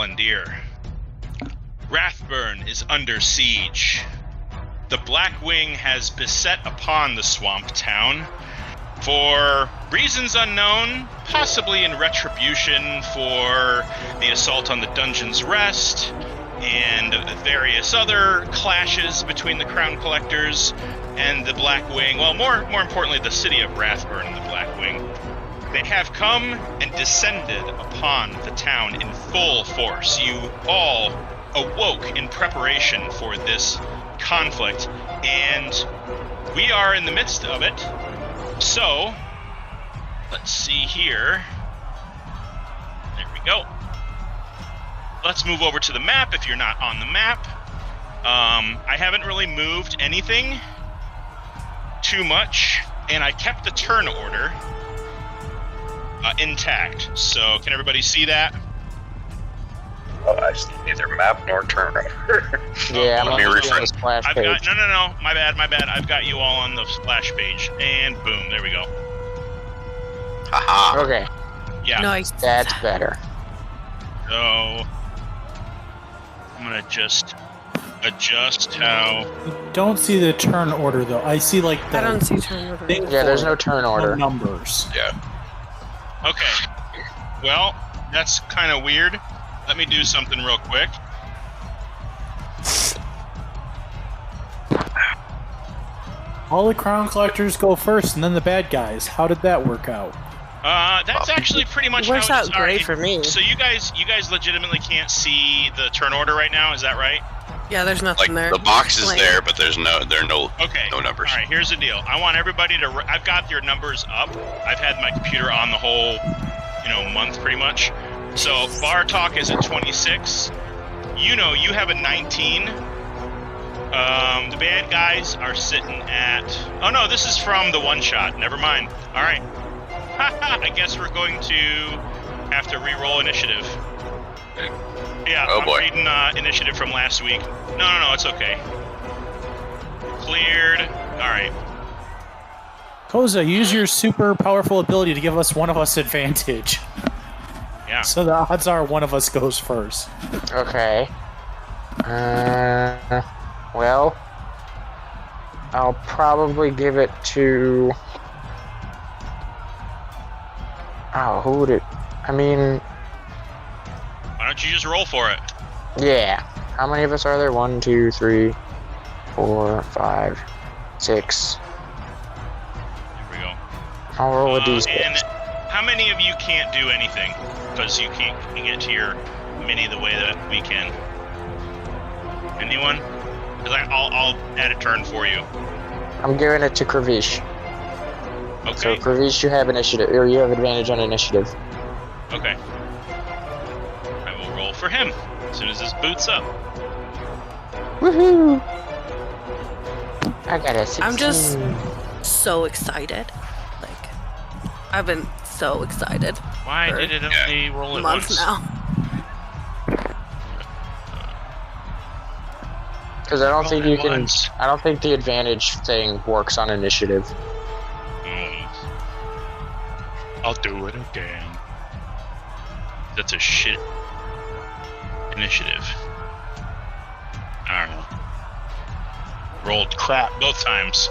Valandiir. Rathburn is under siege. The Black Wing has beset upon the swamp town for reasons unknown, possibly in retribution for the assault on the Dungeon's Rest and various other clashes between the Crown Collectors and the Black Wing. Well, more importantly, the city of Rathburn and the Black Wing. They have come and descended upon the town in full force. You all awoke in preparation for this conflict, and we are in the midst of it. So, let's see here. There we go. Let's move over to the map if you're not on the map. I haven't really moved anything too much, and I kept the turn order intact. So, can everybody see that? Oh, I see neither map nor turnover. Yeah, I'm Let me on refresh. the splash I've page. got no. My bad. I've got you all on the splash page, and boom, there we go. Haha. Okay, Yeah. Nice. that's better. So I'm gonna just adjust how. Don't see the turn order though. I see like the I don't see turn order. thing Yeah, there's for no turn order. numbers. Yeah. Okay. Well, that's kind of weird. Let me do something real quick. All the crown collectors go first, and then the bad guys. How did that work out? That's actually pretty much Works how it is. out great for me. So you guys legitimately can't see the turn order right now. Is that right? Yeah, there's Like nothing there. the box is Blank. there, but there are no Okay. no numbers. All right. Here's the deal. I want everybody to. I've got your numbers up. I've had my computer on the whole, month pretty much. So Bar Talk is at 26. You have a 19. The bad guys are sitting at. Oh no, this is from the one shot. Never mind. All right. I guess we're going to have to re-roll initiative. Yeah, Oh, I'm boy. reading initiative from last week. No, it's okay. Cleared. All right. Koza, use your super powerful ability to give one of us advantage. Yeah. So the odds are one of us goes first. Okay. Well, I'll probably give it to. Oh, who would it? I mean, Why don't you just roll for it? yeah. How many of us are there? 1, 2, 3, 4, 5, 6. Here we go. I'll roll a d6. And how many of you can't do anything? Because you can't get to your mini the way that we can. Anyone? Because I'll add a turn for you. I'm giving it to Kravish. So Okay. Kravish, you have initiative, or you have advantage on initiative. Okay. I will roll for him as soon as this boots up. Woohoo! I got a 16. I'm just so excited. Like, I've been so excited Why For did it only roll a at month once? now. Because I don't think you can. Once. I don't think the advantage thing works on initiative. I'll do it again. That's a shit initiative. I don't know. Rolled crap both times.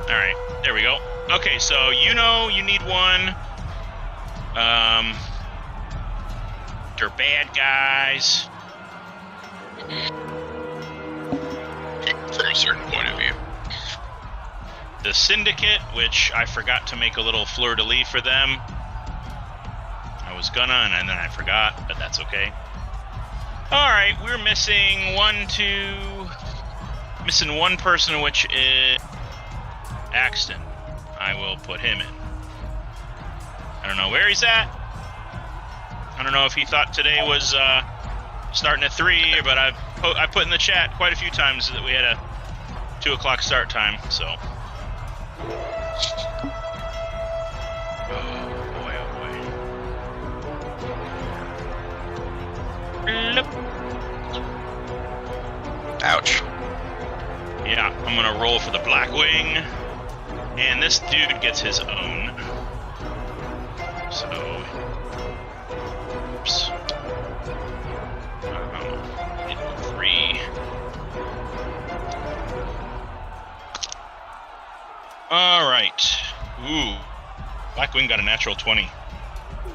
Alright, there we go. Okay, so you need one. They're bad guys. From a certain point of view. The Syndicate, which I forgot to make a little fleur-de-lis for them. I was gonna, and then I forgot, but that's okay. Alright, we're missing one person, which is Axton. I will put him in. I don't know where he's at. I don't know if he thought today was starting at 3, but I put in the chat quite a few times that we had a 2 o'clock start time, so. Oh boy. Look. Ouch. Yeah, I'm gonna roll for the Black Wing, and this dude gets his own. So, oops. All right. Ooh. Blackwing got a natural 20.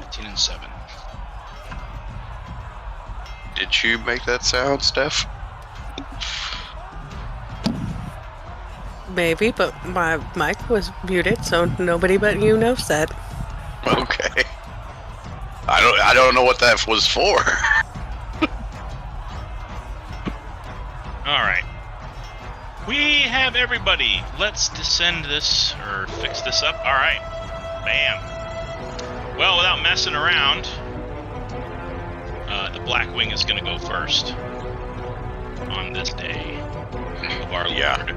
15 and 7. Did you make that sound, Steph? Maybe, but my mic was muted, so nobody but you knows that. Okay. I don't know what that was for. All right. We have everybody. Let's descend this or fix this up. All right. Bam. Well, without messing around, the Blackwing is going to go first on this day of our Lord.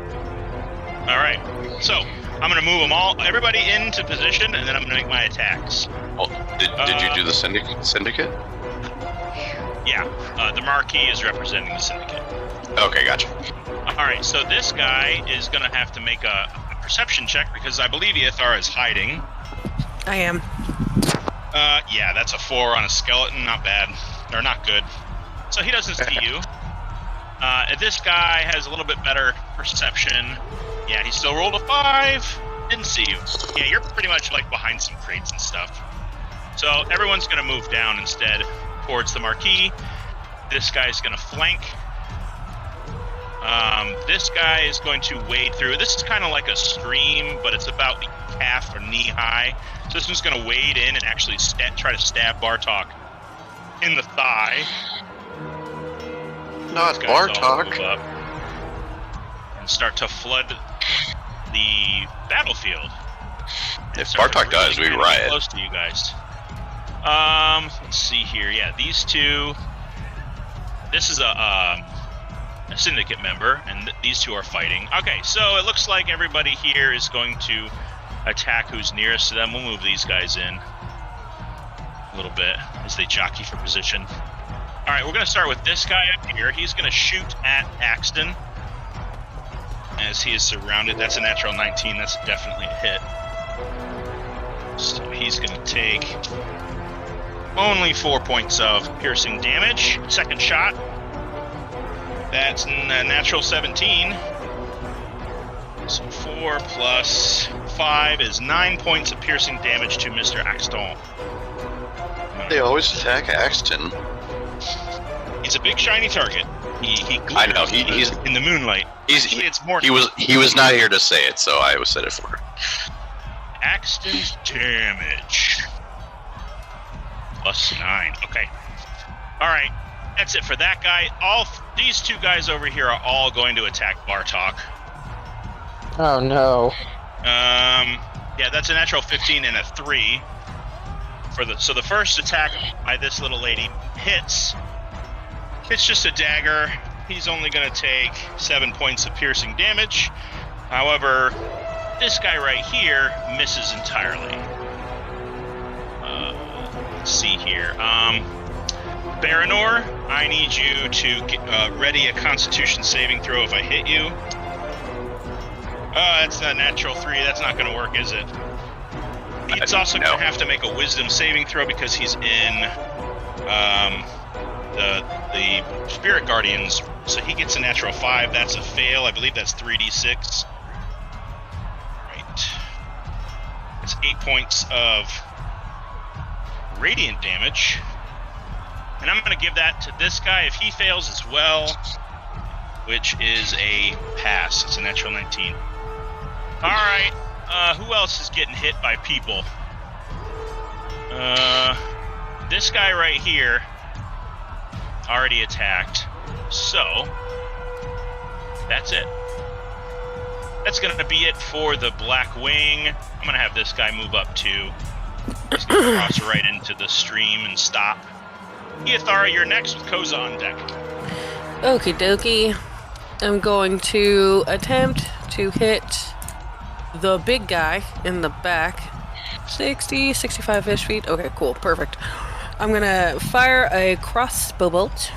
All right. So I'm going to move them all, everybody into position, and then I'm going to make my attacks. Oh, did you do the Syndicate? Yeah. The Marquis is representing the Syndicate. Okay, gotcha. All right. So this guy is going to have to make a perception check because I believe Ithar is hiding. I am. Yeah, that's a 4 on a skeleton. Not bad. Or not good. So he doesn't see you. This guy has a little bit better perception. Yeah, he still rolled a 5. Didn't see you. Yeah, you're pretty much like behind some crates and stuff. So everyone's going to move down instead towards the Marquis. This guy's going to flank. This guy is going to wade through. This is kind of like a stream, but it's about calf or knee high. So this one's going to wade in and actually try to stab Bartok in the thigh. Not Bartok. Move up and start to flood the battlefield. If Bartok dies, we riot. Close to you guys. Let's see here. Yeah, these two. This is a Syndicate member, and these two are fighting. Okay, so it looks like everybody here is going to attack who's nearest to them. We'll move these guys in a little bit as they jockey for position. All right, we're going to start with this guy up here. He's going to shoot at Axton as he is surrounded. That's a natural 19. That's definitely a hit. So he's going to take only 4 points of piercing damage. Second shot. That's a natural 17. So 4 plus 5 is 9 points of piercing damage to Mr. Axton. They always attack Axton. He's a big shiny target. He I know. He's in the moonlight. It's more. He was not here to say it, so I said it for him. Axton's damage plus 9. Okay. All right. That's it for that guy. These two guys over here are all going to attack Bartok. Oh no. Yeah, that's a natural 15 and a 3. So the first attack by this little lady hits. It's just a dagger. He's only going to take 7 points of piercing damage. However, this guy right here misses entirely. Let's see here. Baranor, I need you to ready a Constitution saving throw if I hit you. That's a natural 3. That's not going to work, is it? He's also going to have to make a Wisdom saving throw because he's in the Spirit Guardians. So he gets a natural 5. That's a fail. I believe that's 3d6. Right. It's 8 points of radiant damage. And I'm going to give that to this guy if he fails as well, which is a pass. It's a natural 19. All right. Who else is getting hit by people? This guy right here already attacked. So, that's it. That's going to be it for the Black Wing. I'm going to have this guy move up too. Just going to cross right into the stream and stop. Ithara, you're next with Koza on deck. Okie dokie. I'm going to attempt to hit the big guy in the back. 60, 65-ish feet. Okay, cool. Perfect. I'm going to fire a crossbow bolt.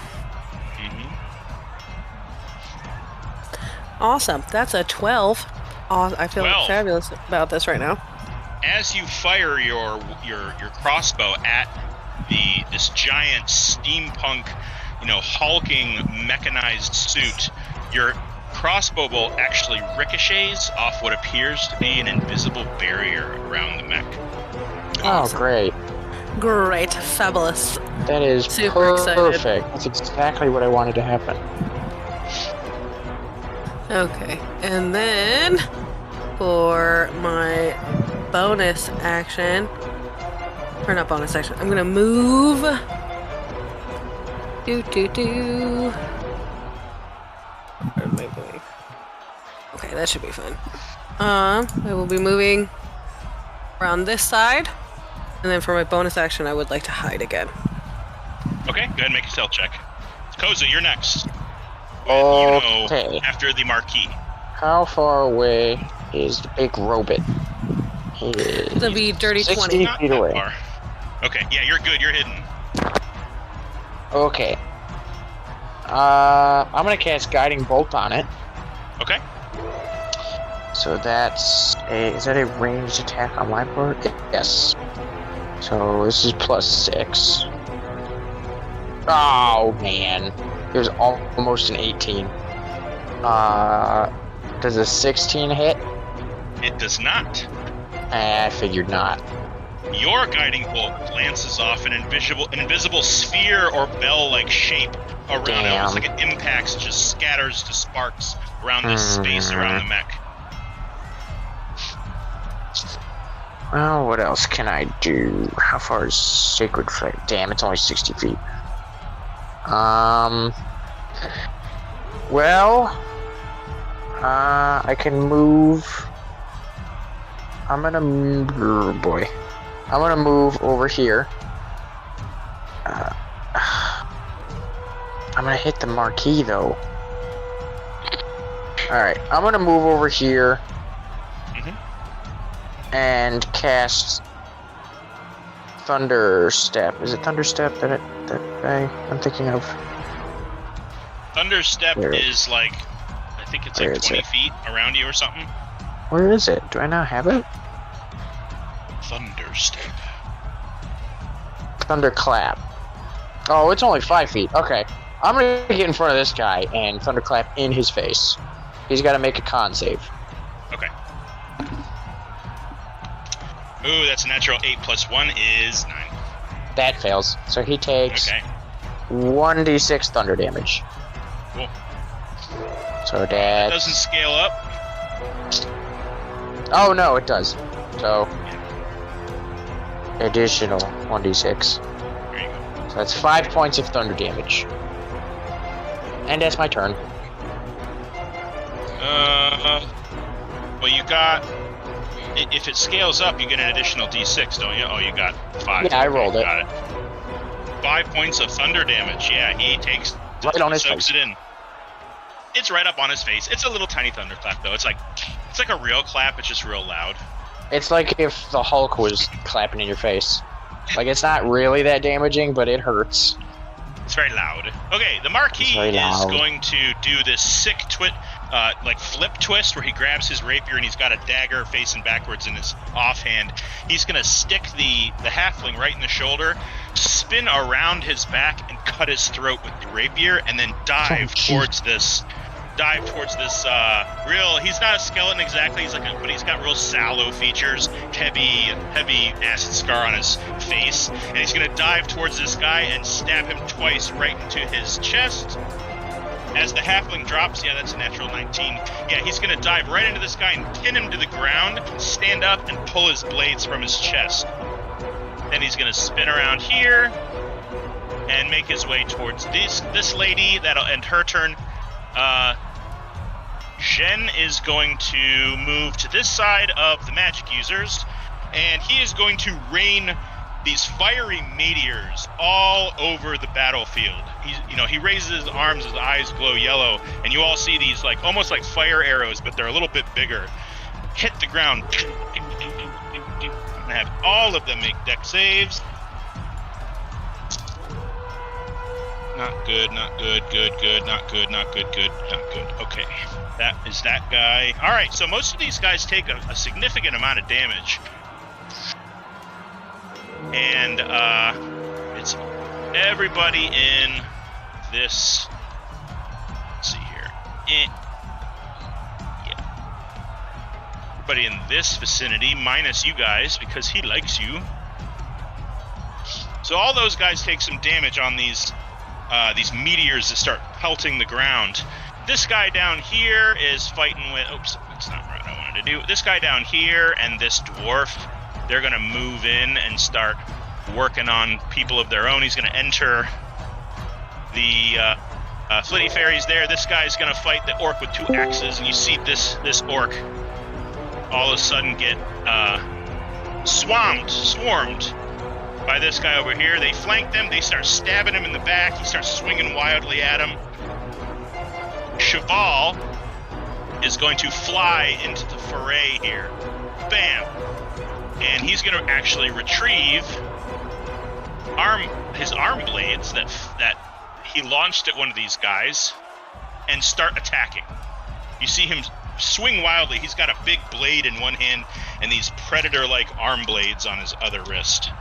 Awesome. That's a 12. I feel fabulous about this right now. As you fire your crossbow at this giant steampunk, hulking mechanized suit, your crossbow bolt actually ricochets off what appears to be an invisible barrier around the mech. Oh, great. Great. Fabulous. That is Super perfect. excited. That's exactly what I wanted to happen. Okay. And then for my bonus action, or not bonus action, I'm gonna move. Where am I going? Okay, that should be fun. I will be moving around this side, and then for my bonus action, I would like to hide again. Okay, go ahead and make a stealth check. Koza, you're next. Okay. After the marquee. How far away is the big robot? He is It'll be dirty 60 20. Not feet that away. far. Okay, yeah, you're good. You're hidden. Okay. I'm gonna cast Guiding Bolt on it. Okay. So that's is that a ranged attack on my part? Yes. So this is +6. Oh man, it was almost an 18. Does a 16 hit? It does not. I figured not. Your guiding bolt glances off an invisible sphere or bell-like shape around it. Almost like it impacts, just scatters to sparks around this space around the mech. Well, what else can I do? How far is Sacred Flame? Damn, it's only 60 feet. Well, I can move. I'm gonna move over here. I'm gonna hit the marquee though. Alright, I'm gonna move over here and cast Thunder Step. Is it Thunder Step that I'm thinking of? Thunder Step is like, I think it's like 20 feet around you or something. Where is it? Do I not have it? Thunder Step. Thunderclap. Oh, it's only 5 feet. Okay. I'm gonna get in front of this guy and Thunderclap in his face. He's gotta make a con save. Okay. Ooh, that's a natural 8 plus 1 is 9. That fails. So he takes Okay. 1d6 thunder damage. Cool. So That that... doesn't scale up. Oh, no, it does. So... additional 1d6. There you go. So that's 5 points of thunder damage. And that's my turn. Well, you got... If it scales up, you get an additional d6, don't you? Oh, you got 5. Yeah, I rolled it. Got it. 5 points of thunder damage. Yeah, he takes... Right on his soaks face. it in. It's right up on his face. It's a little tiny thunderclap, though. It's like a real clap. It's just real loud. It's like if the Hulk was clapping in your face. Like, it's not really that damaging, but it hurts. It's very loud. Okay, the Marquis is going to do this sick like flip twist where he grabs his rapier and he's got a dagger facing backwards in his offhand. He's going to stick the halfling right in the shoulder, spin around his back and cut his throat with the rapier, and then dive towards this real... He's not a skeleton exactly, but he's got real sallow features, heavy acid scar on his face, and he's going to dive towards this guy and stab him twice right into his chest. As the halfling drops, yeah, that's a natural 19. Yeah, he's going to dive right into this guy and pin him to the ground, stand up, and pull his blades from his chest. Then he's going to spin around here and make his way towards this lady. That'll end her turn. Zhen is going to move to this side of the magic users, and he is going to rain these fiery meteors all over the battlefield. He raises his arms, his eyes glow yellow, and you all see these almost like fire arrows, but they're a little bit bigger. Hit the ground. And have all of them make deck saves. Not good, not good, good, not good, not good, good, not good. Okay, that is that guy. All right, so most of these guys take a significant amount of damage. And it's everybody in this... Let's see here. everybody in this vicinity, minus you guys, because he likes you. So all those guys take some damage on these meteors that start pelting the ground. This guy down here is fighting with... Oops, that's not what I wanted to do. This guy down here and this dwarf, they're going to move in and start working on people of their own. He's going to enter the Flitty Fairies there. This guy's going to fight the orc with 2 axes, and you see this orc all of a sudden get swarmed by this guy over here. They flank them. They start stabbing him in the back. He starts swinging wildly at him. Cheval is going to fly into the foray here. Bam! And he's going to actually retrieve his arm blades that he launched at one of these guys and start attacking. You see him swing wildly. He's got a big blade in one hand and these predator-like arm blades on his other wrist.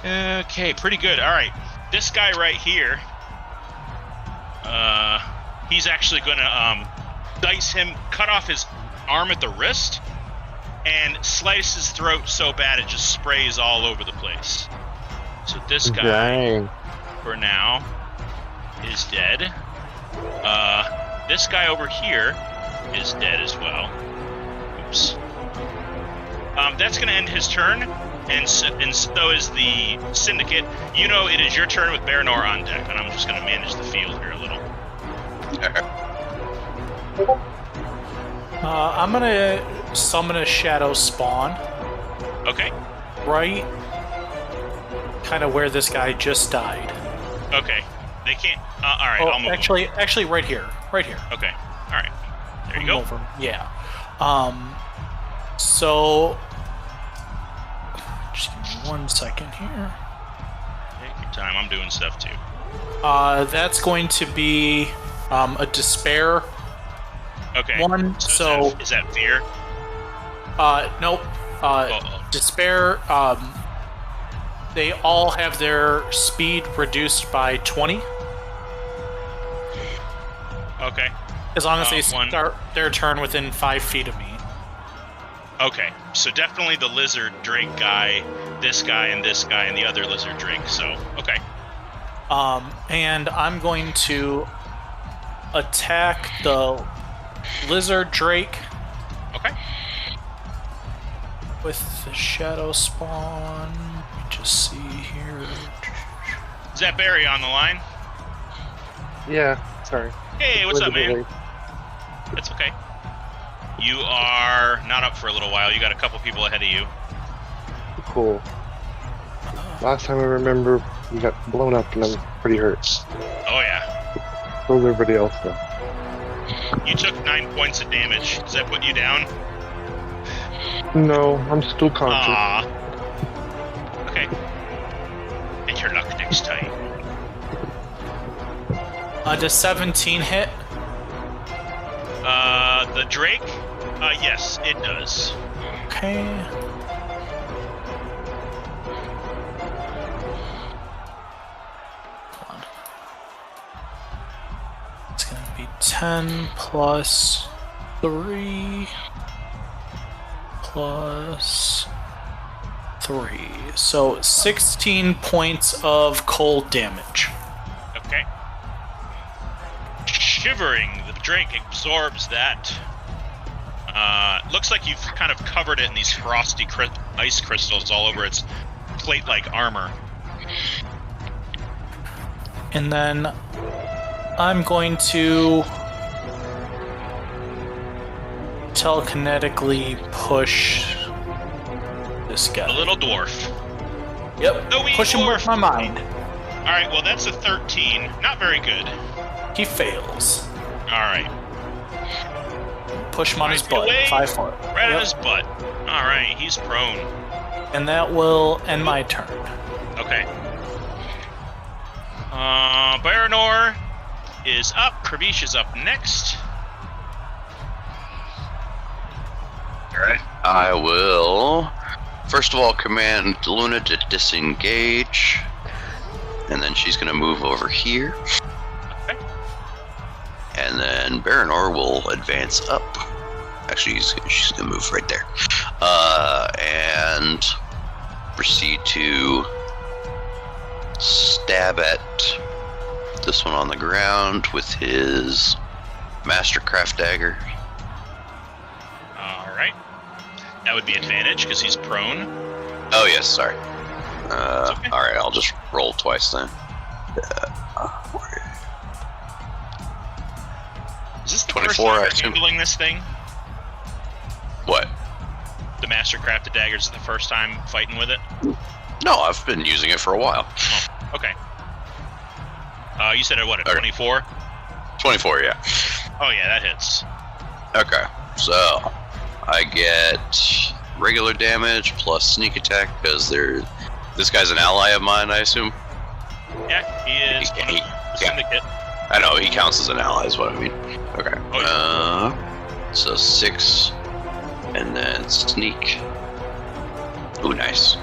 Okay, pretty good. All right, this guy right here, he's actually going to dice him, cut off his arm at the wrist, and slice his throat so bad it just sprays all over the place. So this guy, for now, is dead. This guy over here is dead as well. Oops. That's going to end his turn, and so is the Syndicate. You know it is your turn with Baranor on deck, and I'm just going to manage the field here a little. I'm gonna summon a shadow spawn. Okay. Right, kind of where this guy just died. Okay. They can't. All right. Oh, I'll move. actually, right here. Okay. All right. There you go. Over. Yeah. So, just give me 1 second here. Take your time. I'm doing stuff too. That's going to be a despair. Okay. One. So is that fear? Nope. Despair. They all have their speed reduced by 20. Okay. As long as they start their turn within 5 feet of me. Okay. So definitely the lizard drake guy, this guy, and the other lizard drake. So okay. And I'm going to attack the lizard drake. Okay. With the shadow spawn. Let me just see here. Is that Barry on the line? Yeah, sorry. Hey, what's up, man? That's okay. You are not up for a little while. You got a couple people ahead of you. Cool. Last time I remember, you got blown up and I'm pretty hurt. Oh, yeah. So is everybody else, though. You took 9 points of damage. Does that put you down? No, I'm still conscious. Aww. Okay. Get your luck next time. Does 17 hit? The Drake? Yes, it does. Okay. Hold on. It's gonna be 10 plus 3 plus 3. So 16 points of cold damage. Okay. Shivering, the Drake absorbs that. Looks like you've kind of covered it in these frosty ice crystals all over its plate-like armor. And then I'm going to telekinetically push this guy. The little dwarf. Yep. The wee Push him dwarf. with my mind. Alright, well that's a 13. Not very good. He fails. Alright. Push him on his butt. away. 5 foot. Right on his butt. Alright, he's prone. And that will end my turn. Okay. Baranor is up. Krabish is up next. Alright. I will, first of all, command Luna to disengage. And then she's going to move over here. Okay. And then Baranor will advance up. Actually, she's gonna move right there. And proceed to stab at this one on the ground with his Mastercraft dagger. Alright. That would be advantage because he's prone. Oh, yes, sorry. Okay. Alright, I'll just roll twice then. Is this the 24, first time I you're assume. handling this thing? What? The Mastercrafted daggers is the first time fighting with it? No, I've been using it for a while. Oh, okay. You said what, a Okay. 24? 24, yeah. Oh yeah, that hits. Okay, so I get regular damage plus sneak attack because this guy's an ally of mine, I assume. Yeah, he is one of the Yeah. Syndicate. I know, he counts as an ally is what I mean. Okay. Oh, So 6, and then sneak. Ooh, nice.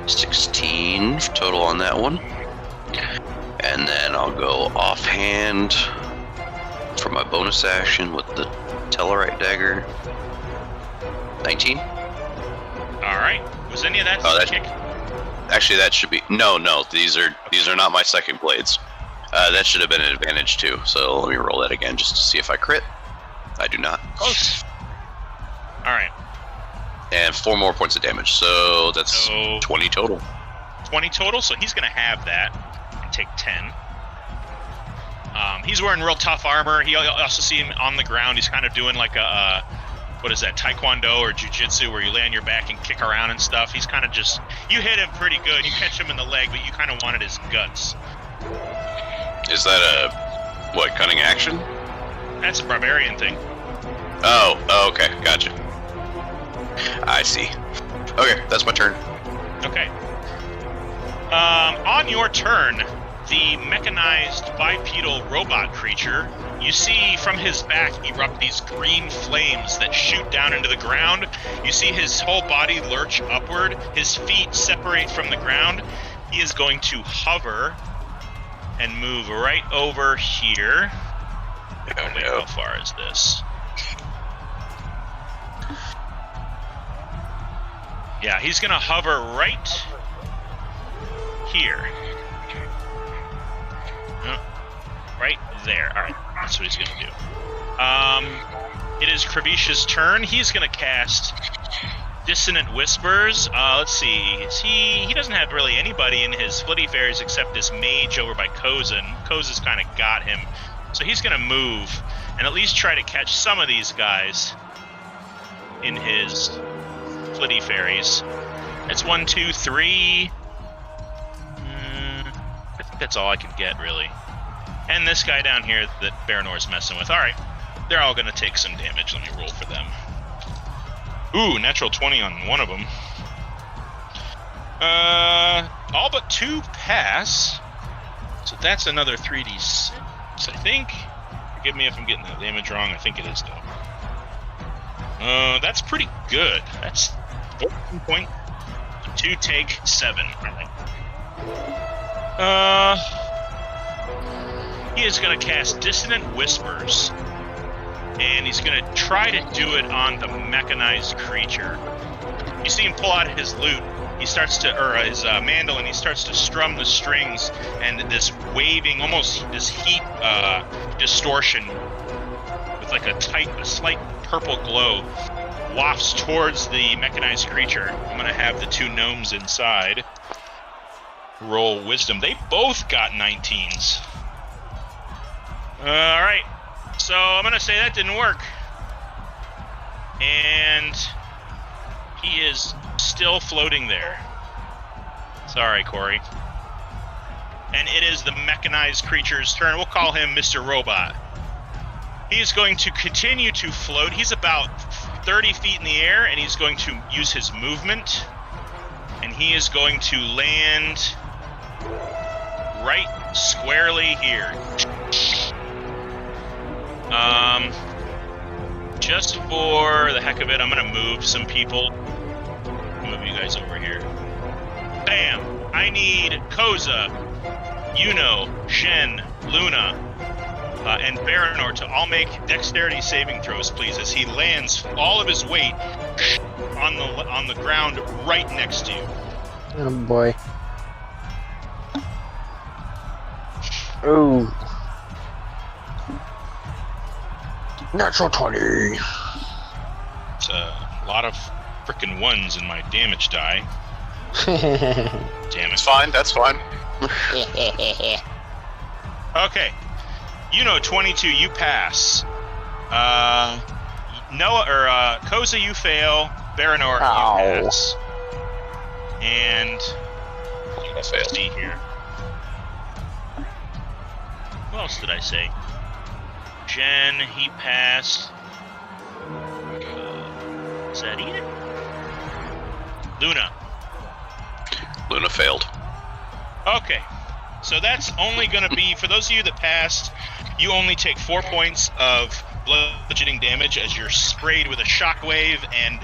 16 total on that one. And then I'll go offhand for my bonus action with the Tellarite dagger. 19. Alright. Was any of that Oh, that- kick? Actually, that should be no. These are not my second blades. That should have been an advantage too. So let me roll that again just to see if I crit. I do not. Close. Alright. And 4 more points of damage. So that's So 20 total. 20 total, so he's gonna have that and take 10. He's wearing real tough armor. You also see him on the ground. He's kind of doing like a what is that, taekwondo or jiu-jitsu, where you lay on your back and kick around and stuff. He's kind of just, you hit him pretty good. You catch him in the leg, but you kind of wanted his guts. Is that a cunning action? That's a barbarian thing. Oh, okay, gotcha. I see. Okay, that's my turn. Okay. On your turn, the mechanized bipedal robot creature, you see from his back erupt these green flames that shoot down into the ground. You see his whole body lurch upward. His feet separate from the ground. He is going to hover and move right over here. Wait, how far is this? Yeah, he's going to hover right here. Right there. Alright, that's what he's going to do. It is Kravisha's turn. He's going to cast Dissonant Whispers. Let's see. He doesn't have really anybody in his Splitty Fairies except this mage over by Koza, and Koza's kind of got him. So he's going to move and at least try to catch some of these guys in his Splitty Fairies. That's 1, 2, 3. I think that's all I can get, really. And this guy down here that Baranor's messing with. Alright, they're all going to take some damage. Let me roll for them. Ooh, natural 20 on one of them. All but 2 pass. So that's another 3d6, I think. Forgive me if I'm getting that damage wrong. I think it is, though. That's pretty good. That's 14 points. 2 take 7. He is going to cast Dissonant Whispers, and he's going to try to do it on the mechanized creature. You see him pull out his lute. He starts to, or his mandolin. He starts to strum the strings, and this waving, almost this heat distortion with like a slight purple glow wafts towards the mechanized creature. I'm going to have the 2 gnomes inside roll wisdom. They both got 19s. Alright, so I'm going to say that didn't work. And he is still floating there. Sorry, Corey. And it is the mechanized creature's turn. We'll call him Mr. Robot. He's going to continue to float. He's about 30 feet in the air, and he's going to use his movement. And he is going to land right squarely here. Just for the heck of it, I'm going to move some people. Move you guys over here. Bam! I need Koza, Yuno, Shen, Luna, and Baranor to all make dexterity saving throws, please, as he lands all of his weight on the ground right next to you. Oh boy. Oh. Natural 20. It's a lot of frickin' ones in my damage die. Damn It's it. fine. That's fine. Okay. 22, you pass. Noah or Koza, you fail. Baranor, Ow. you pass. And let's see here. What else did I say? Jen, he passed. Is that it? Luna. Luna failed. Okay. So that's only going to be, for those of you that passed, you only take 4 points of bludgeoning damage as you're sprayed with a shockwave and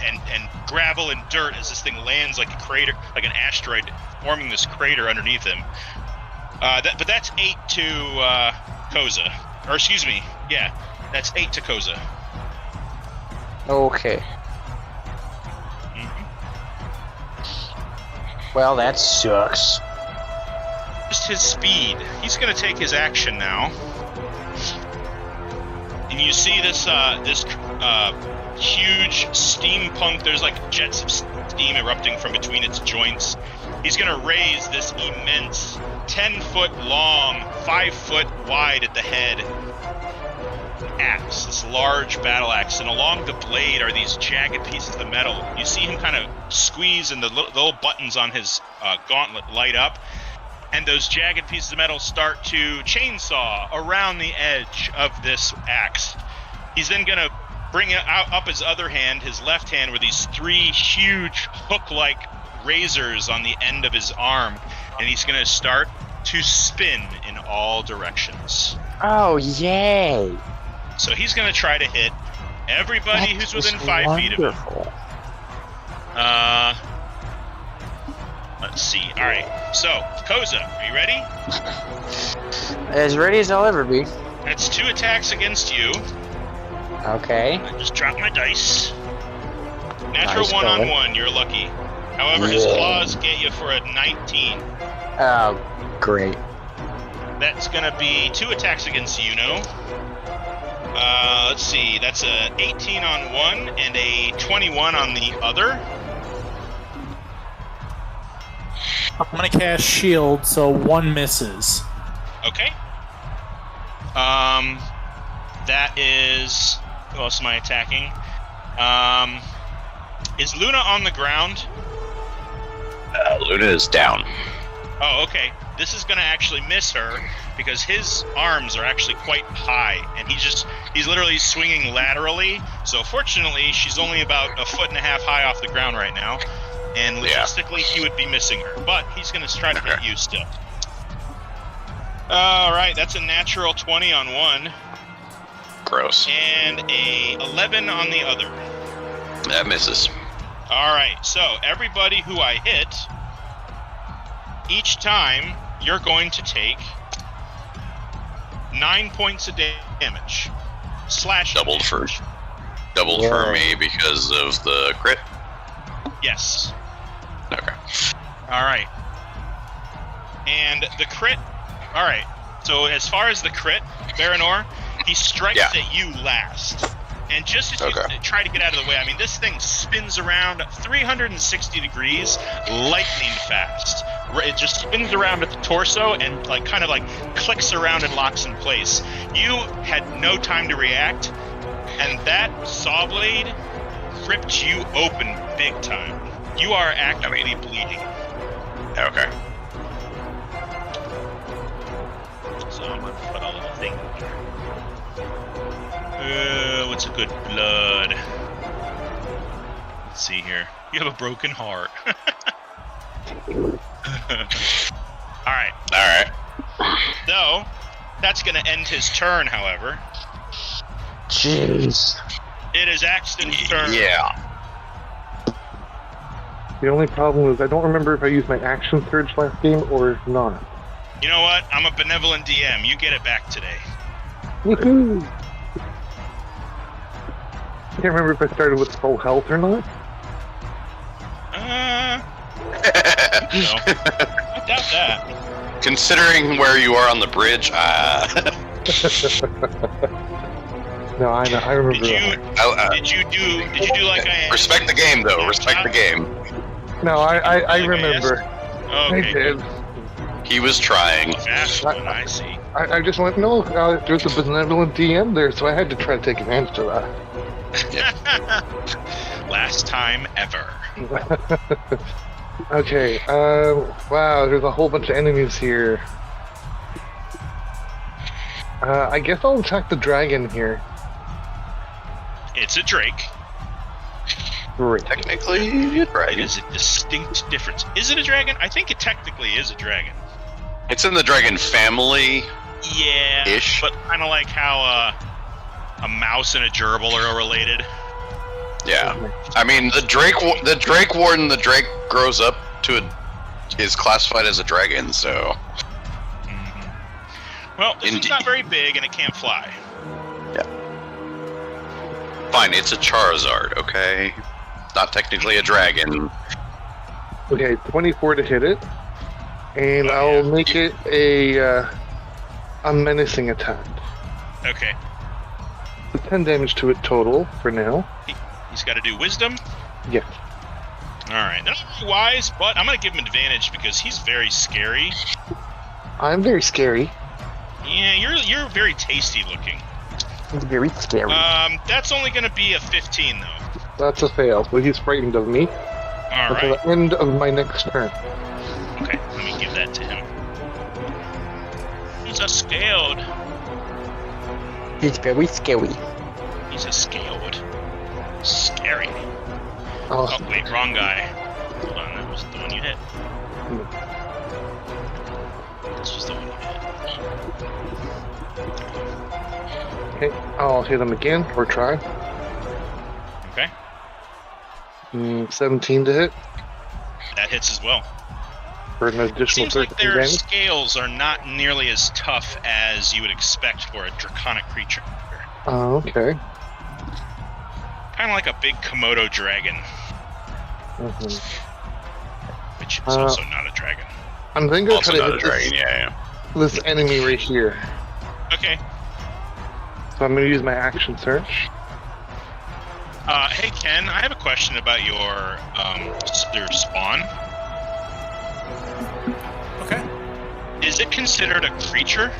gravel and dirt as this thing lands like a crater, like an asteroid, forming this crater underneath him. But that's 8 to Koza. Or excuse me, yeah, that's 8 to Koza. Okay. Mm-hmm. Well, that sucks. Just his speed. He's going to take his action now. And you see this huge steampunk, there's like jets of steam erupting from between its joints. He's going to raise this immense 10-foot long, 5-foot wide at the head axe, this large battle axe, and along the blade are these jagged pieces of metal. You see him kind of squeeze and the little buttons on his gauntlet light up, and those jagged pieces of metal start to chainsaw around the edge of this axe. He's then going to bring it up his other hand, his left hand, where these 3 huge hook-like razors on the end of his arm, and he's going to start to spin in all directions. Oh, yay! So he's going to try to hit everybody who's within 5 feet of him. Let's see. All right. So, Koza, are you ready? As ready as I'll ever be. That's 2 attacks against you. Okay. I just dropped my dice. Natural Nice 1 on going. 1. You're lucky. However, his claws get you for a 19. Oh, great. That's going to be 2 attacks against Yuno. Let's see. That's a 18 on one and a 21 on the other. I'm gonna cast shield, so 1 misses. Okay. That is... Who else am I attacking? Is Luna on the ground? Luna is down. Oh, okay. This is going to actually miss her because his arms are actually quite high, and he's literally swinging laterally. So fortunately, she's only about 1.5 foot high off the ground right now, and logistically, he would be missing her. But he's going to try to hit you still. All right, that's a natural 20 on one. Gross. And a 11 on the other. That misses. All right, so everybody who I hit, each time you're going to take 9 points of damage. Slash Doubled for me because of the crit. Yes. Okay. All right. And the crit. All right. So as far as the crit, Baranor, he strikes at you last. And just as you try to get out of the way, I mean, this thing spins around 360 degrees, lightning fast. It just spins around at the torso and kind of clicks around and locks in place. You had no time to react, and that saw blade ripped you open big time. You are actively bleeding. Okay. So I'm gonna put a little thing here. What's a good blood? Let's see here. You have a broken heart. Alright. So, that's gonna end his turn, however. Jeez. It is Axton's turn. Yeah. The only problem is I don't remember if I used my action surge last game or not. You know what? I'm a benevolent DM. You get it back today. Woohoo! I can't remember if I started with full health or not. No. I doubt that. Considering where you are on the bridge, No, I remember. Did you do like I respect the game, though. Respect the game. No, I remember. Okay. I did. He was trying. Fast one, I see. I just went, no, there's a benevolent DM there, so I had to try to take advantage of that. Last time ever. Okay, wow, there's a whole bunch of enemies here. I guess I'll attack the dragon here. It's a drake. Great. Technically, you're right. It is a distinct difference. Is it a dragon? I think it technically is a dragon. It's in the dragon family. Yeah, Ish. but kind of like how a mouse and a gerbil are related. Yeah. I mean, the Drake Warden, the Drake grows up to is classified as a dragon, so. Well, this is not very big and it can't fly. Yeah. Fine, it's a Charizard, okay? Not technically a dragon. Okay, 24 to hit it. And I'll make it a menacing attack. Okay. 10 damage to it total for now. He's got to do wisdom. Yeah. Alright, not really wise, but I'm going to give him advantage because he's very scary. I'm very scary. Yeah, you're very tasty looking. It's very scary. That's only going to be a 15 though. That's a fail, but he's frightened of me. Alright. Until the end of my next turn. Okay, let me give that to him. He's a scaled. It's very scary. He's a scaled. Scary. Oh, Oh, wait, wrong guy. Hold on, that was the one you hit. This was the one you hit. okay, I'll hit him again, or try. Okay, 17 to hit, that hits as well. for an additional Seems 13 like their damage. scales are not nearly as tough as you would expect for a draconic creature. Oh, okay. Kind of like a big Komodo dragon, Mhm. which is also not a dragon. I'm thinking I'll Also try to not a hit dragon, yeah. this enemy right here. Okay. So I'm going to use my action search. Hey Ken, I have a question about your spawn. Okay. Is it considered a creature?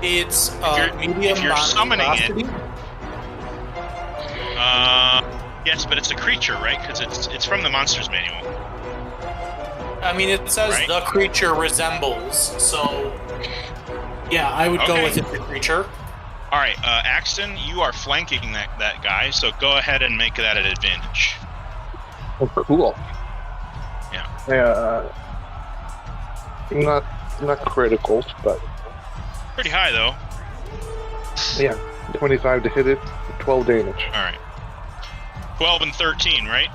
It's you're- medium if you're summoning it- monstrosity. Yes, but it's a creature, right? Because it's from the Monsters Manual. I mean, it says Right. the creature resembles, so yeah, I would go Okay. with it, the creature. All right, Axton, you are flanking that guy, so go ahead and make that an advantage. Oh, cool. Yeah. Not critical, but Pretty high though. yeah, 25 to hit it, 12 damage. All right. 12 and 13, right?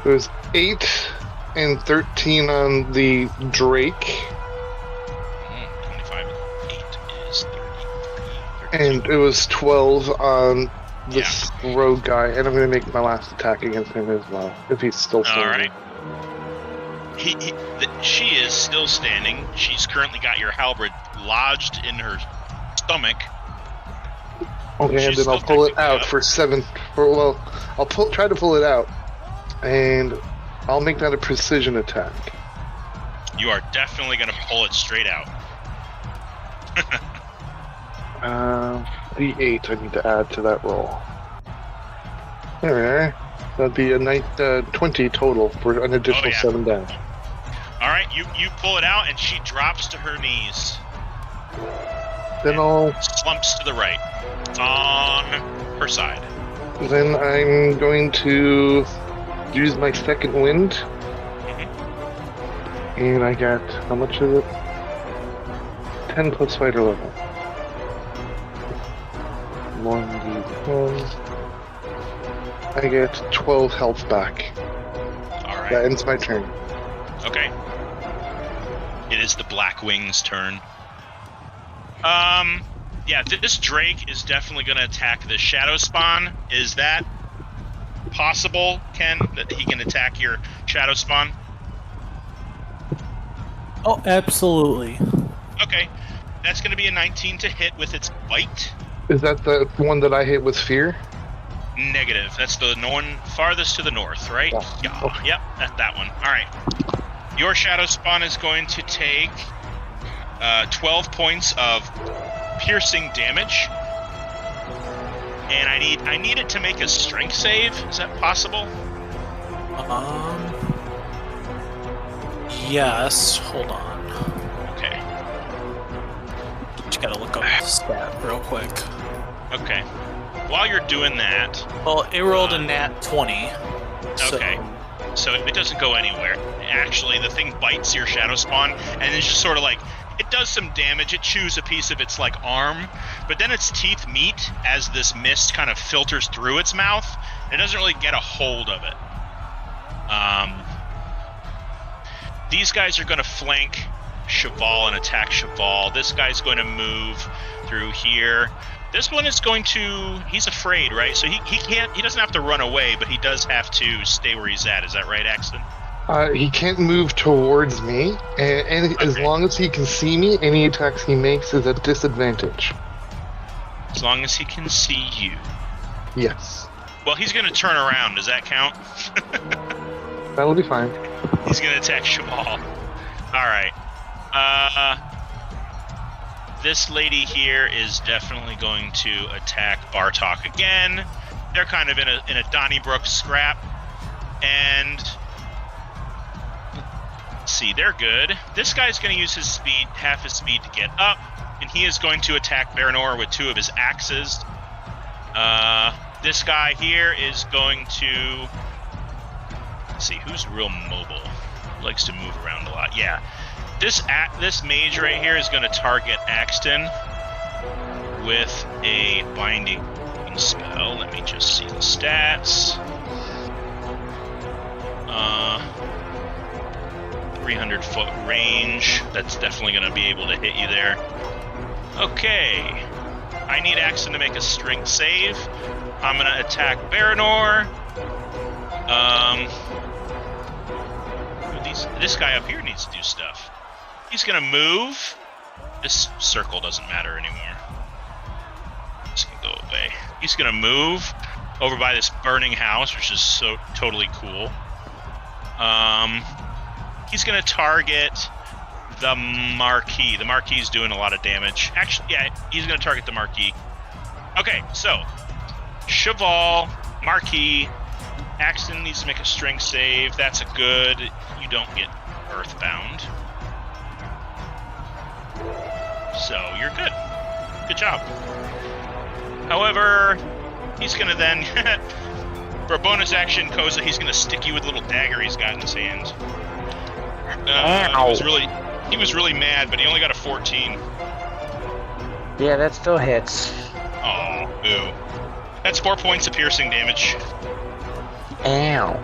It was 8 and 13 on the Drake, 25 and 8 is 33. and it was 12 on this rogue guy, and I'm going to make my last attack against him as well, if he's still standing. All right. She is still standing. She's currently got your halberd lodged in her stomach. Okay, and She's then I'll still pull it technically out up. for 7. I'll try to pull it out, and I'll make that a precision attack. You are definitely going to pull it straight out. The 8 I need to add to that roll. There, that'd be a nice 20 total for an additional Oh, yeah. 7 damage. All right, you pull it out, and she drops to her knees. Then Slumps to the right. It's on her side. I'm going to use my second wind, and I got, how much is it? 10 plus fighter level. 1d10. I get 12 health back. All right. That ends my turn. Okay. It is the Blackwing's turn. Yeah, this Drake is definitely going to attack the Shadow Spawn. Is that possible, Ken, that he can attack your Shadow Spawn? Oh, absolutely. Okay. That's going to be a 19 to hit with its bite. Is that the one that I hit with fear? Negative. That's the one farthest to the north, right? Yeah. Okay. Yep, that one. All right. Your Shadow Spawn is going to take 12 points of piercing damage, and I need it to make a strength save. Is that possible? Yes. Hold on. Okay. Just gotta look up the stat real quick. Okay. While you're doing that, Well, it rolled a nat 20. okay. So it doesn't go anywhere. Actually, the thing bites your Shadow Spawn, and it's just sort of like, it does some damage. It chews a piece of its like arm, but then its teeth meet as this mist kind of filters through its mouth. It doesn't really get a hold of it. These guys are going to flank Cheval and attack Cheval. This guy's going to move through here. This one is going to, he's afraid, right? So he doesn't have to run away, but he does have to stay where he's at. Is that right, Axton? He can't move towards me, and as long as he can see me, any attacks he makes is at disadvantage. As long as he can see you. Yes. Well, he's going to turn around. Does that count? That'll be fine. He's going to attack Cheval. All right. This lady here is definitely going to attack Bartok again. They're kind of in a Donnybrook scrap. And let's see, they're good. This guy's going to use his speed, half his speed to get up, and he is going to attack Baranor with 2 of his axes. This guy here is going to, let's see, who's real mobile? Likes to move around a lot. Yeah. This mage right here is going to target Axton with a binding spell. Let me just see the stats. 300-foot range. That's definitely going to be able to hit you there. Okay. I need Axton to make a strength save. I'm going to attack Baranor. This guy up here needs to do stuff. He's going to move. This circle doesn't matter anymore. This can go away. He's going to move over by this burning house, which is so totally cool. He's going to target the Marquis. The Marquis is doing a lot of damage. Actually, yeah, he's going to target the Marquis. Okay, so Cheval, Marquis, Axton needs to make a strength save. That's a good. You don't get earthbound. So you're good. Good job. However, he's going to then, for a bonus action, Koza, he's going to stick you with a little dagger he's got in his hand. He was really mad, but he only got a 14. Yeah, that still hits. Oh, boo. That's 4 points of piercing damage. Ow.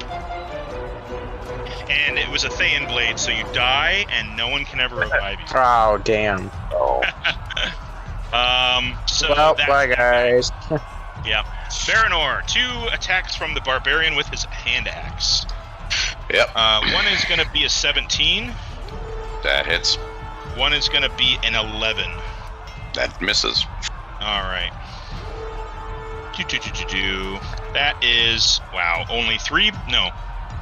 And it was a Thayan blade, so you die, and no one can ever revive you. Oh, damn. Oh. So Well, that's bye, guys. Yeah. Baranor, 2 attacks from the barbarian with his hand axe. Yep. One is going to be a 17. That hits. One is going to be an 11. That misses. All right. That is, wow, only 3. No,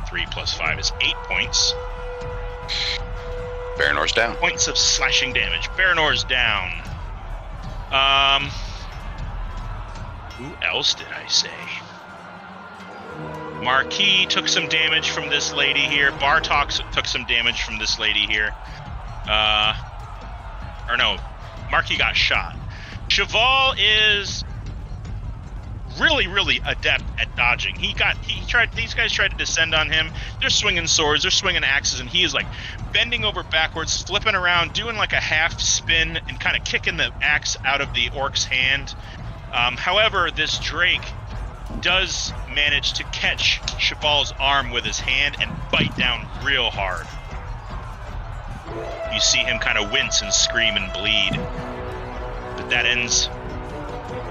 3 plus 5 is 8 points. Baranor's down. Points of slashing damage. Baranor's down. Who else did I say? Marquis took some damage from this lady here. Bartok took some damage from this lady here. Or no, Marquis got shot. Cheval is really, really adept at dodging. These guys tried to descend on him. They're swinging swords, they're swinging axes, and he is like bending over backwards, flipping around, doing like a half spin, and kind of kicking the axe out of the orc's hand. However, this Drake does manage to catch Cheval's arm with his hand and bite down real hard. You see him kind of wince and scream and bleed. But that ends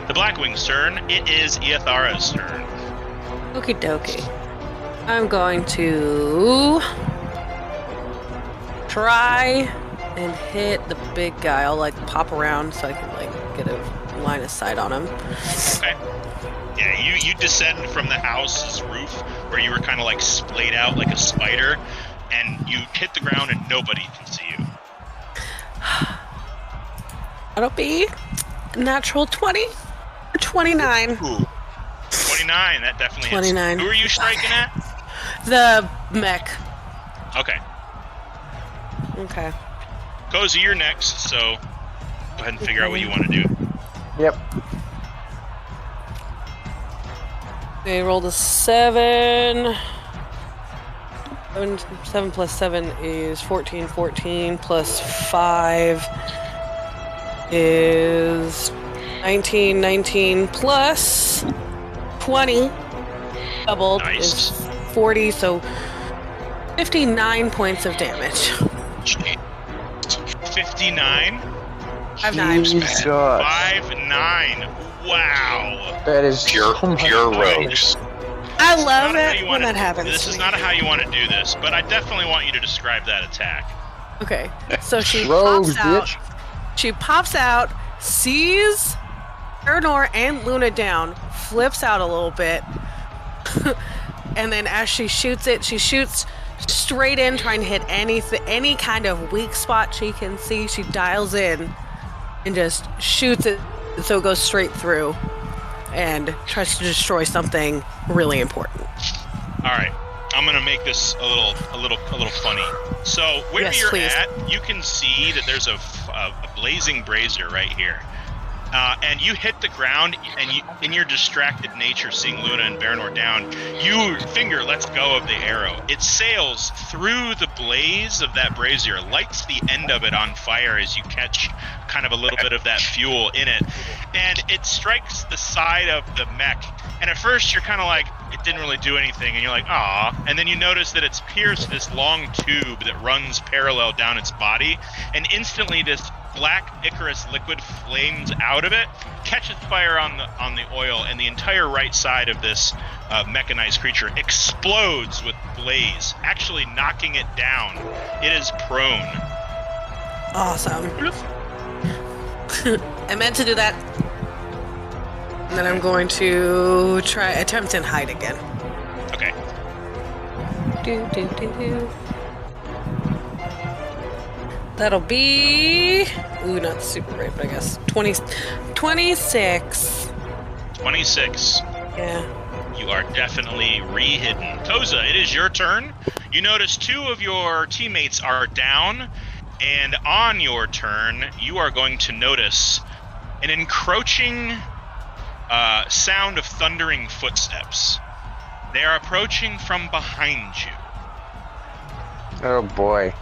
the Blackwing's turn. It is Iathara's turn. Okie dokie. I'm going to try and hit the big guy. I'll like pop around so I can like get a line of sight on him. Okay. Yeah, you descend from the house's roof where you were kind of like splayed out like a spider, and you hit the ground and nobody can see you. That'll be a natural 20 or 29. Ooh. 29, that definitely 29. hits. Who are you striking at? The mech. Okay. Okay. Cozy, you're next, so go ahead and figure out what you want to do. Yep. They rolled a 7. 7 plus 7 is 14. 14 plus 5 is 19. 19 plus 20 doubled Nice. is 40. So 59 points of damage. 59? 5-9. Jesus. 5-9. Wow. That is Pure rogues. I love Not how it you when wanna- that happens. This to is me. not how you want to do this, but I definitely want you to describe that attack. Okay, so she Rogues, pops out. bitch. She pops out, sees Ernor and Luna down, flips out a little bit, and then as she shoots it, she shoots straight in, trying to hit any kind of weak spot she can see. She dials in and just shoots it, so it goes straight through, and tries to destroy something really important. All right, I'm gonna make this a little funny. So where Yes, you're please. at, you can see that there's a blazing brazier right here, and you hit the ground, and you, in your distracted nature, seeing Luna and Baranor down, your finger lets go of the arrow. It sails through the blaze of that brazier, lights the end of it on fire as you catch kind of a little bit of that fuel in it, and it strikes the side of the mech. And at first you're kind of like, it didn't really do anything, and you're like, aw. And then you notice that it's pierced this long tube that runs parallel down its body, and instantly this black Icarus liquid flames out of it, catches fire on the oil, and the entire right side of this mechanized creature explodes with blaze, actually knocking it down. It is prone. Awesome. I meant to do that. And then I'm going to attempt and hide again. Okay. Do. That'll be... Ooh, not super great, but I guess 26. 26. Yeah. You are definitely re-hidden. Koza, it is your turn. You notice 2 of your teammates are down, and on your turn, you are going to notice an encroaching sound of thundering footsteps. They are approaching from behind you. Oh boy.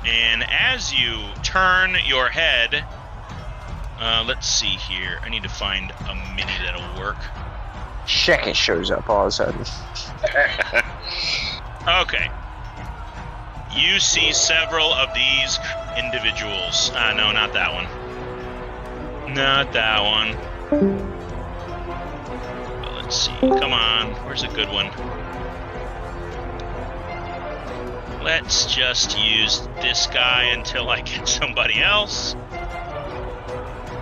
And as you turn your head, let's see here. I need to find a mini that'll work. Shekkis shows up all of a sudden. Okay. You see several of these individuals. No, not that one. Not that one. Let's see. Come on. Where's a good one? Let's just use this guy until I get somebody else.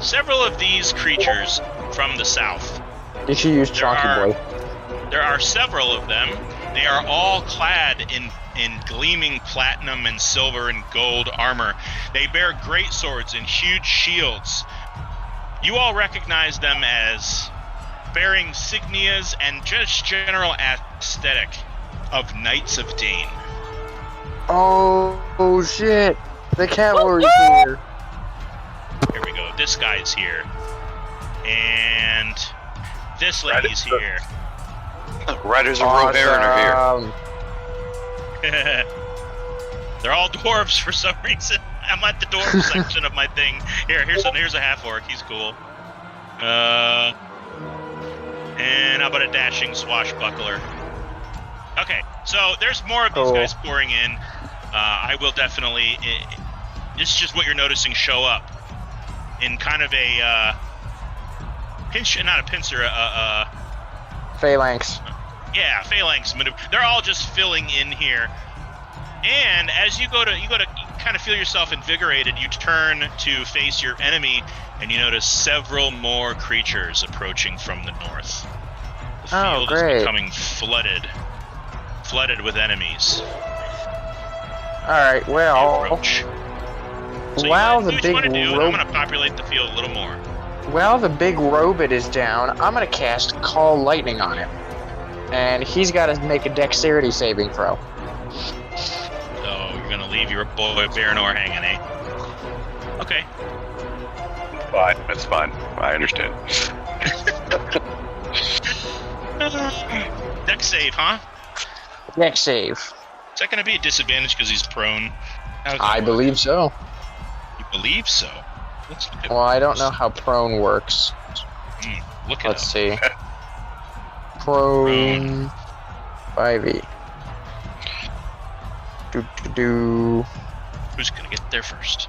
Several of these creatures from the south. You should use Chonky Boy. There are several of them. They are all clad in gleaming platinum and silver and gold armor. They bear great swords and huge shields. You all recognize them as bearing signias and just general aesthetic of Knights of Dainne. Oh shit! The cavalry's here. Here we go. This guy's here. And this lady's here. Riders of Robaron are here. They're all dwarves for some reason. I'm at the dwarf section of my thing. Here's a half orc. He's cool. And how about a dashing swashbuckler? Okay, so there's more of these guys pouring in. I will definitely this is just what you're noticing show up in kind of a not a pincer, Phalanx. yeah, phalanx maneuver. They're all just filling in here. And as you go to kind of feel yourself invigorated, you turn to face your enemy, and you notice several more creatures approaching from the north. The field is becoming flooded with enemies. All right. Well, Approach. So while the do what big you want to do, and I'm going to populate the field a little more. while the big robot is down, I'm gonna cast Call Lightning on him, and he's got to make a Dexterity saving throw. So you're going to leave your boy Baranor hanging, eh? Okay. Fine, that's fine. I understand. Dex save, huh? Dex save. Is that going to be a disadvantage because he's prone? How does that I work? believe so. You believe so? Let's look at Well, I don't know how prone works. Look at Let's see. Prone 5e. Who's going to get there first?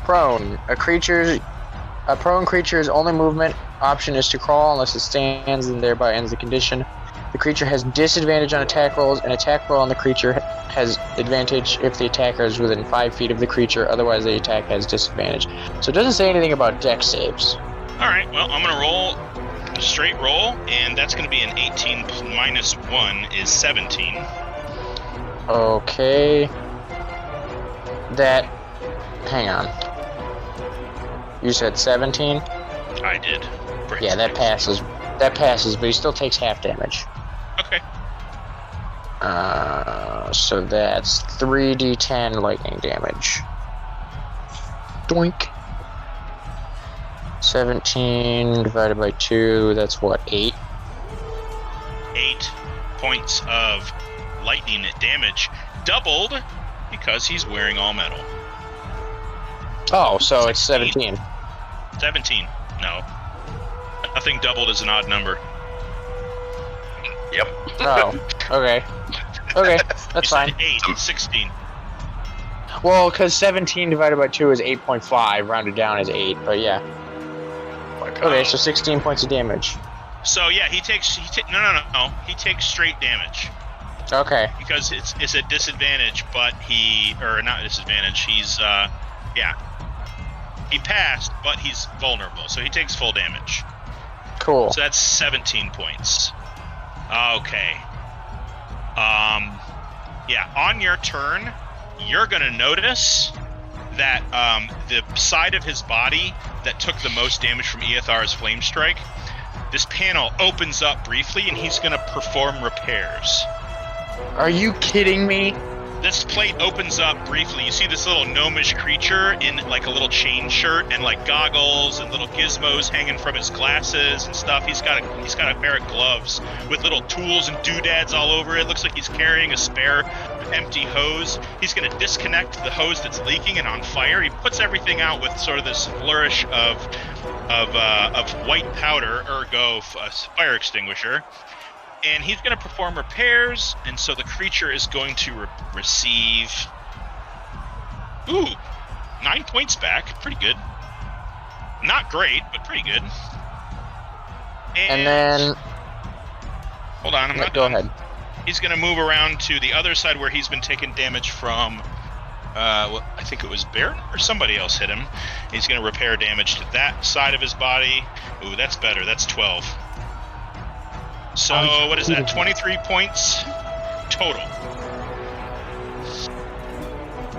Prone. A prone creature's only movement option is to crawl unless it stands and thereby ends the condition. The creature has disadvantage on attack rolls. An attack roll on the creature has advantage if the attacker is within 5 feet of the creature, otherwise the attack has disadvantage. So it doesn't say anything about dex saves. Alright, well, I'm going to roll a straight roll, and that's going to be an 18 minus 1 is 17. Okay. Hang on. You said 17? I did. Yeah, that passes. That passes, but he still takes half damage. Okay. So that's 3d10 lightning damage. Doink. 17 divided by 2, that's what, 8? 8 points of lightning damage, doubled because he's wearing all metal. Oh, so it's 17. 17. No. Nothing doubled is an odd number. Yep. Oh, okay. Okay, that's fine. 8, 16. Well, because 17 divided by 2 is 8.5, rounded down is 8, but yeah. Okay, so 16 points of damage. So yeah, he takes He takes straight damage Okay. because it's a disadvantage, but not disadvantage. He's he passed, but he's vulnerable, so he takes full damage. Cool. So that's 17 points. Okay. Yeah, on your turn, you're gonna notice that the side of his body that took the most damage from Eothar's flame strike, this panel opens up briefly, and he's gonna perform repairs. Are you kidding me? This plate opens up briefly. You see this little gnomish creature in like a little chain shirt and like goggles and little gizmos hanging from his glasses and stuff. He's got a pair of gloves with little tools and doodads all over it. Looks like he's carrying a spare empty hose. He's going to disconnect the hose that's leaking and on fire. He puts everything out with sort of this flourish of white powder, ergo a fire extinguisher. And he's going to perform repairs, and so the creature is going to receive 9 points back. Pretty good. Not great, but pretty good. And then... Hold on, I'm not Go done. ahead. He's going to move around to the other side where he's been taking damage from... I think it was Baron or somebody else hit him. He's going to repair damage to that side of his body. Ooh, that's better. That's 12. So, what is that? 23 points total.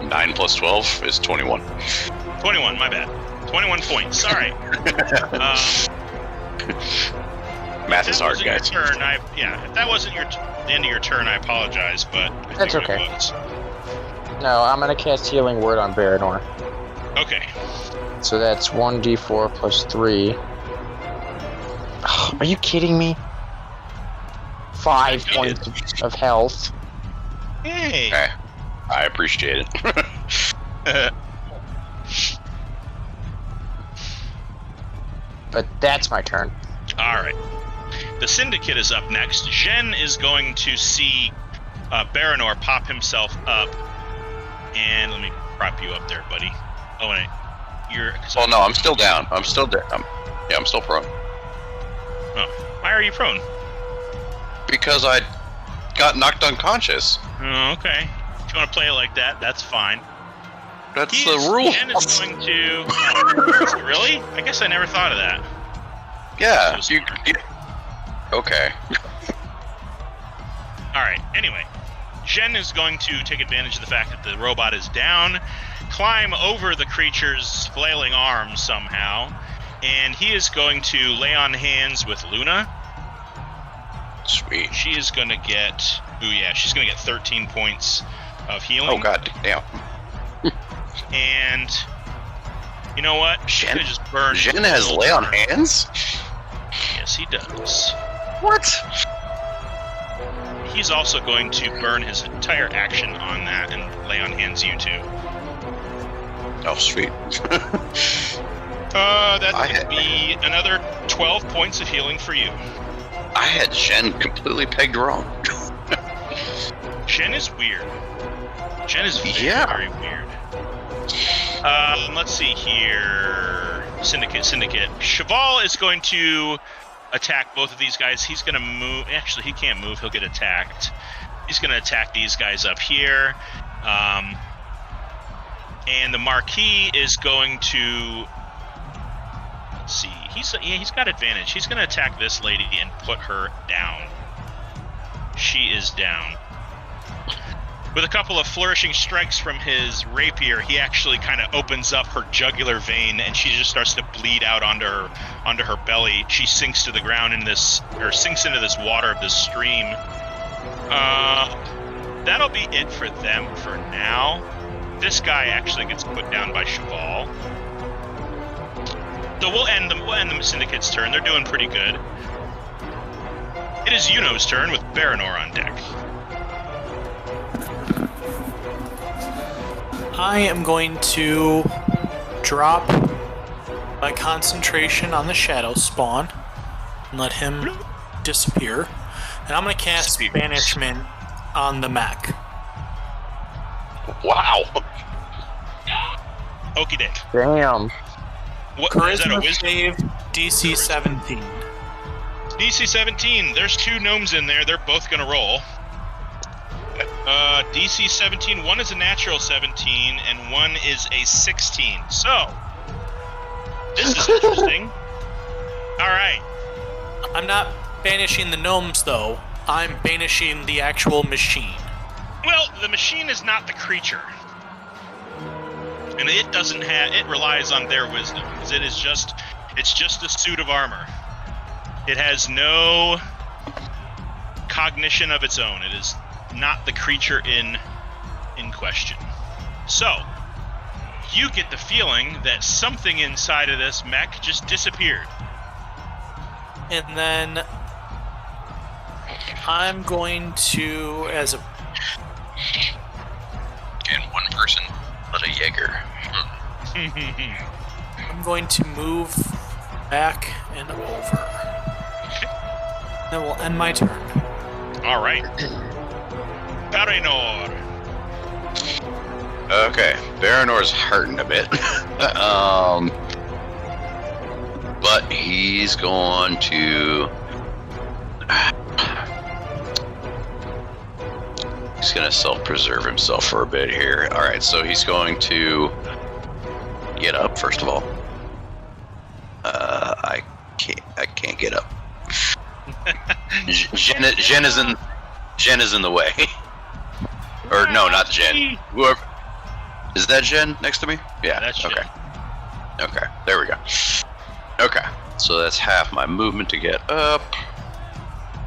9 plus 12 is 21. 21, my bad. 21 points. Sorry. Math is hard, guys. Your turn, if that wasn't the end of your turn, I apologize, but I That's think okay. it was. No, I'm going to cast Healing Word on Baranor. Okay. So that's 1d4 plus 3. Are you kidding me? 5 points of health. Hey. I appreciate it. But that's my turn. All right. The Syndicate is up next. Jen is going to see Baranor pop himself up And let me prop you up there, buddy. Oh, and you're... Oh, no, I'm still down. I'm still down. I'm still prone. Oh, why are you prone? Because I got knocked unconscious. Oh, okay. If you want to play it like that, that's fine. That's the rule. Jen is going to... Really? I guess I never thought of that. Yeah. Okay. Alright, anyway. Jen is going to take advantage of the fact that the robot is down, climb over the creature's flailing arms somehow, and he is going to lay on hands with Luna. Sweet. She is going to get... Ooh, yeah, she's going to get 13 points of healing. Oh, god damn. And... You know what? Jen just burn has lay on hands? Yes, he does. What? He's also going to burn his entire action on that and lay on hands you too. Oh, sweet. That's going to be another 12 points of healing for you. I had Jen completely pegged wrong. Jen is weird. Jen is very, very weird. Let's see here. Syndicate. Cheval is going to attack both of these guys. He's going to move. Actually, he can't move. He'll get attacked. He's going to attack these guys up here. And the Marquis is going to... Let's see. He's got advantage. He's going to attack this lady and put her down. She is down. With a couple of flourishing strikes from his rapier, he actually kind of opens up her jugular vein, and she just starts to bleed out onto her belly. She sinks to the ground sinks into this water of this stream. That'll be it for them for now. This guy actually gets put down by Cheval. So we'll end the Syndicate's turn. They're doing pretty good. It is Yuno's turn with Baranor on deck. I am going to drop my concentration on the shadow spawn and let him disappear. And I'm going to cast Banishment on the mech. Wow. Okie doke. Damn. What, is that a Charisma wisdom? save DC 17. DC 17. There's two gnomes in there. They're both going to roll. DC 17. One is a natural 17, and one is a 16. So, this is interesting. All right. I'm not banishing the gnomes, though. I'm banishing the actual machine. Well, the machine is not the creature. And it doesn't have... It relies on their wisdom. Because it's just a suit of armor. It has no cognition of its own. It is not the creature in question. So, you get the feeling that something inside of this mech just disappeared. And then I'm going to, as a... And one person, but a Jaeger. I'm going to move back and over. That will end my turn. All right. Baranor. Okay, Baranor's hurting a bit. But he's going to... He's going to self-preserve himself for a bit here. Alright, so he's going to get up, first of all. I can't get up. Jen is in the way. Or no, not Jen. Whoever is that Jen next to me? Yeah. That's Jen. Okay, there we go. Okay, so that's half my movement to get up,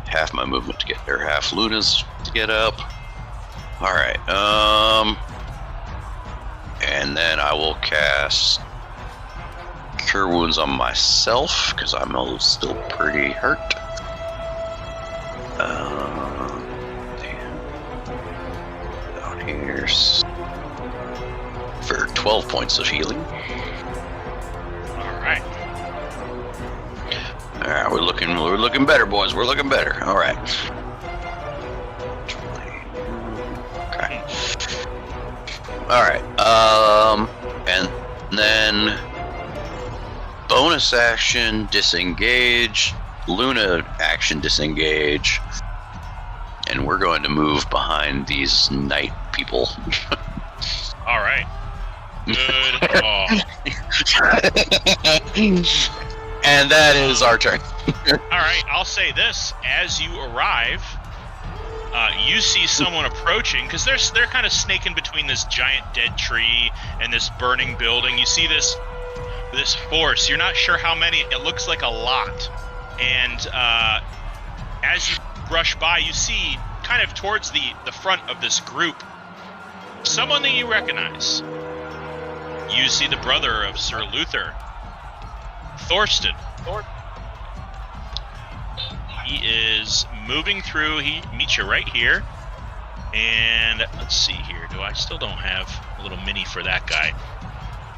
half my movement to get there, half Luna's to get up. All right. And then I will cast Cure Wounds on myself because I'm still pretty hurt. Down here for 12 points of healing. All right. All right, we're looking better, boys. We're looking better. All right. Okay. Alright, and then bonus action, disengage, Luna action, disengage, and we're going to move behind these knight people. All right. Good call. And that is our turn. All right, I'll say this. As you arrive, you see someone approaching, because they're kind of snaking between this giant dead tree and this burning building. You see this force. You're not sure how many. It looks like a lot. And as you brush by, you see kind of towards the front of this group someone that you recognize. You see the brother of Sir Luther, Thorsten. He is moving through. He meets you right here. And let's see here. I still don't have a little mini for that guy.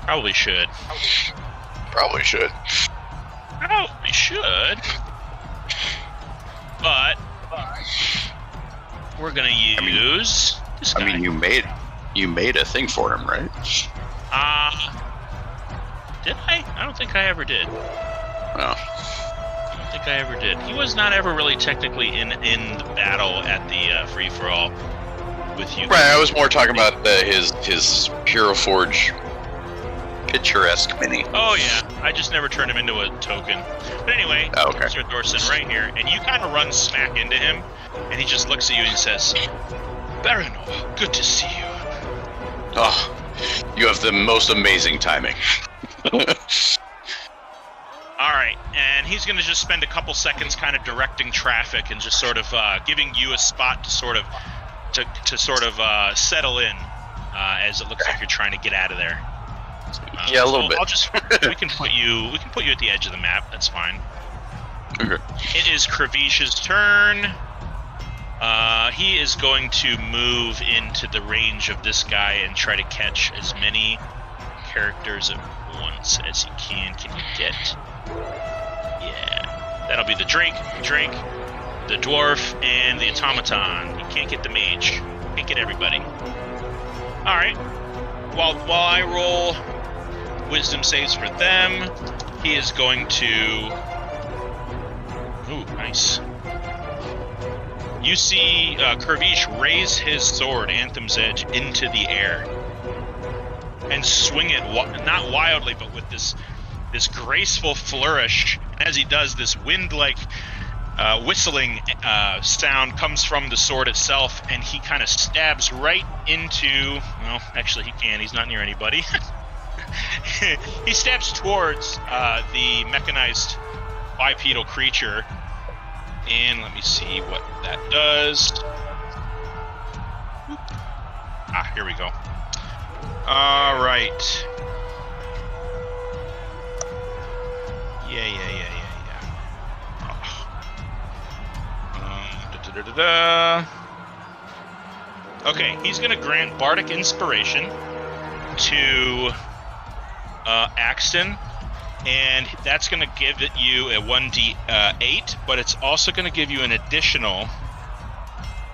Probably should. Probably should. But we're gonna use this guy. I mean, you made a thing for him, right? Did I? I don't think I ever did. No. I don't think I ever did. He was not ever really technically in the battle at the free for all with you. Right. I was more talking about his Hero Forge picturesque mini. Oh yeah, I just never turned him into a token. But anyway, okay. Sir Thorsten right here, and you kind of run smack into him, and he just looks at you and says, "Baranor, good to see you." Oh, you have the most amazing timing. All right, and he's going to just spend a couple seconds kind of directing traffic and just sort of giving you a spot to sort of settle in as it looks like you're trying to get out of there. Yeah, a little bit. We can put you at the edge of the map. That's fine. Okay. It is Kravish's turn. He is going to move into the range of this guy and try to catch as many characters at once as he can. Can you get? Yeah, that'll be the Drake, the Dwarf, and the Automaton. You can't get the Mage. Can't get everybody. All right. While I roll Wisdom saves for them, he is going to. Ooh, nice. You see Kravish raise his sword, Anthem's Edge, into the air and swing it, not wildly, but with this graceful flourish. And as he does, this wind-like whistling sound comes from the sword itself, and he kind of stabs right into... Well, actually, he can. He's not near anybody. He stabs towards the mechanized bipedal creature. And let me see what that does. Ah, here we go. All right. Yeah. Okay, he's going to grant Bardic Inspiration to Axton. And that's going to give you a 1d8, but it's also going to give you an additional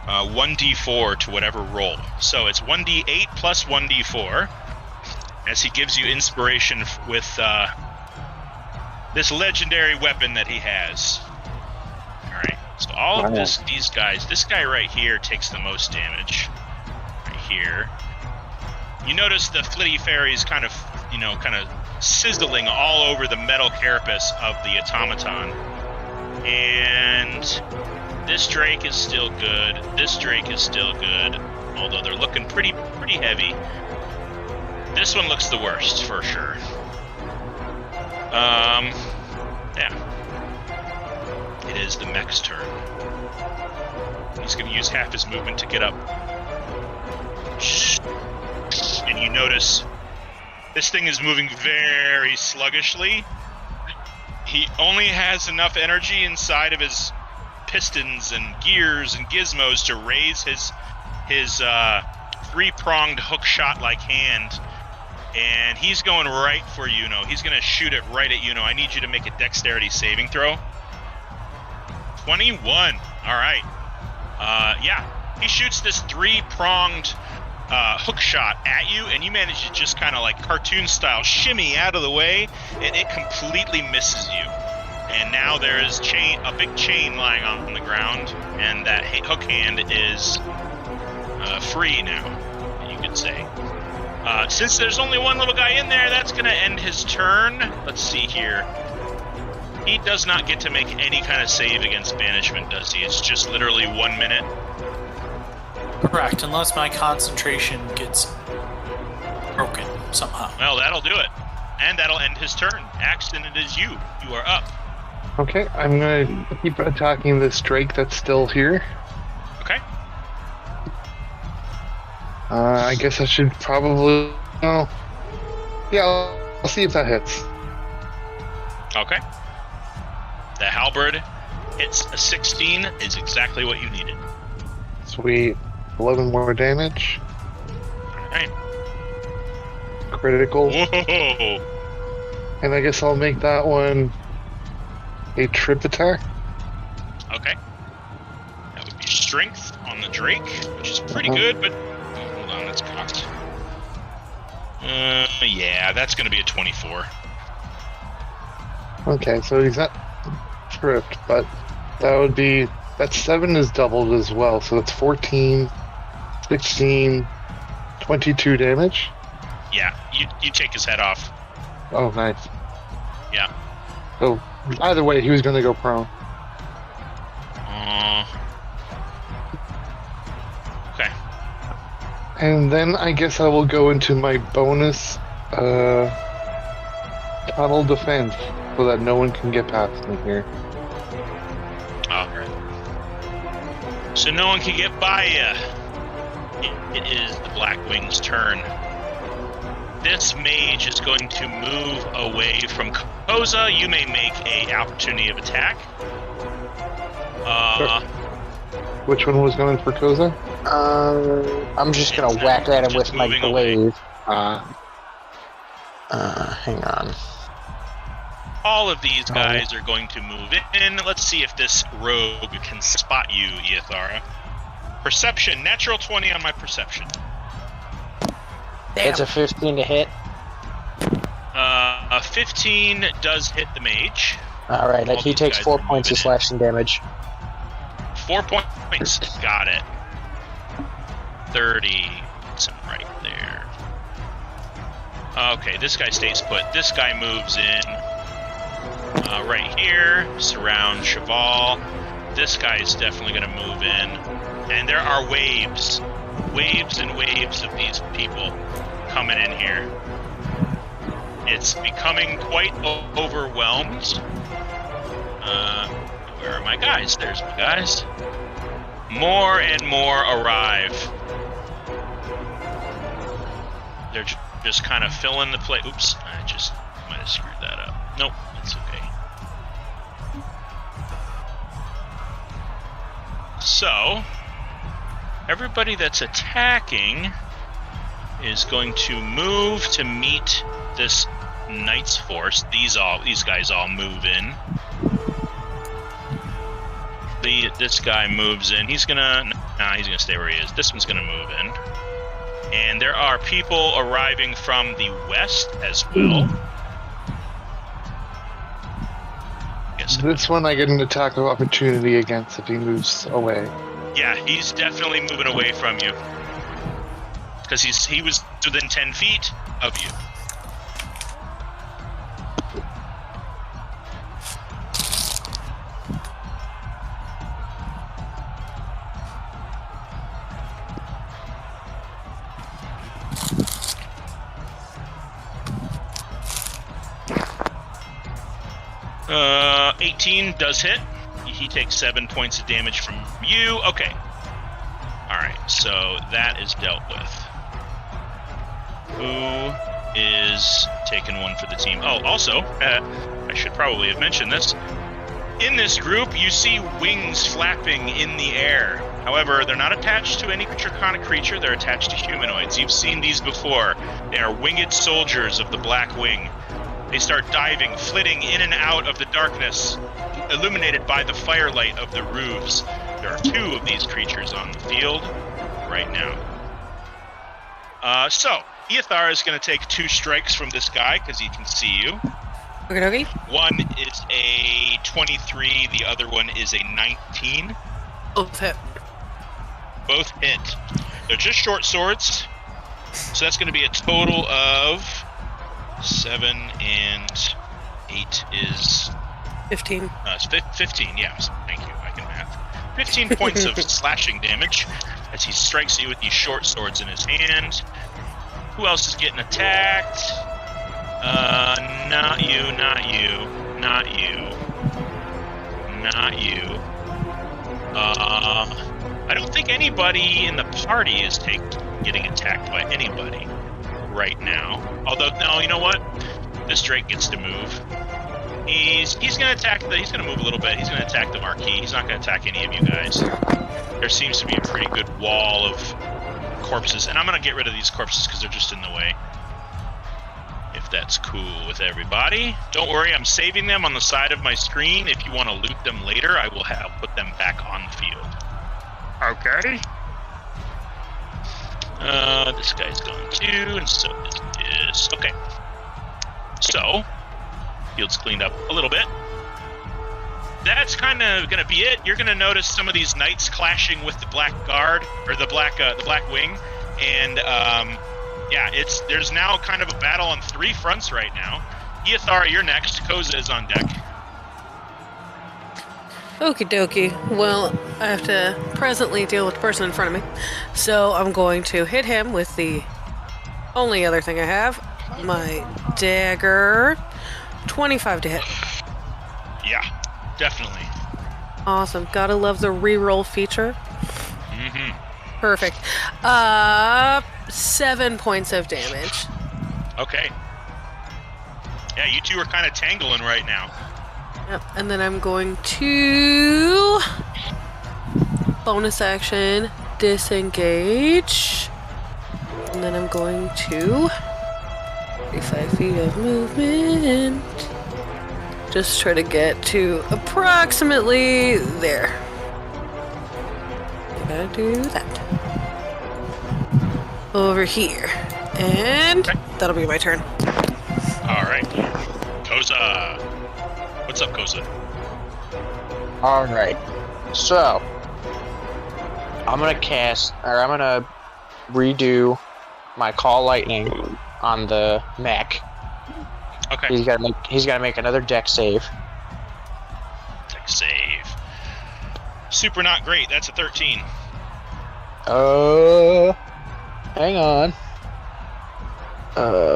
1d4 to whatever roll. So it's 1d8 plus 1d4, as he gives you inspiration with this legendary weapon that he has. All right, so all of these guys, this guy right here takes the most damage. Right here. You notice the Flitty Fairies kind of sizzling all over the metal carapace of the automaton. And this Drake is still good. This Drake is still good, although they're looking pretty heavy. This one looks the worst for sure. Yeah. It is the Mech's turn. He's going to use half his movement to get up. And you notice this thing is moving very sluggishly. He only has enough energy inside of his pistons and gears and gizmos to raise his three-pronged hook shot-like hand. And he's going right for Yuno. He's going to shoot it right at Yuno. I need you to make a dexterity saving throw. 21. All right. Yeah. He shoots this three-pronged hook shot at you, and you manage to just kind of like cartoon style shimmy out of the way, and it completely misses you. And now there is a big chain lying on the ground, and that hook hand is free now, you could say. Since there's only one little guy in there, that's going to end his turn. Let's see here. He does not get to make any kind of save against banishment, does he? It's just literally 1 minute. Correct, unless my concentration gets broken somehow. Well, that'll do it. And that'll end his turn. Axton, it is you. You are up. Okay, I'm gonna keep attacking this Drake that's still here. Okay. I guess I should probably... Oh, yeah, I'll see if that hits. Okay. The halberd hits a 16, is exactly what you needed. Sweet. 11 more damage. Alright. Critical. Whoa! And I guess I'll make that one a trip attack. Okay. That would be strength on the Drake, which is pretty good, but... Oh, hold on, that's cocked. Yeah, that's going to be a 24. Okay, so he's not tripped, but that would be... That 7 is doubled as well, so that's 14, 16, 22 damage. Yeah, you take his head off. Oh, nice. Yeah. So, either way, he was going to go prone. Okay. And then I guess I will go into my bonus tunnel defense so that no one can get past me here. Alright. So no one can get by you. It is the Black Wing's turn. This mage is going to move away from Koza. You may make a opportunity of attack. Sure. Which one was going for Koza? I'm just gonna whack at him with my glaive. Away. Hang on. All of these guys are going to move in. Let's see if this rogue can spot you, Iyethara. Perception, natural 20 on my perception. Damn. It's a 15 to hit. A 15 does hit the mage. Alright, he takes 4 points of slashing damage. 4 points. Got it. 30. Puts him right there. Okay, this guy stays put. This guy moves in. Right here. Surround Cheval. This guy is definitely going to move in. And there are waves. Waves and waves of these people coming in here. It's becoming quite overwhelmed. Where are my guys? There's my guys. More and more arrive. They're just kind of filling the place. Oops, I just might have screwed that up. Nope, it's okay. So, everybody that's attacking is going to move to meet this Knight's force. These guys all move in. This guy moves in. He's gonna stay where he is. This one's gonna move in. And there are people arriving from the west as well. This one I get an attack of opportunity against if he moves away. Yeah, he's definitely moving away from you. Because he was within 10 feet of you. Uh, 18 does hit. He takes 7 points of damage from you. Okay. Alright, so that is dealt with. Who is taking one for the team? Oh, also, I should probably have mentioned this. In this group, you see wings flapping in the air. However, they're not attached to any draconic creature. They're attached to humanoids. You've seen these before. They are winged soldiers of the Black Wing. They start diving, flitting in and out of the darkness, illuminated by the firelight of the roofs. There are 2 of these creatures on the field right now. So, Eothar is going to take 2 strikes from this guy because he can see you. Okay. One is a 23, the other one is a 19. Both hit. Both hit. They're just short swords. So that's going to be a total of 7 and 8 is 15. 15, yes. Thank you. I can math. 15 points of slashing damage as he strikes you with these short swords in his hand. Who else is getting attacked? Not you, not you, not you, not you. I don't think anybody in the party is getting attacked by anybody right now. Although, no, you know what? This Drake gets to move. He's gonna attack he's gonna move a little bit. He's gonna attack the Marquis. He's not gonna attack any of you guys. There seems to be a pretty good wall of corpses, and I'm gonna get rid of these corpses because they're just in the way. If that's cool with everybody. Don't worry, I'm saving them on the side of my screen. If you want to loot them later, I will put them back on the field. Okay. This guy's going too, and so is this. Okay. So, field's cleaned up a little bit. That's kind of going to be it. You're going to notice some of these knights clashing with the Black Guard, or the Black Wing, and yeah, there's now kind of a battle on 3 fronts right now. Eothar, you're next. Koza is on deck. Okie dokie. Well, I have to presently deal with the person in front of me. So I'm going to hit him with the only other thing I have, my dagger. 25 to hit. Yeah, definitely. Awesome. Gotta love the reroll feature. Mm-hmm. Perfect. 7 points of damage. Okay. Yeah, you two are kind of tangling right now. Yep. And then I'm going to bonus action disengage. And then I'm going to 35 feet of movement. Just try to get to approximately there. I gotta do that. Over here. And that'll be my turn. Alright. Koza. What's up, Koza? Alright. So, I'm gonna redo my Call Lightning on the mech. Okay. He's gotta make another deck save. Deck save. Super not great. That's a 13. Hang on.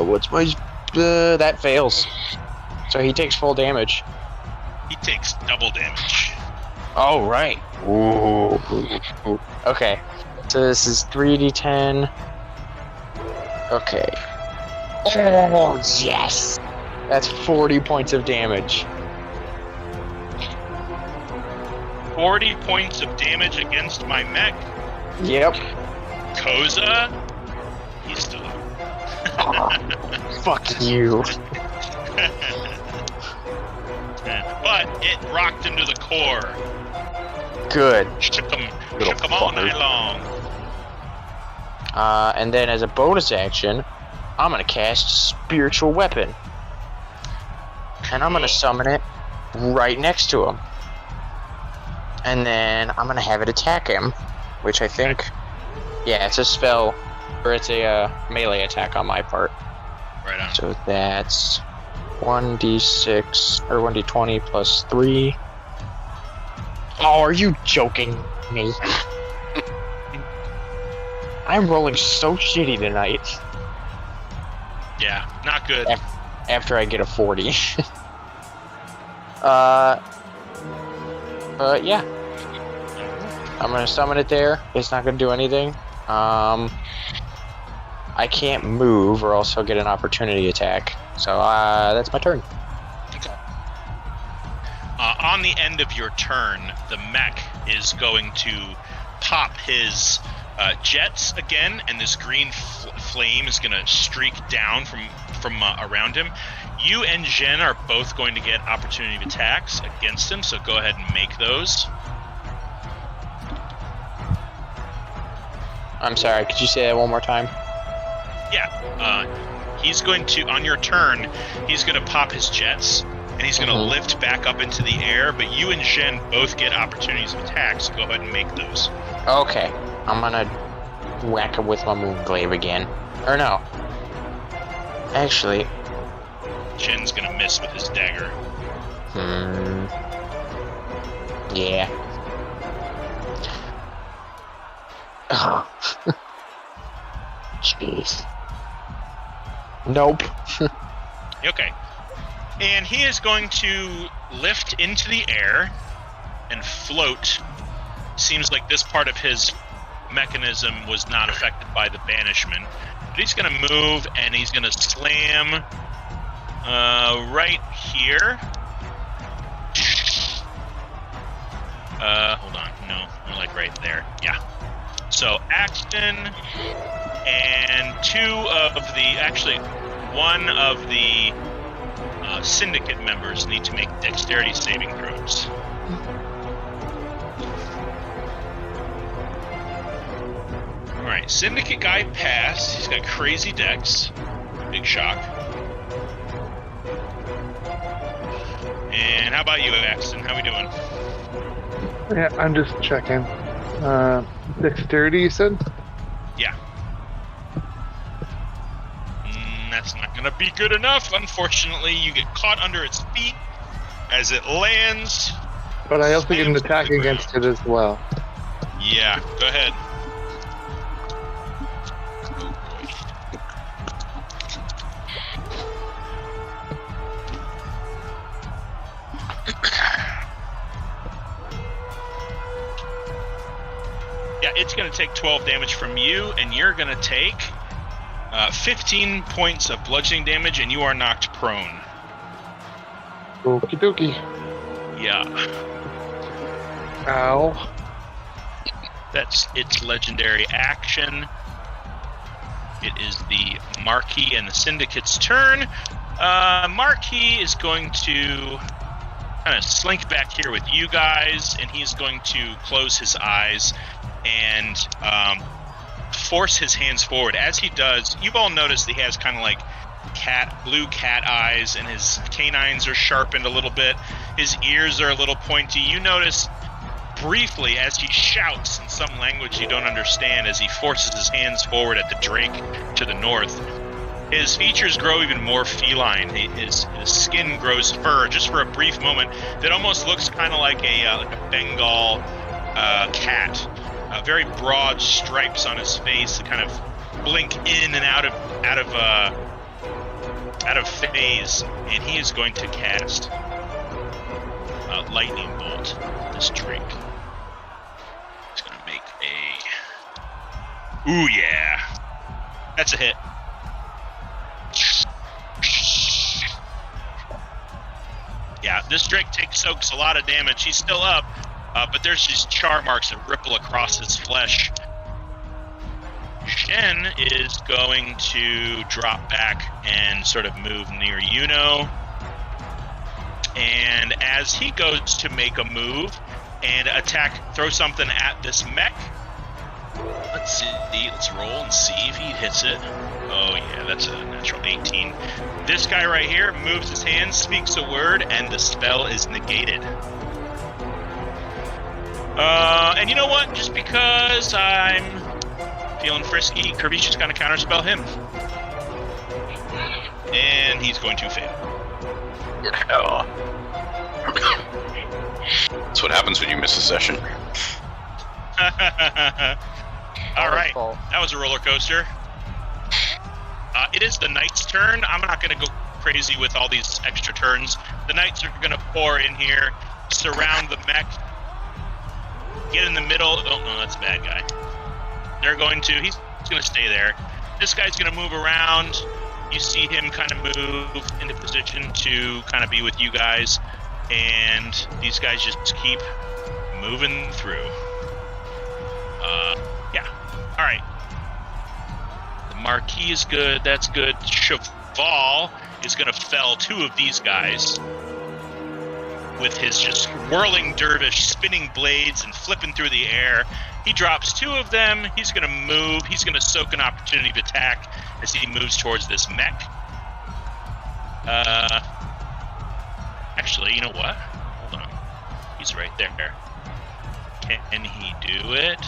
What's my... that fails. So he takes full damage. He takes double damage. Oh, right. Ooh. Okay. So this is 3d10. Okay. Oh, yes! That's 40 points of damage. 40 points of damage against my mech. Yep. Koza, he's still up. Fuck you. But it rocked him to the core. Good. Shook him all night long. And then as a bonus action, I'm gonna cast Spiritual Weapon. And I'm gonna summon it right next to him. And then I'm gonna have it attack him, which I think, yeah, it's a spell, or it's a melee attack on my part. Right on. So that's 1d6 or 1d20 plus 3. Oh, are you joking me? I'm rolling so shitty tonight. Yeah, not good. After I get a 40. Yeah. I'm gonna summon it there. It's not gonna do anything. I can't move or else I'll get an opportunity attack. So, that's my turn. Okay. On the end of your turn, the mech is going to pop his jets again, and this green flame is going to streak down from around him. You and Jen are both going to get opportunity attacks against him, so go ahead and make those. I'm sorry, could you say that one more time? He's going to, on your turn, he's going to pop his jets, and he's going to lift back up into the air, but you and Shen both get opportunities of attack, so go ahead and make those. Okay. I'm gonna whack him with my Moonglaive again. Or no. Actually... Shen's going to miss with his dagger. Yeah. Oh. Jeez. Nope. Okay. And he is going to lift into the air and float. Seems like this part of his mechanism was not affected by the banishment. But he's going to move, and he's going to slam right here. Hold on. No, more like right there. Yeah. So action, and one of the Syndicate members need to make dexterity saving throws. Alright, Syndicate guy passed. He's got crazy dex. Big shock. And how about you, Axton? How we doing? Yeah, I'm just checking. Dexterity, you said? Yeah. That's not going to be good enough. Unfortunately, you get caught under its feet as it lands. But I also get an attack against it as well. Yeah, go ahead. Yeah, it's going to take 12 damage from you, and you're going to take 15 points of bludgeoning damage, and you are knocked prone. Okie dokie. Yeah. Ow. That's its legendary action. It is the Marquis and the Syndicate's turn. Marquis is going to kind of slink back here with you guys, and he's going to close his eyes and force his hands forward. As he does, you've all noticed that he has kind of like blue cat eyes, and his canines are sharpened a little bit. His ears are a little pointy. You notice briefly as he shouts in some language you don't understand as he forces his hands forward at the drake to the north. His features grow even more feline. His skin grows fur just for a brief moment that almost looks kind of like a Bengal cat. Very broad stripes on his face that kind of blink in and out of phase, and he is going to cast lightning bolt. This drake. He's going to make a. Ooh yeah, that's a hit. Yeah, this drake soaks a lot of damage. He's still up. But there's these char marks that ripple across his flesh. Shen is going to drop back and sort of move near Yuno. And as he goes to make a move and throw something at this mech. Let's see, let's roll and see if he hits it. Oh yeah, that's a natural 18. This guy right here moves his hand, speaks a word, and the spell is negated. And you know what? Just because I'm feeling frisky, Kirby's just gonna counterspell him. And he's going to fail. Oh. That's what happens when you miss a session. Alright, that was a roller coaster. It is the Knights' turn. I'm not gonna go crazy with all these extra turns. The Knights are gonna pour in here, surround the mech. Get in the middle. Oh, no, that's a bad guy. He's going to stay there. This guy's going to move around. You see him kind of move into position to kind of be with you guys. And these guys just keep moving through. Yeah. All right. The Marquis is good. That's good. Cheval is going to fell two of these guys. with his just whirling dervish, spinning blades and flipping through the air. He drops 2 of them. He's going to move. He's going to soak an opportunity of attack as he moves towards this mech. Actually, you know what? Hold on. He's right there. Can he do it?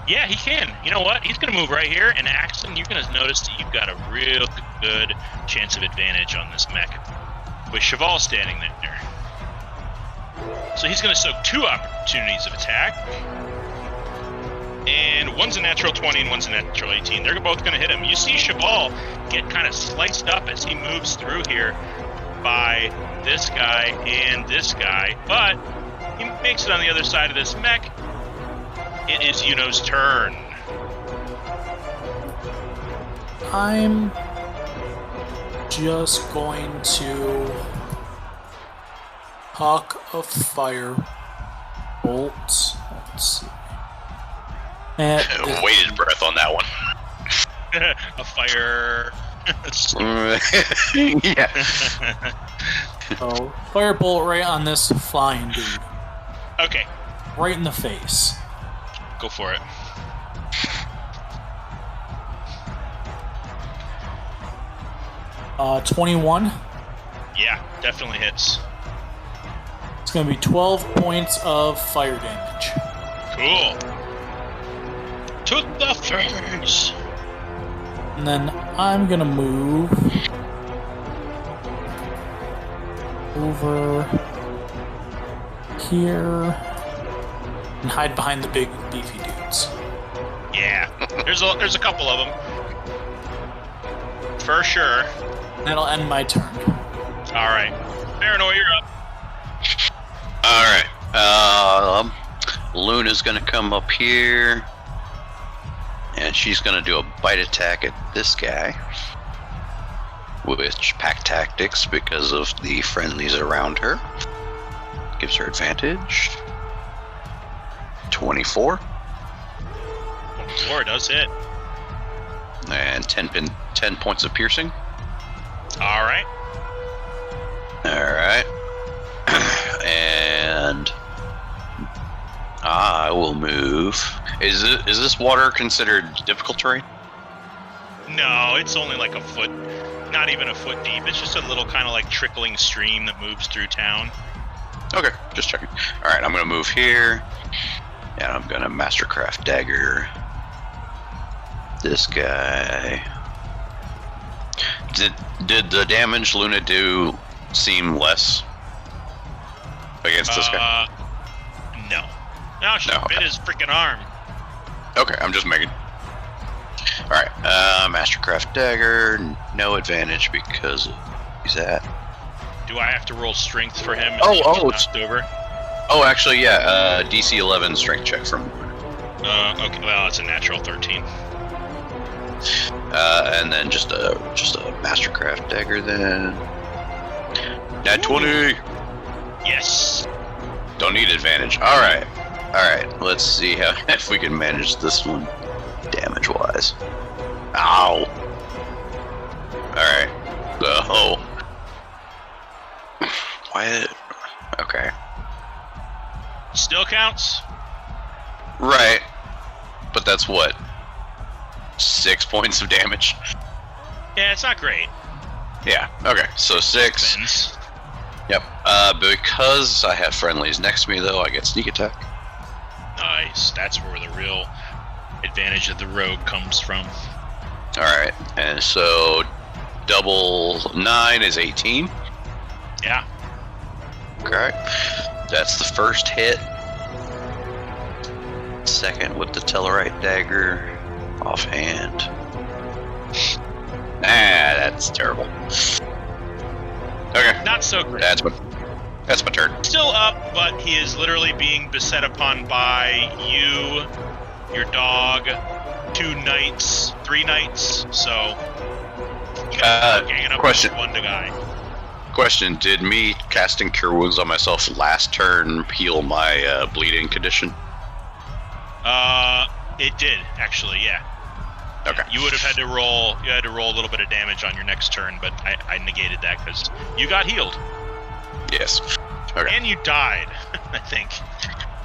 Yeah, he can. You know what? He's going to move right here, and Axton, you're going to notice that you've got a real good chance of advantage on this mech, with Cheval standing there. So he's going to soak 2 opportunities of attack, and one's a natural 20 and one's a natural 18. They're both going to hit him. You see Cheval get kind of sliced up as he moves through here by this guy and this guy, but he makes it on the other side of this mech. It is Yuno's turn. I'm just going to huck a fire bolt. Let's see. Weighted breath on that one. A fire. Yeah. So, firebolt right on this flying dude. Okay, Right in the face. go for it. Uh, 21. Yeah, definitely hits. It's going to be 12 points of fire damage. Cool. To the face. And then I'm going to move over here and hide behind the big beefy dudes. Yeah, there's a couple of them. For sure. That'll end my turn. All right. Paranoia, you're up. Alright. Luna's gonna come up here. And she's gonna do a bite attack at this guy. Which pack tactics because of the friendlies around her. Gives her advantage. 24. 24 does hit. And 10 points of piercing. All right. Alright. And I will move. Is this water considered difficult terrain? No, it's only like a foot, not even a foot deep. It's just a little kind of like trickling stream that moves through town. Okay, just checking. Alright, I'm gonna move here. And I'm gonna Mastercraft Dagger this guy. Did the damage Luna do seem less against this guy? No. No, she bit okay. his freaking arm. Okay, I'm just making. Alright, Mastercraft Dagger, no advantage because he's at. Do I have to roll strength for him? It's knocked over. Oh, actually, yeah. DC 11 strength check from. Okay. Well, it's a natural 13. And then just a Mastercraft Dagger then. Nat 20. Yes. Don't need advantage. All right. Let's see how if we can manage this one, damage wise. Ow. All right. Oh. Why? Okay. Still counts. Right. But that's what? 6 points of damage. Yeah, it's not great. Yeah. Okay. So 6. Depends. Yep. Because I have friendlies next to me, though, I get sneak attack. Nice. That's where the real advantage of the rogue comes from. All right. And so double 9 is 18. Yeah. Okay. That's the first hit. Second with the Tellarite Dagger. Offhand. Nah, that's terrible. Okay. Not so great. That's my turn. Still up, but he is literally being beset upon by you, your dog, 2 knights, 3 knights, so... ganging up question. with one guy. Question, did me casting Cure Wounds on myself last turn heal my bleeding condition? It did, actually, yeah. Okay. You would have had to roll. You had to roll a little bit of damage on your next turn, but I negated that because you got healed. Yes. Okay. And you died, I think.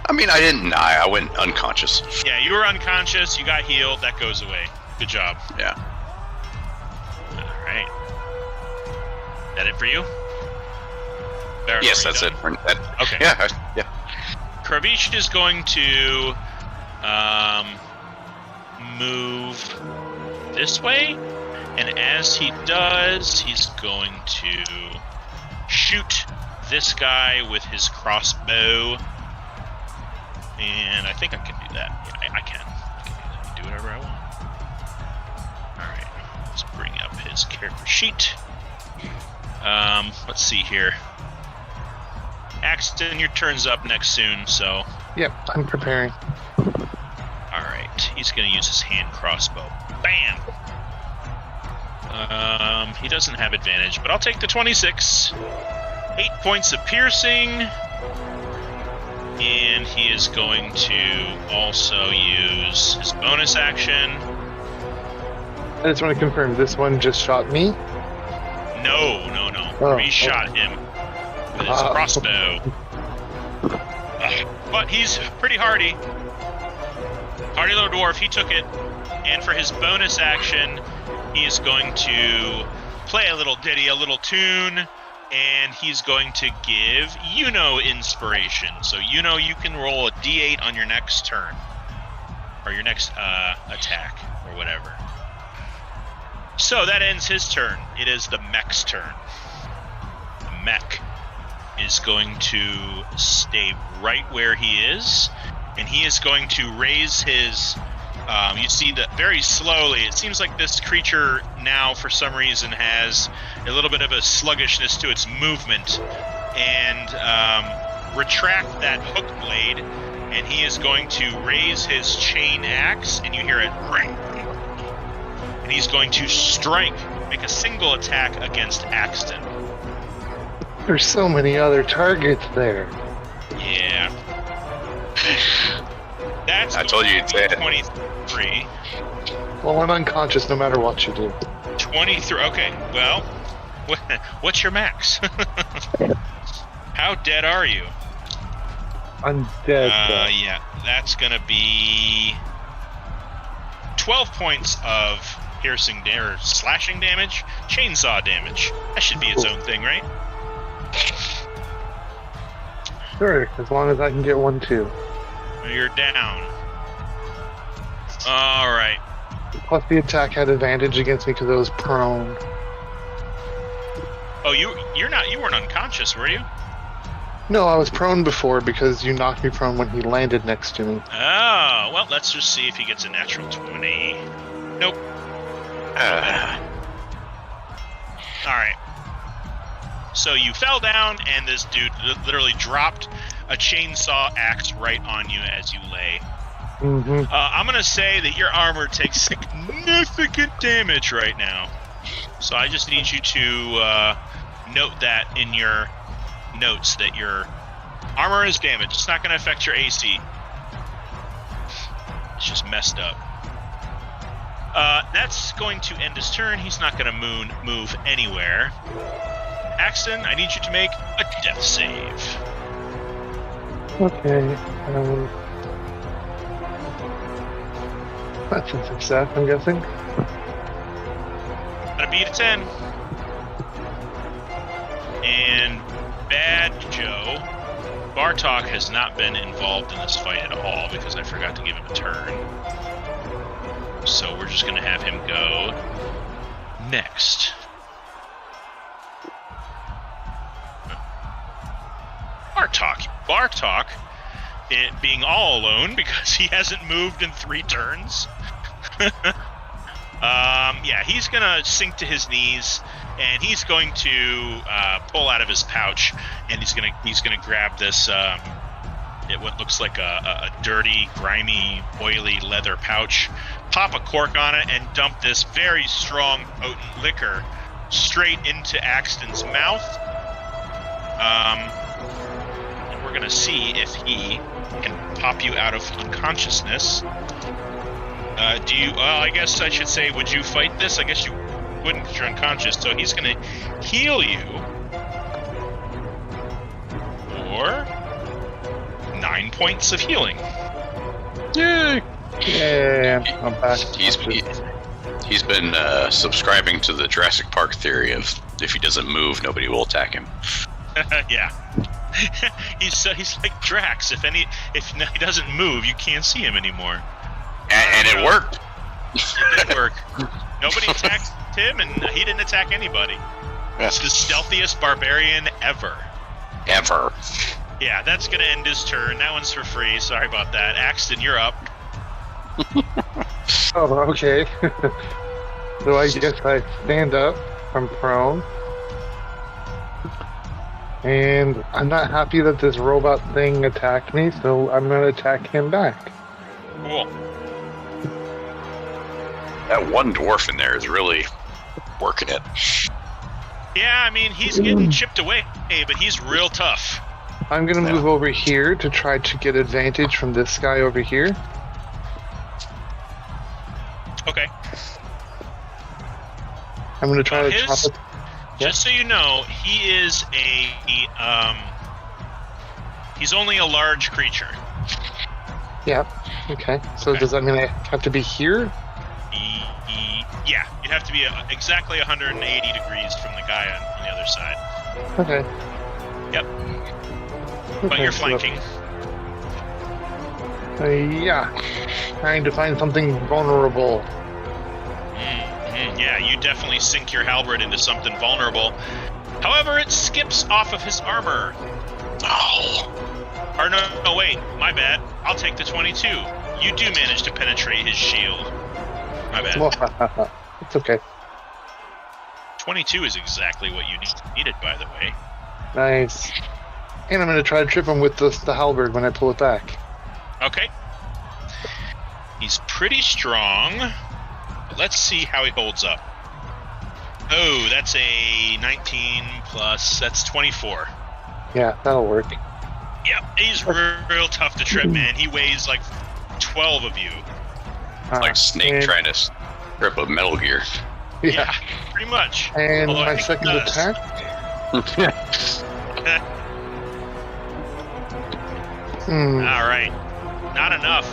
I mean, I didn't die. I went unconscious. Yeah, you were unconscious. You got healed. That goes away. Good job. Yeah. All right. That it for you? Yes, that's it. Okay. Yeah. Yeah. Kravish is going to move this way, and as he does, he's going to shoot this guy with his crossbow. And I think I can do that. Yeah, I can. I can do that. I can do whatever I want. Alright, let's bring up his character sheet. Let's see here. Axton, your turn's up next soon, so... Yep, I'm preparing. Alright, he's gonna use his hand crossbow. Bam! He doesn't have advantage, but I'll take the 26. 8 points of piercing. And he is going to also use his bonus action. I just want to confirm, this one just shot me? No. Oh, He shot him with his crossbow. But he's pretty hardy. Hardy little dwarf, he took it. And for his bonus action, he is going to play a little ditty, a little tune. And he's going to give inspiration. So you can roll a d8 on your next turn. Or your next attack, or whatever. So that ends his turn. It is the Mech's turn. The Mech is going to stay right where he is. And he is going to raise his... you see that very slowly, it seems like this creature now, for some reason, has a little bit of a sluggishness to its movement, and retract that hook blade, and he is going to raise his chain axe, and you hear it ring, and he's going to strike, make a single attack against Axton. There's so many other targets there. Yeah. That's I told you you'd say it. 23. Well, I'm unconscious no matter what you do. 23. Okay, well, what's your max? How dead are you? I'm dead. Yeah, that's gonna be 12 points of piercing or slashing damage, chainsaw damage. That should be its own thing, right? Sure, as long as I can get one too. You're down. All right. Plus the attack had advantage against me because I was prone. Oh, you weren't unconscious, were you? No, I was prone before because you knocked me prone when he landed next to me. Oh, well, let's just see if he gets a natural 20. Nope. All right. So you fell down, and this dude literally dropped a chainsaw axe right on you as you lay. Mm-hmm. I'm going to say that your armor takes significant damage right now. So I just need you to note that in your notes that your armor is damaged. It's not going to affect your AC. It's just messed up. That's going to end his turn. He's not going to move anywhere. Axton, I need you to make a death save. Okay. That's a success, I'm guessing. Gotta beat a 10. And Bad Joe, Bartok has not been involved in this fight at all because I forgot to give him a turn. So we're just gonna have him go next. Bartok, it being all alone because he hasn't moved in 3 turns. Yeah, he's gonna sink to his knees, and he's going to pull out of his pouch, and he's gonna grab this what looks like a dirty, grimy, oily leather pouch, pop a cork on it, and dump this very strong, potent liquor straight into Axton's mouth. And we're gonna see if he can pop you out of unconsciousness. Do you? I guess I should say, would you fight this? I guess you wouldn't because you're unconscious. So he's gonna heal you for 9 points of healing. Yay! Yeah, I'm back. He's been subscribing to the Jurassic Park theory of if he doesn't move, nobody will attack him. Yeah. he's like Drax. If he doesn't move, you can't see him anymore. And it worked. It did work. Nobody attacked him, and he didn't attack anybody. It's the stealthiest barbarian ever. Ever. Yeah, that's gonna end his turn. That one's for free. Sorry about that. Axton, you're up. Oh, okay. So I guess I stand up from prone. And I'm not happy that this robot thing attacked me, so I'm going to attack him back. Cool. That one dwarf in there is really working it. Yeah, I mean, he's getting chipped away, but he's real tough. I'm going to move over here to try to get advantage from this guy over here. Okay. I'm going to try to chop it. Just so you know, he is he's only a large creature. Yeah. Okay. So Okay. does that mean I have to be here? Yeah, you'd have to be exactly 180 degrees from the guy on the other side. Okay. Yep. But Okay, you're so- flanking. Yeah. Trying to find something vulnerable. Yeah, you definitely sink your halberd into something vulnerable. However, it skips off of his armor. Oh. Or no, wait, my bad. I'll take the 22. You do manage to penetrate his shield. My bad. It's okay. 22 is exactly what you needed, by the way. Nice. And I'm going to try to trip him with the halberd when I pull it back. Okay. He's pretty strong. Let's see how he holds up. Oh, that's a 19 plus. That's 24. Yeah, that'll work. Yep, he's real tough to trip, man. He weighs like 12 of you. Like Snake and- trying to strip a Metal Gear. Yeah. Pretty much. And Although I my think second he does. attack. All right. Not enough.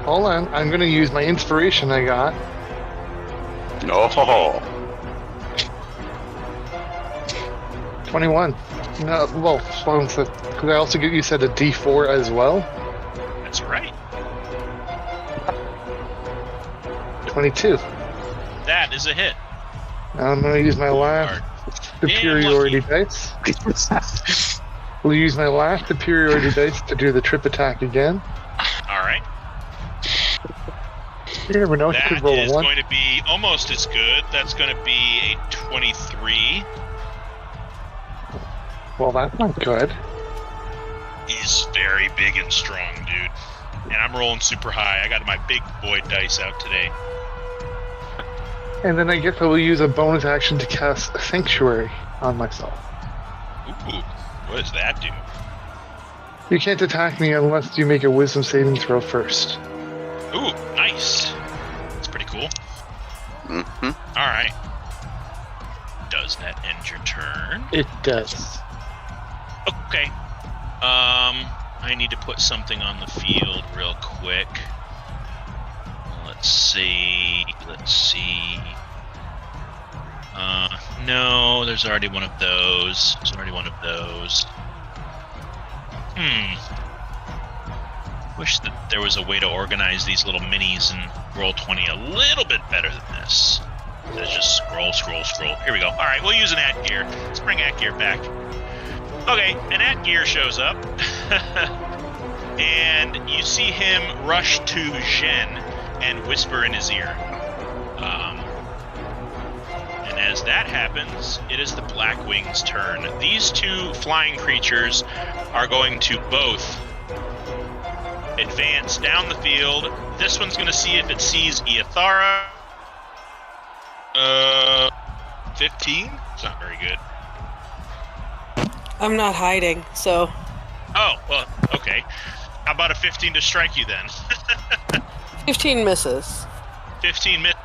Hold on. I'm going to use my inspiration I got. No. 21. No, well, could I also get you said a D4 as well? That's right. 22. That is a hit. Now I'm going to use my last superiority dice. We'll use my last superiority dice to do the trip attack again. All right. You never know, you That could roll is a 1. going to be almost as good. That's going to be a 23. Well, that's not good. He's very big and strong, dude. And I'm rolling super high. I got my big boy dice out today. And then I guess I will use a bonus action to cast Sanctuary on myself. Ooh, what does that do? You can't attack me unless you make a wisdom saving throw first. Ooh, nice. That's pretty cool. Mm-hmm. All right. Does that end your turn? It does. Okay. I need to put something on the field real quick. Let's see. No, there's already one of those. Wish that there was a way to organize these little minis and Roll20 a little bit better than this. It's just scroll. Here we go. All right, we'll use an Atgear. Let's bring Atgear back. Okay, an Atgear shows up. And you see him rush to Zhen and whisper in his ear. And as that happens, it is the Blackwing's turn. These two flying creatures are going to both advance down the field. This one's going to see if it sees Iathara. 15? It's not very good. I'm not hiding, so Oh, well, okay. How about a 15 to strike you then? 15 misses. 15 minutes.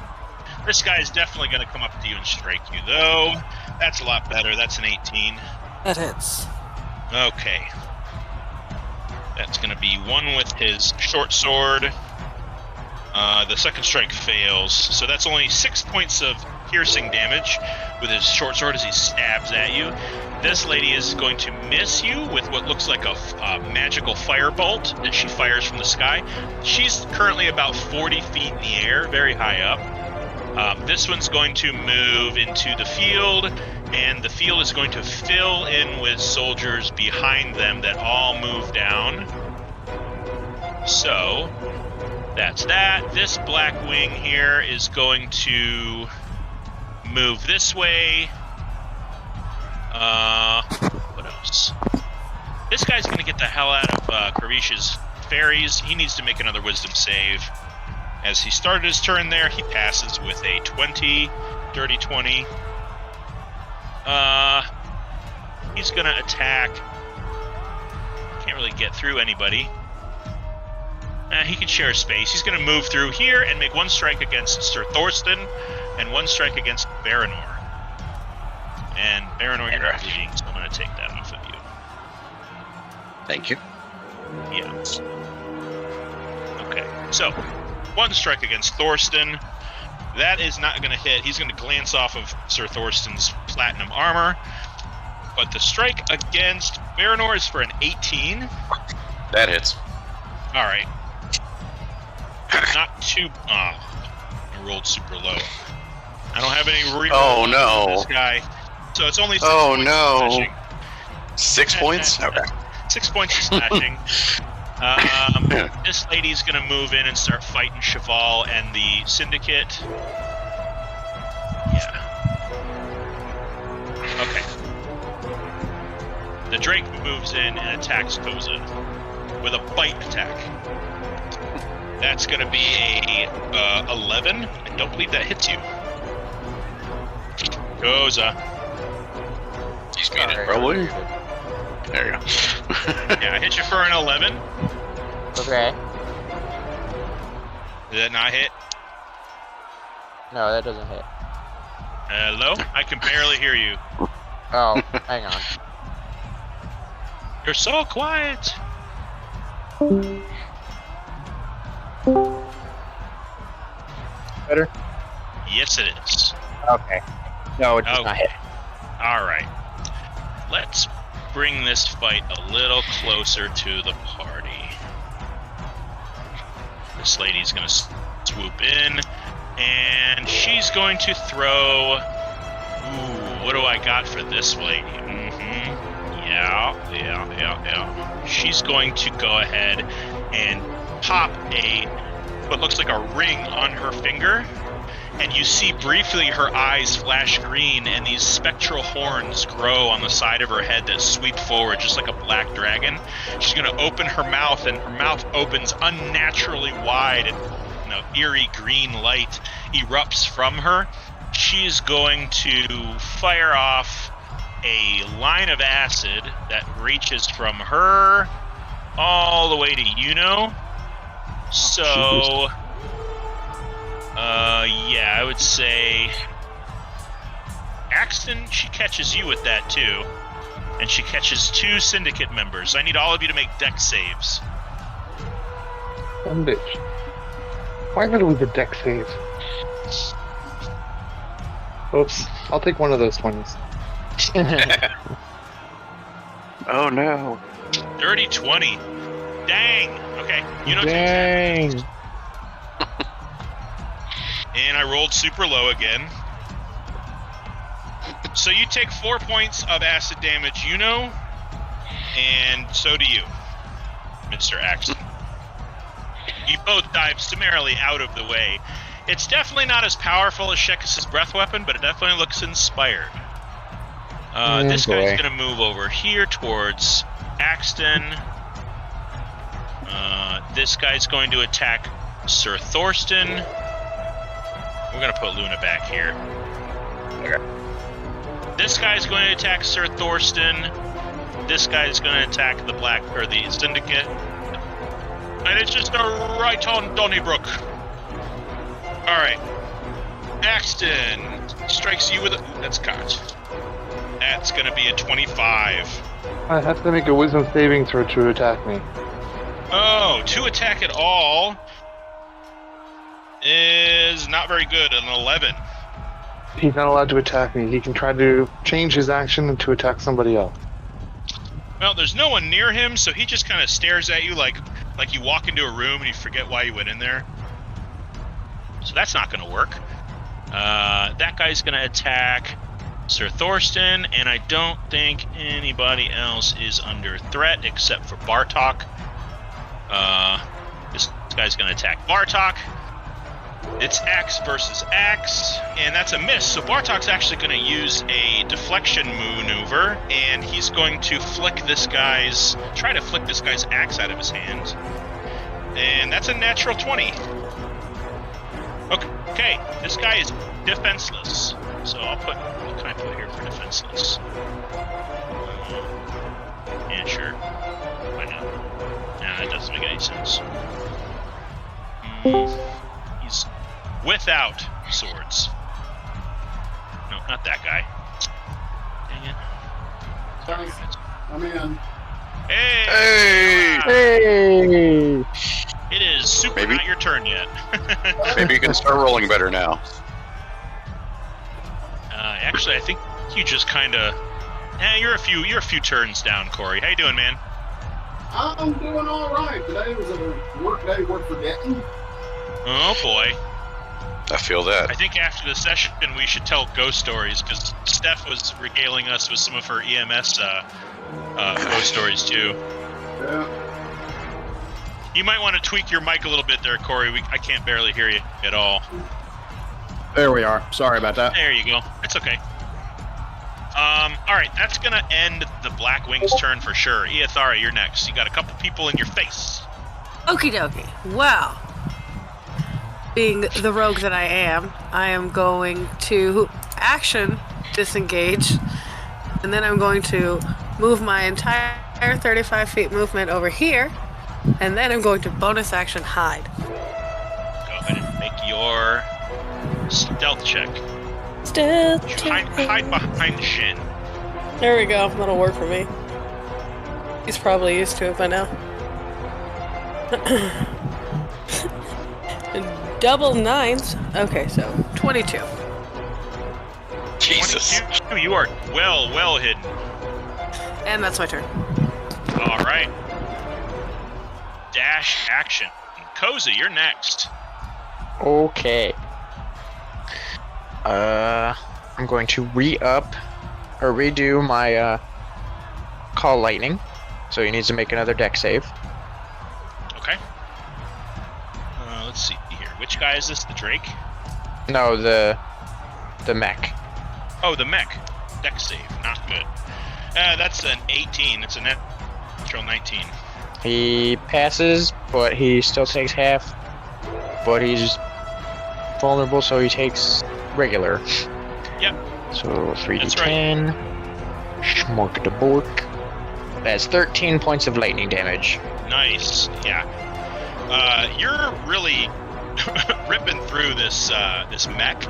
This guy is definitely going to come up to you and strike you, though. That's a lot better. That's an 18. That hits. Okay. That's going to be 1 with his short sword. The second strike fails, so that's only 6 points of piercing damage with his short sword as he stabs at you. This lady is going to miss you with what looks like a magical firebolt that she fires from the sky. She's currently about 40 feet in the air, very high up. This one's going to move into the field, and the field is going to fill in with soldiers behind them that all move down. So, that's that. This black wing here is going to move this way. What else? This guy's going to get the hell out of Kravish's fairies. He needs to make another wisdom save. As he started his turn there, he passes with a 20, dirty 20. He's going to attack. Can't really get through anybody. He can share space. He's going to move through here and make 1 strike against Sir Thorsten and 1 strike against Varanor. And Varanor, you're not bleeding, so I'm going to take that off of you. Thank you. Yeah. Okay, so 1 strike against Thorsten. That is not going to hit. He's going to glance off of Sir Thorsten's platinum armor. But the strike against Varanor is for an 18. That hits. All right. Not too... I rolled super low. I don't have any reroll on this guy. So it's only 6 points of slashing. 6 points? Okay. 6 points of slashing. This lady's going to move in and start fighting Cheval and the Syndicate. Yeah. Okay. The Drake moves in and attacks Koza with a bite attack. That's going to be a 11. I don't believe that hits you. Koza. He's beat it, probably. There you go. Yeah, I hit you for an 11. Okay. Did that not hit? No, that doesn't hit. Hello? I can barely hear you. Oh, hang on. You're so quiet. Better? Yes, it is. Okay. No, it does not hit. All right. Let's bring this fight a little closer to the party. This lady's going to swoop in, and she's going to throw... Ooh, what do I got for this lady? Yeah. She's going to go ahead and pop what looks like a ring on her finger, and you see briefly her eyes flash green, and these spectral horns grow on the side of her head that sweep forward just like a black dragon. She's going to open her mouth, and her mouth opens unnaturally wide, and eerie green light erupts from her. She's going to fire off a line of acid that reaches from her all the way to Yuno. So, yeah, I would say Axton, she catches you with that too. And she catches 2 Syndicate members. I need all of you to make dex saves. Some bitch. Why not with the dex saves? Oops, I'll take one of those 20s. Oh no. Dirty 20. Dang. Okay. Dang. And I rolled super low again. So you take 4 points of acid damage, and so do you, Mr. Axton. You both dive summarily out of the way. It's definitely not as powerful as Shekkis' breath weapon, but it definitely looks inspired. This guy's going to move over here towards Axton. This guy's going to attack Sir Thorsten. We're going to put Luna back here. Okay. This guy's going to attack Sir Thorsten. This guy's going to attack the Syndicate. And it's just a right on Donnybrook. All right. Axton strikes you with a... That's cocked. That's going to be a 25. I have to make a wisdom saving throw to attack me. Oh, to attack at all is not very good. An 11. He's not allowed to attack me. He can try to change his action to attack somebody else. Well, there's no one near him, so he just kind of stares at you like you walk into a room and you forget why you went in there. So that's not going to work. That guy's going to attack Sir Thorsten, and I don't think anybody else is under threat except for Bartok. This guy's going to attack Bartok. It's axe versus axe, and that's a miss. So Bartok's actually going to use a deflection maneuver, and he's going to try to flick this guy's axe out of his hand. And that's a natural 20. Okay, this guy is defenseless. So what can I put here for defenseless? Yeah, sure. Why not? Nah, that doesn't make any sense. He's without swords. No, not that guy. Dang it. I'm in. Hey! Hey! It is super Maybe. not your turn yet. Maybe you can start rolling better now. Actually, I think you just kind of... you're a few turns down, Corey. How you doing, man? I'm doing all right. Today was a work day worth forgetting. Oh, boy. I feel that. I think after the session, we should tell ghost stories, because Steph was regaling us with some of her EMS ghost stories, too. Yeah. You might want to tweak your mic a little bit there, Corey. I can't barely hear you at all. There we are. Sorry about that. There you go. It's okay. Alright, that's gonna end the Black Wing's turn for sure. Iathara, you're next. You got a couple people in your face. Okie dokie. Well, being the rogue that I am going to action disengage, and then I'm going to move my entire 35 feet movement over here, and then I'm going to bonus action hide. Go ahead and make your stealth check. Stealth Hide behind Shin. There we go. That'll work for me. He's probably used to it by now. Double nines. Okay, so 22. Jesus. 22, you are well hidden. And that's my turn. All right. Dash action. Koza, you're next. Okay. I'm going to redo my call lightning. So he needs to make another deck save. Okay. Let's see here. Which guy is this? The Drake? No, the mech. Oh, the mech. Deck save. Not good. That's an 18. It's a natural 19. He passes, but he still takes half. But he's vulnerable, so he takes regular. Yep. So 3d10. That's right. Schmork de bork. That's 13 points of lightning damage. Nice. Yeah. You're really ripping through this mech,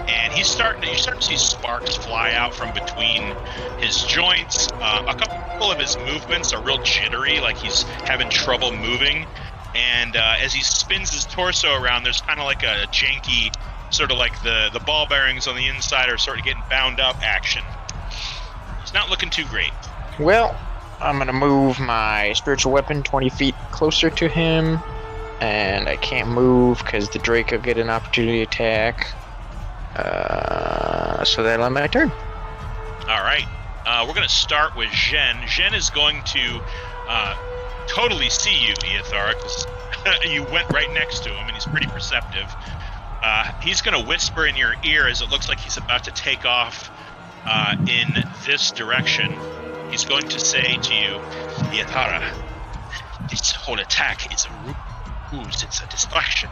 and you're starting to see sparks fly out from between his joints. A couple of his movements are real jittery, like he's having trouble moving. And as he spins his torso around, there's kind of like a janky, sort of like the ball bearings on the inside are sort of getting bound up action. He's not looking too great. Well, I'm gonna move my spiritual weapon 20 feet closer to him. And I can't move because the Drake will get an opportunity attack. So that'll end my turn. All right. We're going to start with Zhen. Zhen is going to totally see you, Iathara, because you went right next to him, and he's pretty perceptive. He's going to whisper in your ear as it looks like he's about to take off in this direction. He's going to say to you, Iathara, this whole attack is a ruse, it's a distraction.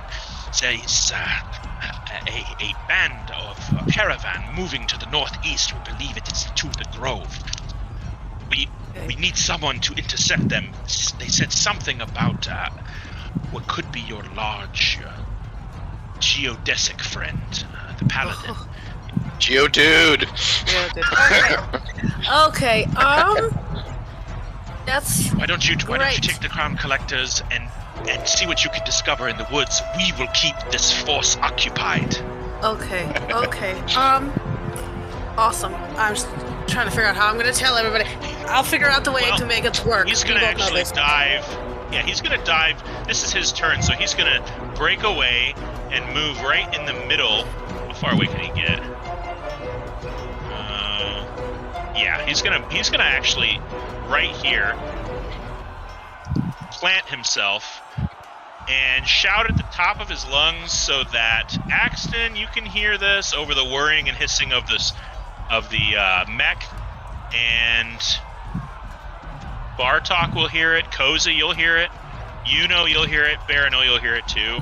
There is a band of a caravan moving to the northeast. We believe it is to the Grove. We need someone to intercept them. They said something about what could be your large geodesic friend, the paladin. Geodude. Okay, that's Why don't you great. take the crown collectors and see what you can discover in the woods? We will keep this force occupied. Okay. Awesome. I'm just trying to figure out how I'm gonna tell everybody. I'll figure out the way to make it work. He's gonna actually dive. Yeah, he's gonna dive. This is his turn, so he's gonna break away and move right in the middle. How far away can he get? Yeah, he's gonna actually right here plant himself and shout at the top of his lungs so that Axton, you can hear this over the whirring and hissing of the mech, and Bartok will hear it. Koza, you'll hear it. You'll hear it. Baranil, you'll hear it too.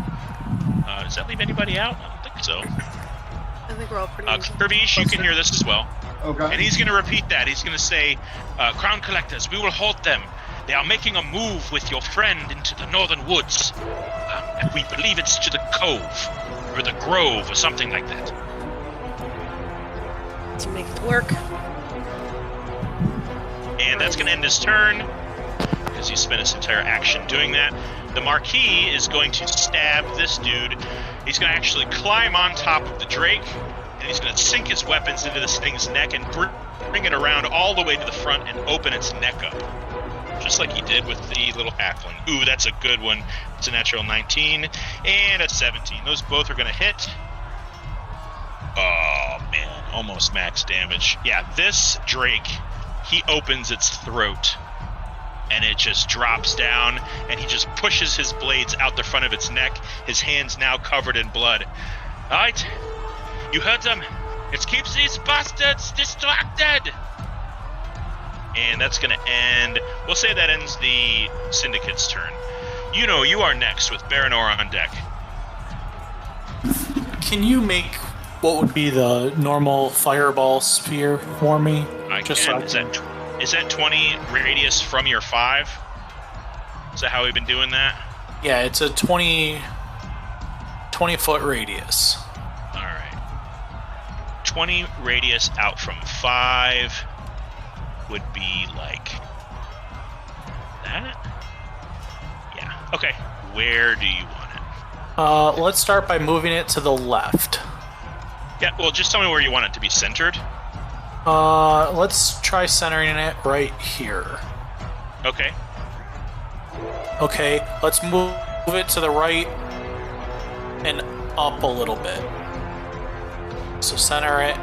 Does that leave anybody out? I don't think so. I think we're all pretty. Kirbysh, you can hear this as well. Okay. And he's going to repeat that. He's going to say, Crown Collectors, we will halt them. They are making a move with your friend into the northern woods. And we believe it's to the cove, or the grove, or something like that. To make it work. And that's going to end his turn, because he spent his entire action doing that. The Marquis is going to stab this dude. He's going to actually climb on top of the Drake, and he's going to sink his weapons into this thing's neck and bring it around all the way to the front and open its neck up. Just like he did with the little halfling. Ooh, that's a good one. It's a natural 19 and a 17. Those both are going to hit. Oh, man. Almost max damage. Yeah, this Drake, he opens its throat, and it just drops down, and he just pushes his blades out the front of its neck, his hands now covered in blood. All right, you heard them. It keeps these bastards distracted. And that's going to end. We'll say that ends the Syndicate's turn. You are next with Baranor on deck. Can you make what would be the normal fireball sphere for me? I can. Is that 20 radius from your 5? Is that how we've been doing that? Yeah, it's a 20-foot radius. All right. 20 radius out from 5 would be like that? Yeah. Okay. Where do you want it? Let's start by moving it to the left. Yeah, well, just tell me where you want it to be centered. Let's try centering it right here. Okay. Okay, let's move it to the right and up a little bit. So center it,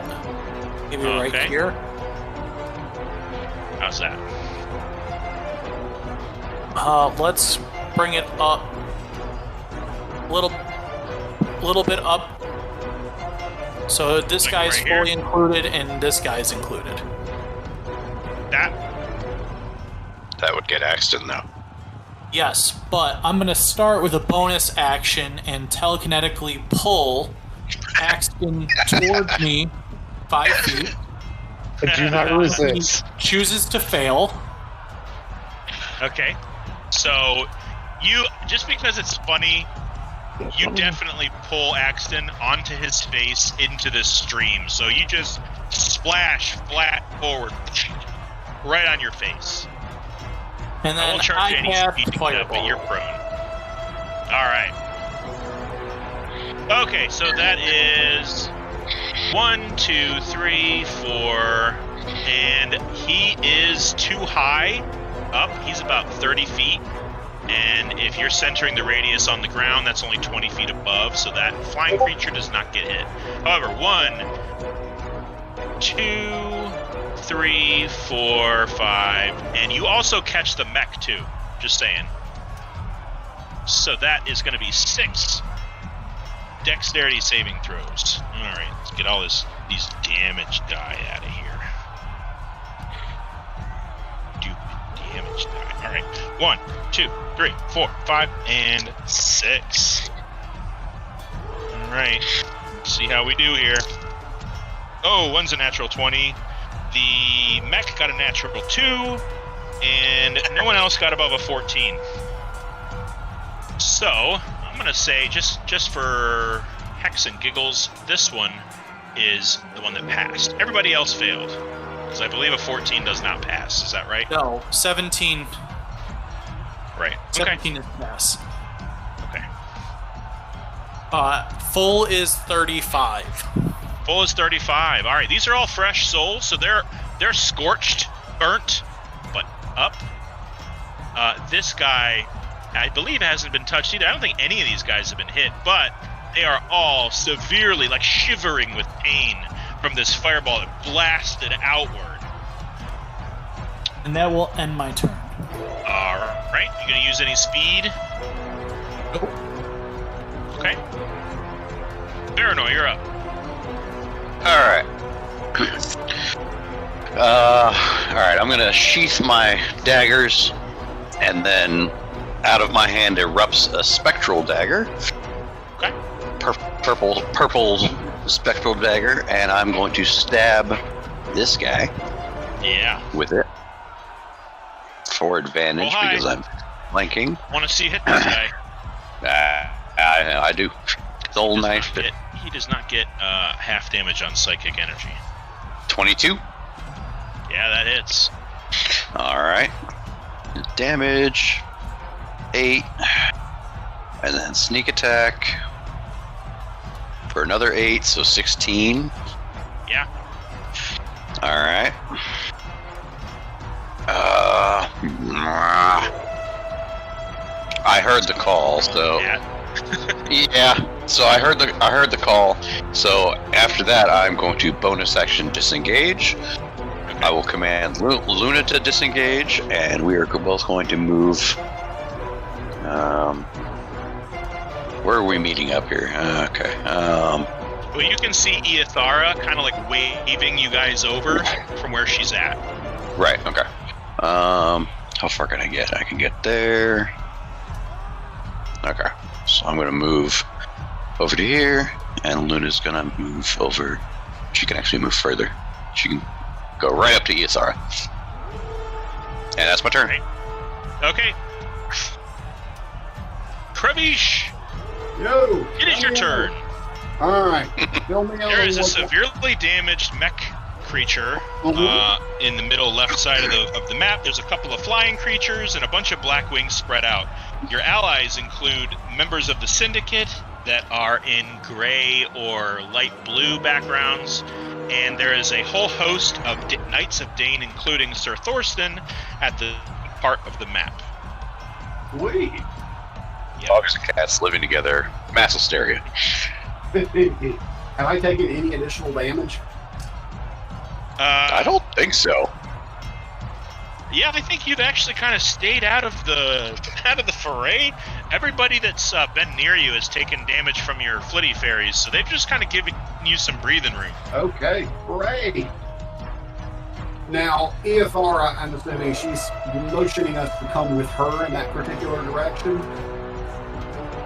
maybe right here. How's that? Let's bring it up a little bit up. So this Like guy's right here? fully included and this guy's included. That? That would get Axton, though. Yes, but I'm going to start with a bonus action and telekinetically pull Axton towards me 5 feet. I do not resist. He chooses to fail. Okay. So, just because it's funny, you definitely pull Axton onto his face into this stream. So you just splash flat forward, right on your face. And I then won't charge I you any have speed to get up, but you're prone. Alright. Okay, so that is 1, 2, 3, 4, and he is too high up. He's about 30 feet. And if you're centering the radius on the ground, that's only 20 feet above, so that flying creature does not get hit. However, 1, 2, 3, 4, 5, and you also catch the mech too, just saying. So that is going to be 6 dexterity saving throws. Alright, let's get all these damage die out of here. Damage die. Alright, 1, 2, 3, 4, 5, and 6. Alright, see how we do here. Oh, one's a natural 20. The mech got a natural 2, and no one else got above a 14. So, I'm going to say, just for Hex and Giggles. This one is the one that passed. Everybody else failed. Because I believe a 14 does not pass. Is that right? No, 17. Right. 17 is pass. Okay. Full is 35. Full is 35. All right, these are all fresh souls, so they're scorched, burnt, but up. This guy, I believe, hasn't been touched either. I don't think any of these guys have been hit, but they are all severely, like, shivering with pain from this fireball that blasted outward. And that will end my turn. All right, you gonna use any speed? Nope. Okay. Baranoy, you're up. Alright. Alright, I'm gonna sheath my daggers, and then out of my hand erupts a spectral dagger. Okay. Purple spectral dagger, and I'm going to stab this guy Yeah. with it for advantage because I'm flanking. Want to see you hit this guy? I do. Soul knife. He does not get half damage on psychic energy. 22. Yeah, that hits. Alright. Damage. 8. And then sneak attack for another 8, so 16. Yeah. Alright. I heard the call, so Yeah. yeah. So I heard the call. So after that, I'm going to bonus action disengage. Okay. I will command Luna to disengage, and we are both going to move. Where are we meeting up here? Okay. Well, you can see Iyethara kind of like waving you guys over from where she's at. Right. Okay. How far can I get? I can get there. Okay. So I'm gonna move over to here, and Luna's gonna move over. She can actually move further. She can go right up to Iyethara. And that's my turn. Right. Okay. Kravish, Yo! it is your turn. Alright. Fill me in There on is a what- severely damaged mech creature in the middle left side of the map. There's a couple of flying creatures and a bunch of black wings spread out. Your allies include members of the Syndicate that are in gray or light blue backgrounds, and there is a whole host of Knights of Dainne, including Sir Thorsten, at the part of the map. Sweet. Dogs and cats living together. Mass hysteria. Have I taken any additional damage? I don't think so. Yeah, I think you've actually kind of stayed out of the foray. Everybody that's been near you has taken damage from your flitty fairies, so they've just kind of given you some breathing room. Okay, great. Now, Iyethara, I'm assuming she's motioning us to come with her in that particular direction.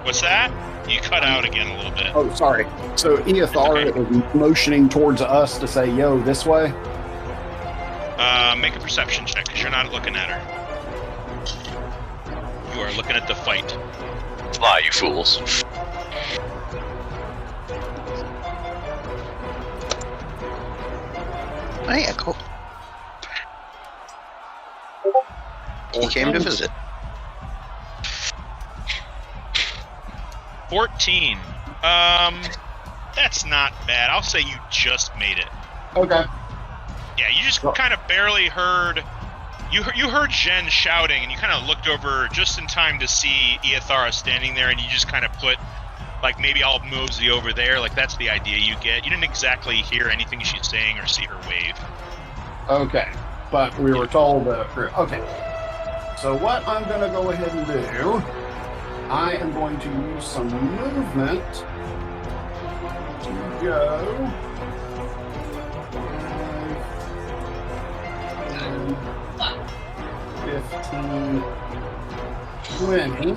What's that? You cut out again a little bit. Oh, sorry. So Iyethara is motioning towards us to say, yo, this way? Make a perception check, because you're not looking at her. You are looking at the fight. Fly, you fools. Oh, yeah, cool. He came to visit. 14. That's not bad. I'll say you just made it. Okay. Yeah, you just kind of barely heard. You heard Jen shouting, and you kind of looked over just in time to see Iyethara standing there, and you just kind of put, like, maybe I'll mosey over there. Like, that's the idea you get. You didn't exactly hear anything she's saying or see her wave. Okay. But we were told okay. So what I'm going to go ahead and do, I am going to use some movement to go 15, 20.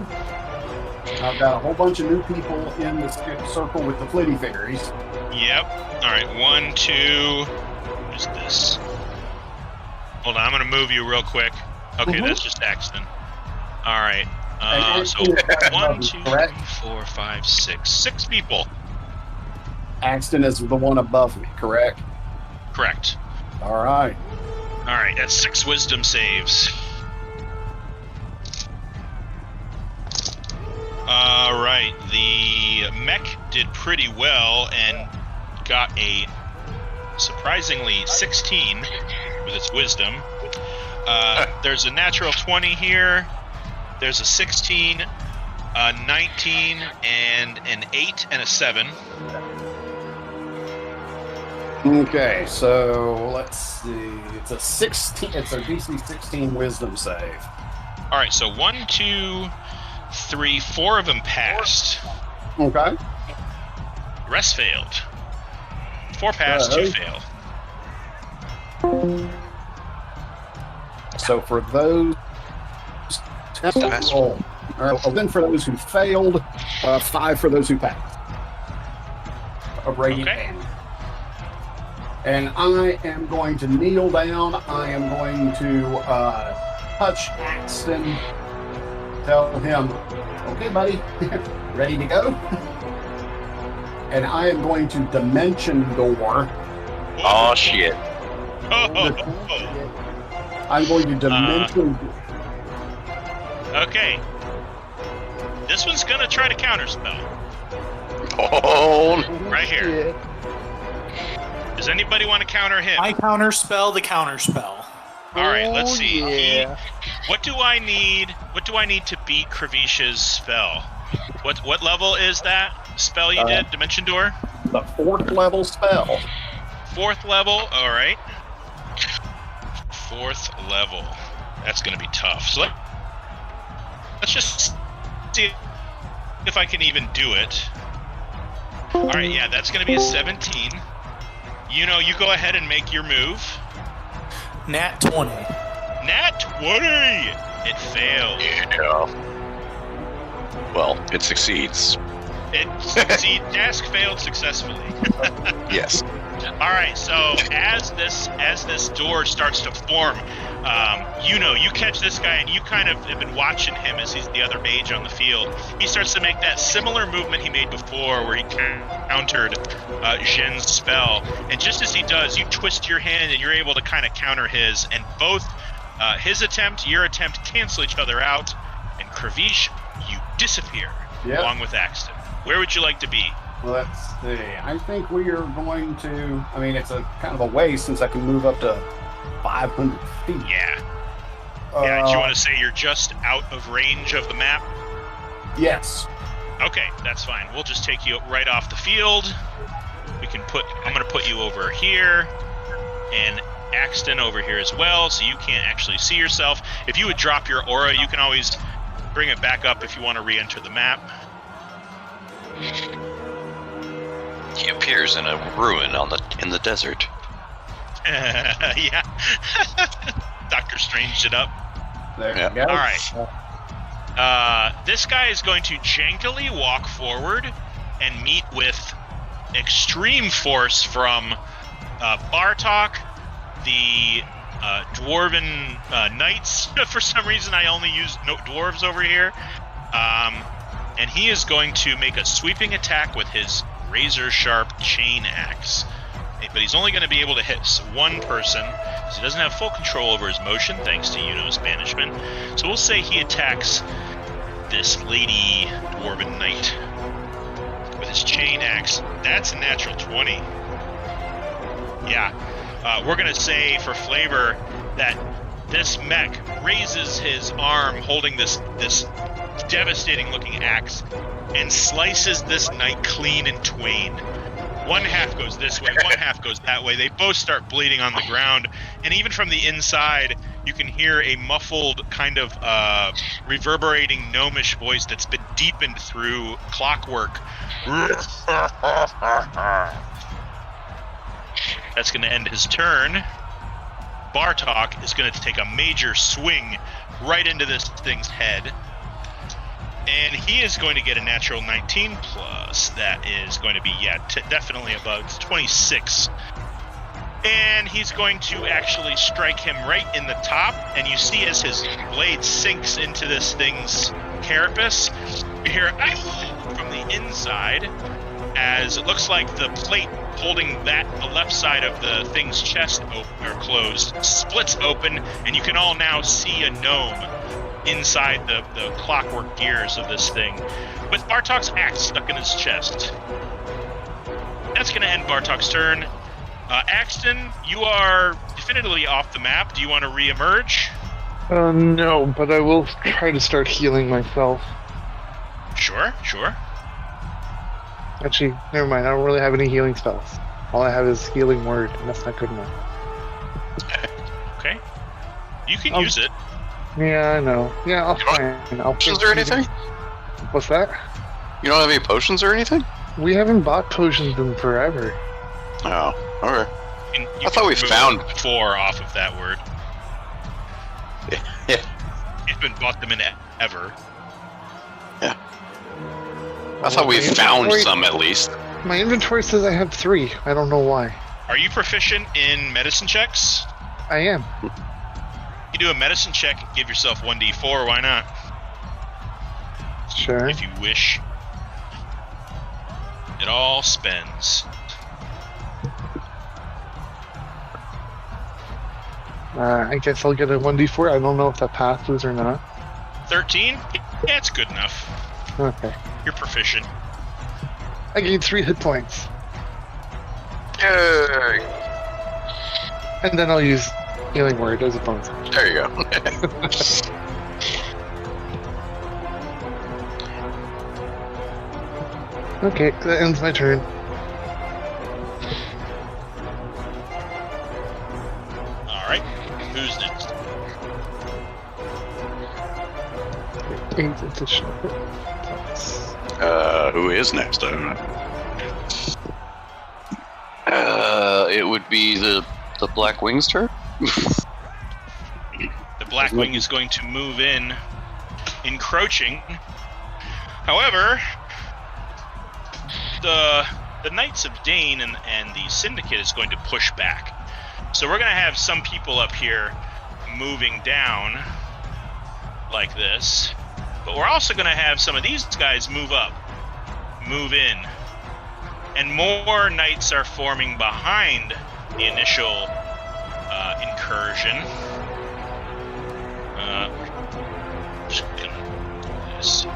I've got a whole bunch of new people in the circle with the flitty fairies. Yep. All right. 1, 2. What is this? Hold on. I'm going to move you real quick. Okay, that's just X then. All right. So 1, 2, 3, 4, 5, 6. 6 people. Axton is the one above me, correct? Correct. All right. All right, that's 6 wisdom saves. All right, the mech did pretty well and got a surprisingly 16 with its wisdom. There's a natural 20 here. There's a 16, a 19, and an 8 and a 7. Okay, so let's see. It's a 16. It's a DC 16 wisdom save. All right, so 1, 2, 3, 4 of them passed. Okay. The rest failed. 4 passed, 2 failed. So for those, well, then for those who failed, 5 for those who passed. A radiant damage. And I am going to kneel down. I am going to touch Axton. Tell him, okay, buddy, ready to go? And I am going to dimension door. Oh, shit. I'm going to dimension. Okay. This one's gonna try to counterspell. Oh, right here. Does anybody want to counter him? I counterspell the counterspell. All right, let's see. Yeah. What do I need? What do I need to beat Kravish's spell? What level is that spell you did? Dimension Door? The 4th level spell. 4th level. All right. 4th level. That's going to be tough. So let's just see if I can even do it. All right. Yeah, that's going to be a 17. You know, you go ahead and make your move. Nat 20. Nat 20! It failed. Yeah. Well, it succeeds. See, task failed successfully. Yes. All right, so as this door starts to form, you catch this guy and you kind of have been watching him as he's the other mage on the field. He starts to make that similar movement he made before where he countered Zhen's spell. And just as he does, you twist your hand and you're able to kind of counter his. And both his attempt, your attempt cancel each other out. And Kravish, you disappear along with Axton. Where would you like to be? Let's see. I think we are going to. I mean, it's a kind of a waste since I can move up to 500 feet. Yeah. Yeah. Do you want to say you're just out of range of the map? Yes. Okay, that's fine. We'll just take you right off the field. I'm going to put you over here, and Axton over here as well, so you can't actually see yourself. If you would drop your aura, you can always bring it back up if you want to re-enter the map. He appears in a ruin in the desert. Yeah. Doctor Strange it up. There you go. All right. This guy is going to jangly walk forward and meet with extreme force from Bartok, the dwarven knights. For some reason, I only use dwarves over here. And he is going to make a sweeping attack with his razor-sharp chain axe. But he's only going to be able to hit one person, because he doesn't have full control over his motion, thanks to Yuno's banishment. So we'll say he attacks this lady dwarven knight with his chain axe. That's a natural 20. Yeah. We're going to say, for flavor, that this mech raises his arm holding this devastating-looking axe and slices this knight clean in twain. One half goes this way, one half goes that way. They both start bleeding on the ground, and even from the inside, you can hear a muffled kind of reverberating gnomish voice that's been deepened through clockwork. That's going to end his turn. Bartok is going to take a major swing right into this thing's head. And he is going to get a natural 19 plus. That is going to be, definitely above. It's 26. And he's going to actually strike him right in the top. And you see as his blade sinks into this thing's carapace, you hear from the inside. as it looks like the plate holding the left side of the thing's chest closed splits open, and you can all now see a gnome inside the clockwork gears of this thing, with Bartok's axe stuck in his chest. That's going to end Bartok's turn. Axton, you are definitively off the map. Do you want to re-emerge? No, but I will try to start healing myself. Sure. Actually, never mind. I don't really have any healing spells. All I have is healing word, and that's not good enough. Okay. You can use it. Yeah, I know. Yeah, I'll fine. Potions or anything? What's that? You don't have any potions or anything? We haven't bought potions in forever. Oh, okay. I thought we found 4 off of that word. Yeah. You haven't bought them in ever. Yeah. I thought we found some at least. My inventory says I have 3. I don't know why. Are you proficient in medicine checks? I am. You do a medicine check and give yourself 1d4, why not? Sure. If you wish. It all spends. I guess I'll get a 1d4. I don't know if that passes or not. 13? Yeah, it's good enough. Okay. You're proficient. I gained 3 hit points. Yay! And then I'll use healing word as a bonus. There you go. Okay, that ends my turn. Alright, who's next? 8 additional hit points. Who is next? I don't know. It would be the Black Wings turn? The Black Wing is going to move in, encroaching. However, the Knights of Dainne and the Syndicate is going to push back. So we're going to have some people up here moving down like this. But we're also going to have some of these guys move up, move in. And more knights are forming behind the initial incursion. Just gonna do this.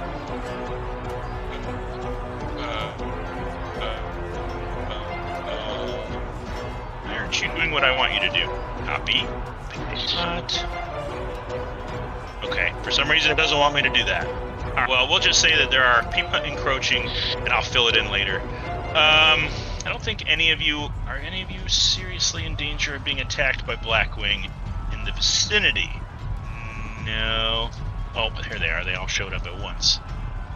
Aren't you doing what I want you to do? Copy. Not. Okay, for some reason it doesn't want me to do that. Alright, well, we'll just say that there are people encroaching, and I'll fill it in later. I don't think any of you seriously in danger of being attacked by Blackwing in the vicinity. No. Oh, but here they are. They all showed up at once.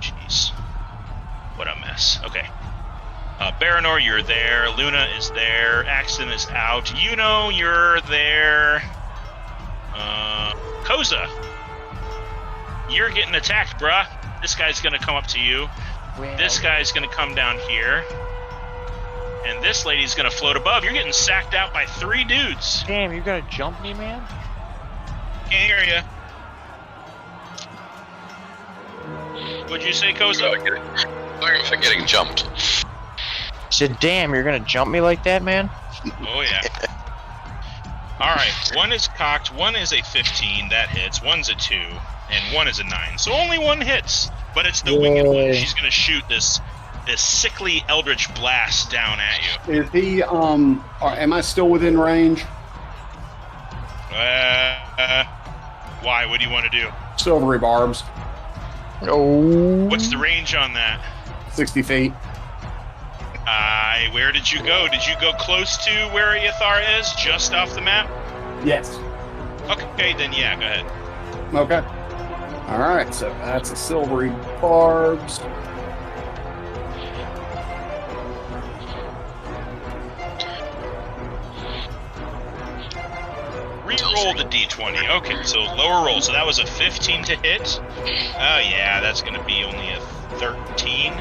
Jeez. What a mess. Okay. Baranor, you're there. Luna is there. Axton is out. Yuno, you're there. Koza, you're getting attacked, bruh. This guy's gonna come up to you. This guy's gonna come down here. And this lady's gonna float above. You're getting sacked out by 3 dudes. Damn, you're gonna jump me, man? Can't hear ya. What'd you say, Koza? I'm getting jumped. Said, damn, you're gonna jump me like that, man? Oh, yeah. Alright, 1 is cocked, 1 is a 15, that hits, 1's a 2, and 1 is a 9. So only 1 hits, but it's the winged one. She's gonna shoot this sickly eldritch blast down at you. Is he, am I still within range? Why? What do you want to do? Silvery barbs. Oh. What's the range on that? 60 feet. Where did you go? Did you go close to where Iathar is? Just off the map? Yes. Okay, then yeah, go ahead. Okay. Alright, so that's a silvery barbs. Re-roll the d20. Okay, so lower roll. So that was a 15 to hit. Oh yeah, that's going to be only a 13.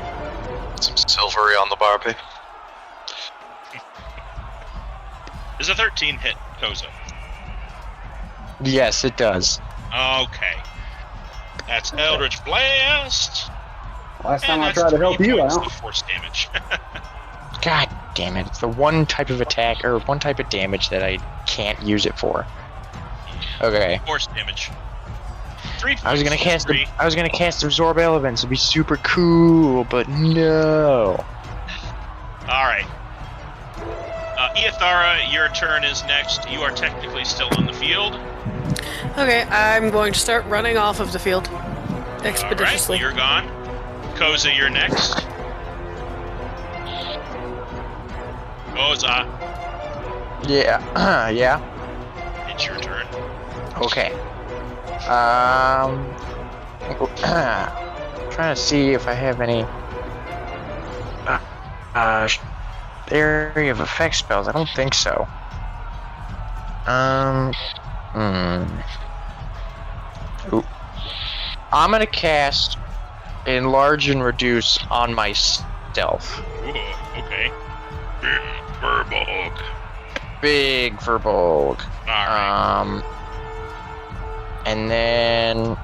Some silvery on the Barbie. Is a 13 hit, Koza? Yes, it does. Okay. That's Eldritch Blast. Last time And I that's tried to help 3 you points out. of force damage. damn it. It's the one type of attack, or one type of damage that I can't use it for. Okay. Force damage. 3 I was gonna cast three. I was gonna cast Absorb Elements. It'd be super cool, but no. Alright. Eothara, your turn is next. You are technically still on the field. Okay, I'm going to start running off of the field expeditiously. Alright, you're gone. Koza, you're next. Koza, Yeah. Yeah. it's your turn. Okay. Trying to see if I have any area of effect spells. I don't think so. Ooh. I'm gonna cast Enlarge and Reduce on my stealth. Ooh, okay. Big Verbolg. Big Verbolg. Alright. And then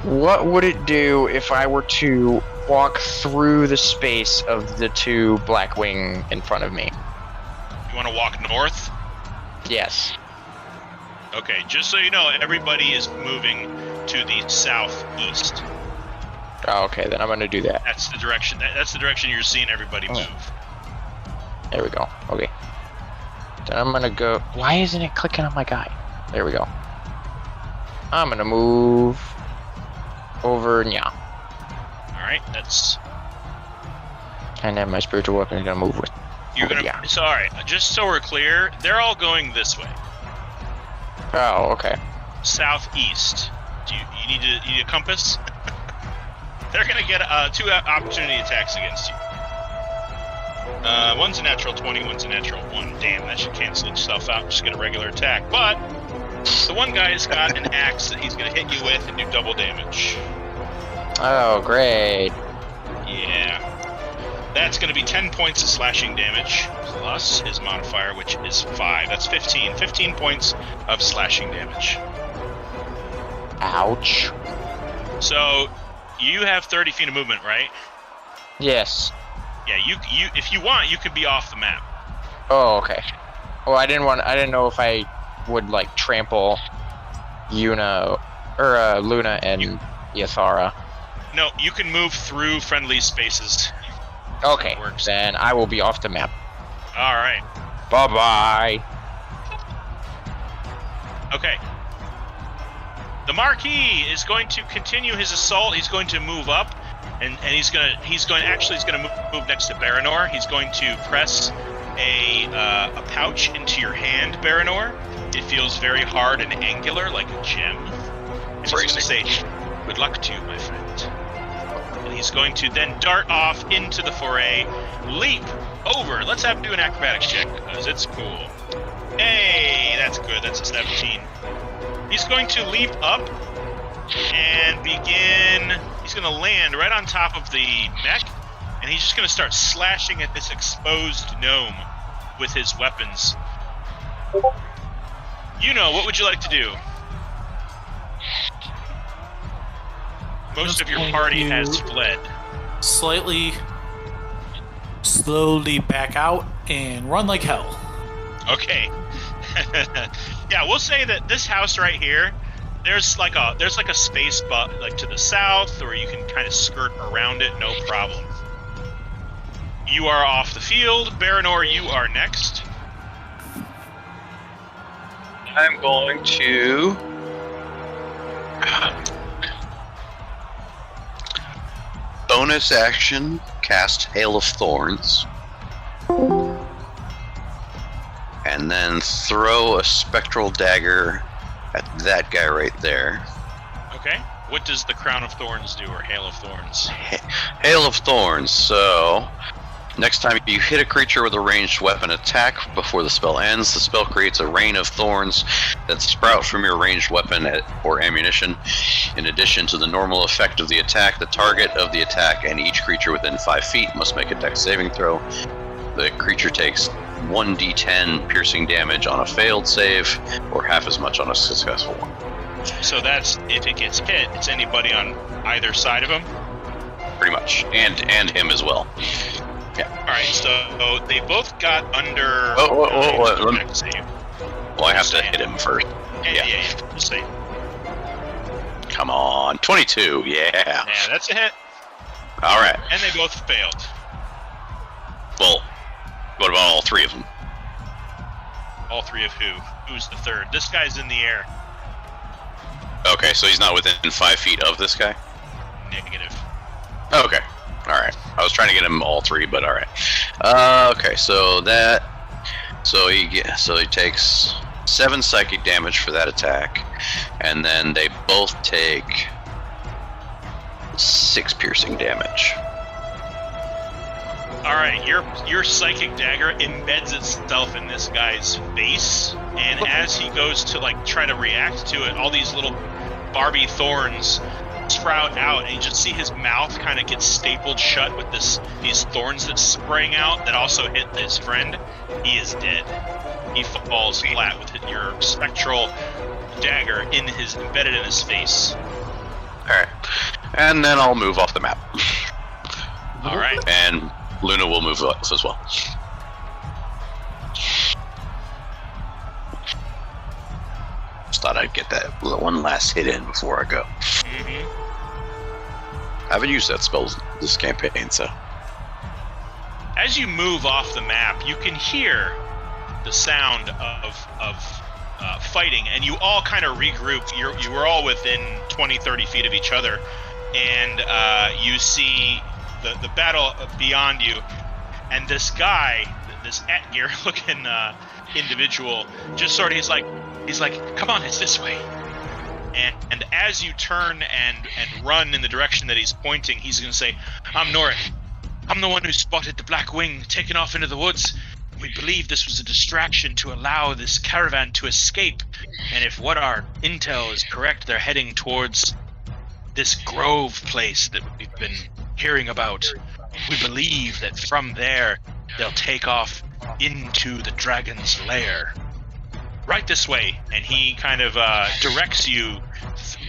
what would it do if I were to walk through the space of the two Blackwing in front of me? You want to walk north? Yes. Okay, just so you know, everybody is moving to the southeast. Oh, okay, then I'm gonna do that. That's the direction. That's the direction you're seeing everybody move. There we go. Okay. Then I'm gonna go. Why isn't it clicking on my guy? There we go. I'm gonna move over. Yeah. All right, that's. And then my spiritual weapon is gonna move with. You're gonna. Yeah. So all right, just so we're clear, they're all going this way, Oh, okay. southeast. You need a compass? They're gonna get 2 opportunity attacks against you. One's a natural 20, one's a natural 1. Damn, that should cancel itself out. Just get a regular attack. But the one guy's got an axe that he's gonna hit you with and do double damage. Oh, great. Yeah. That's gonna be 10 points of slashing damage, plus his modifier, which is 5. That's 15. 15 points of slashing damage. Ouch. So, you have 30 feet of movement, right? Yes. Yeah, you if you want, you could be off the map. Oh, okay. Well, I didn't know if I would like trample Luna and Yathara. No, you can move through friendly spaces. Okay. Works. Then I will be off the map. All right. Bye-bye. Okay. The Marquis is going to continue his assault. He's going to move up, and he's going to move next to Baranor. He's going to press a pouch into your hand, Baranor. It feels very hard and angular, like a gem. And he's going to say, "Good luck to you, my friend." And he's going to then dart off into the foray, leap over. Let's have him do an acrobatics check because it's cool. Hey, that's good. That's a 17. He's going to leap up and begin. He's going to land right on top of the mech, and he's just going to start slashing at this exposed gnome with his weapons. You know, what would you like to do? Most of your party has fled. Slowly back out and run like hell. Okay. Yeah, we'll say that this house right here, there's like a space like to the south, or you can kind of skirt around it, no problem. You are off the field. Baranor, you are next. I'm going to bonus action cast Hail of Thorns. And then throw a spectral dagger at that guy right there. Okay. What does the Crown of Thorns do, or Hail of Thorns? Hail of Thorns. So, next time you hit a creature with a ranged weapon attack before the spell ends, the spell creates a rain of thorns that sprout from your ranged weapon or ammunition. In addition to the normal effect of the attack, the target of the attack and each creature within 5 feet must make a dex saving throw. The creature takes 1d10 piercing damage on a failed save, or half as much on a successful one. So that's, if it gets hit, it's anybody on either side of him? pretty much, and him as well. Yeah. All right, so they both got under. Well, I have to hit him first. Yeah. Just say. Come on, 22. Yeah. Yeah, that's a hit. All right. And they both failed. Well, what about all three of them? All three of who? Who's the third? This guy's in the air. Okay, so he's not within 5 feet of this guy? Negative. Okay. Alright. I was trying to get him all three, but alright. Okay, so he takes 7 psychic damage for that attack, and then they both take 6 piercing damage. Alright, your psychic dagger embeds itself in this guy's face, and as he goes to try to react to it, all these little Barbie thorns sprout out, and you just see his mouth kind of get stapled shut with these thorns that sprang out that also hit his friend. He is dead. He falls flat with your spectral dagger embedded in his face. Alright. And then I'll move off the map. Alright. And Luna will move up as well. Just thought I'd get that one last hit in before I go. Mm-hmm. I haven't used that spell this campaign, so. As you move off the map, you can hear the sound of fighting, and you all kind of regroup. You were all within 20, 30 feet of each other, and you see the battle beyond you, and this guy, this Atgear-looking individual, just sort of he's like, come on, it's this way. And as you turn and run in the direction that he's pointing, he's going to say, I'm Norik. I'm the one who spotted the Black Wing taken off into the woods. We believe this was a distraction to allow this caravan to escape. And if what our intel is correct, they're heading towards this grove place that we've been hearing about. We believe that from there, they'll take off into the dragon's lair. Right this way, and he kind of directs you,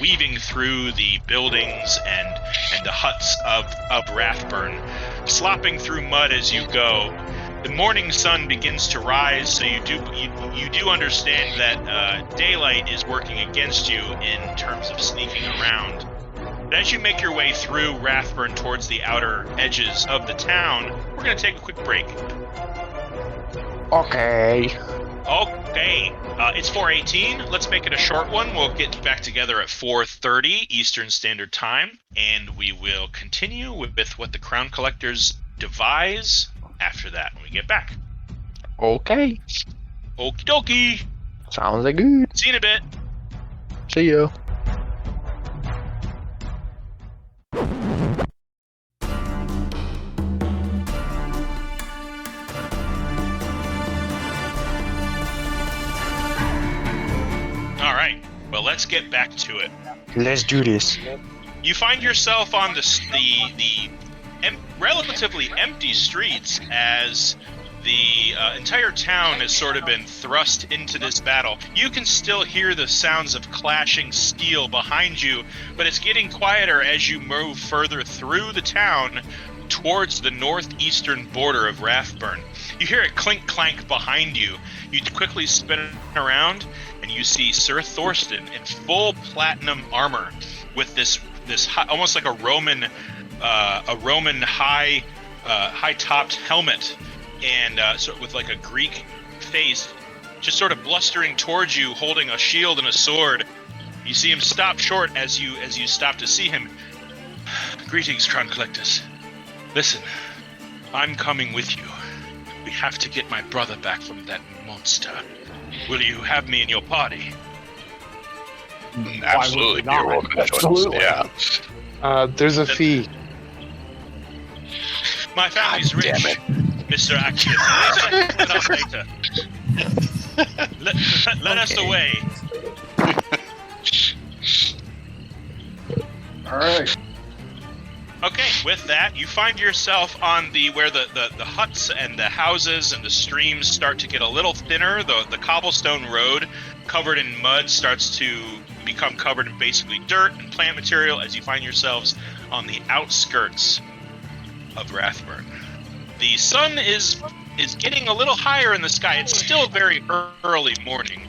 weaving through the buildings and the huts of Rathburn, slopping through mud as you go. The morning sun begins to rise, so you do understand that daylight is working against you in terms of sneaking around. But as you make your way through Rathburn towards the outer edges of the town, we're going to take a quick break. Okay. It's 4:18. Let's make it a short one. We'll get back together at 4:30 Eastern Standard Time, and we will continue with what the Crown Collectors devise after that when we get back. Okay. Okie dokie. Sounds like good. See you in a bit. See you. Alright, well, let's get back to it. Let's do this. You find yourself on the relatively empty streets as the entire town has sort of been thrust into this battle. You can still hear the sounds of clashing steel behind you, but it's getting quieter as you move further through the town towards the northeastern border of Rathburn. You hear a clink-clank behind you. You quickly spin around, and you see Sir Thorsten in full platinum armor with this almost like a Roman high-topped helmet, and with like a Greek face, just sort of blustering towards you, holding a shield and a sword. You see him stop short as you stop to see him. Greetings, Crown Collectors. Listen, I'm coming with you. We have to get my brother back from that monster. Will you have me in your party? Absolutely. You're welcome to join us. Yeah. There's a fee. My family's rich, damn it. Mr. Action. Let us away. All right. Okay, with that, you find yourself on where the huts and the houses and the streams start to get a little thinner. The cobblestone road covered in mud starts to become covered in basically dirt and plant material as you find yourselves on the outskirts of Rathburn. The sun is getting a little higher in the sky. It's still very early morning,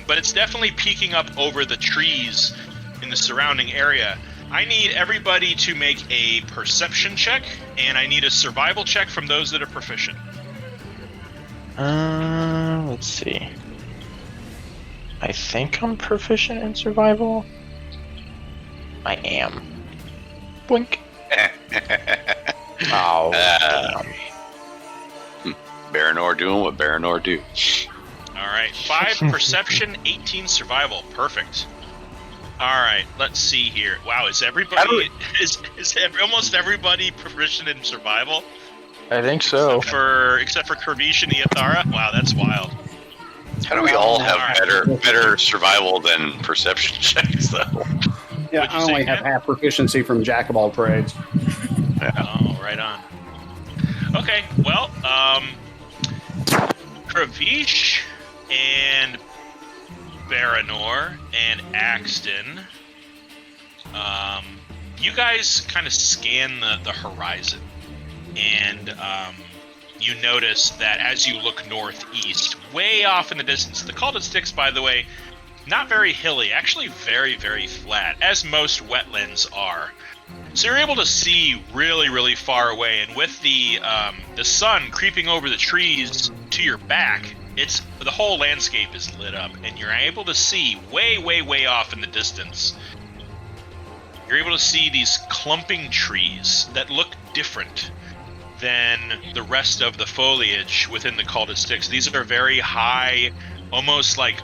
but it's definitely peeking up over the trees in the surrounding area. I need everybody to make a perception check, and I need a survival check from those that are proficient. Let's see. I think I'm proficient in survival. I am. Blink. Oh, damn. Baranor doing what Baranor do. All right, 5 perception, 18 survival. Perfect. All right, let's see here. Wow, is everybody almost everybody proficient in survival? I think so. Except for Kervish and Iathara? Wow, that's wild. How do we all have better survival than perception checks, though? Yeah, What'd you I only say, have Ken? half proficiency from Jack of all trades. Oh, right on. Okay, well, Kervish and Baranor and Axton, you guys kind of scan the horizon, and you notice that as you look northeast, way off in the distance, the Calded Sticks, by the way, not very hilly, actually very, very flat, as most wetlands are. So you're able to see really, really far away, and with the sun creeping over the trees to your back, the whole landscape is lit up, and you're able to see way, way, way off in the distance. You're able to see these clumping trees that look different than the rest of the foliage within the Calded Sticks. These are very high, almost like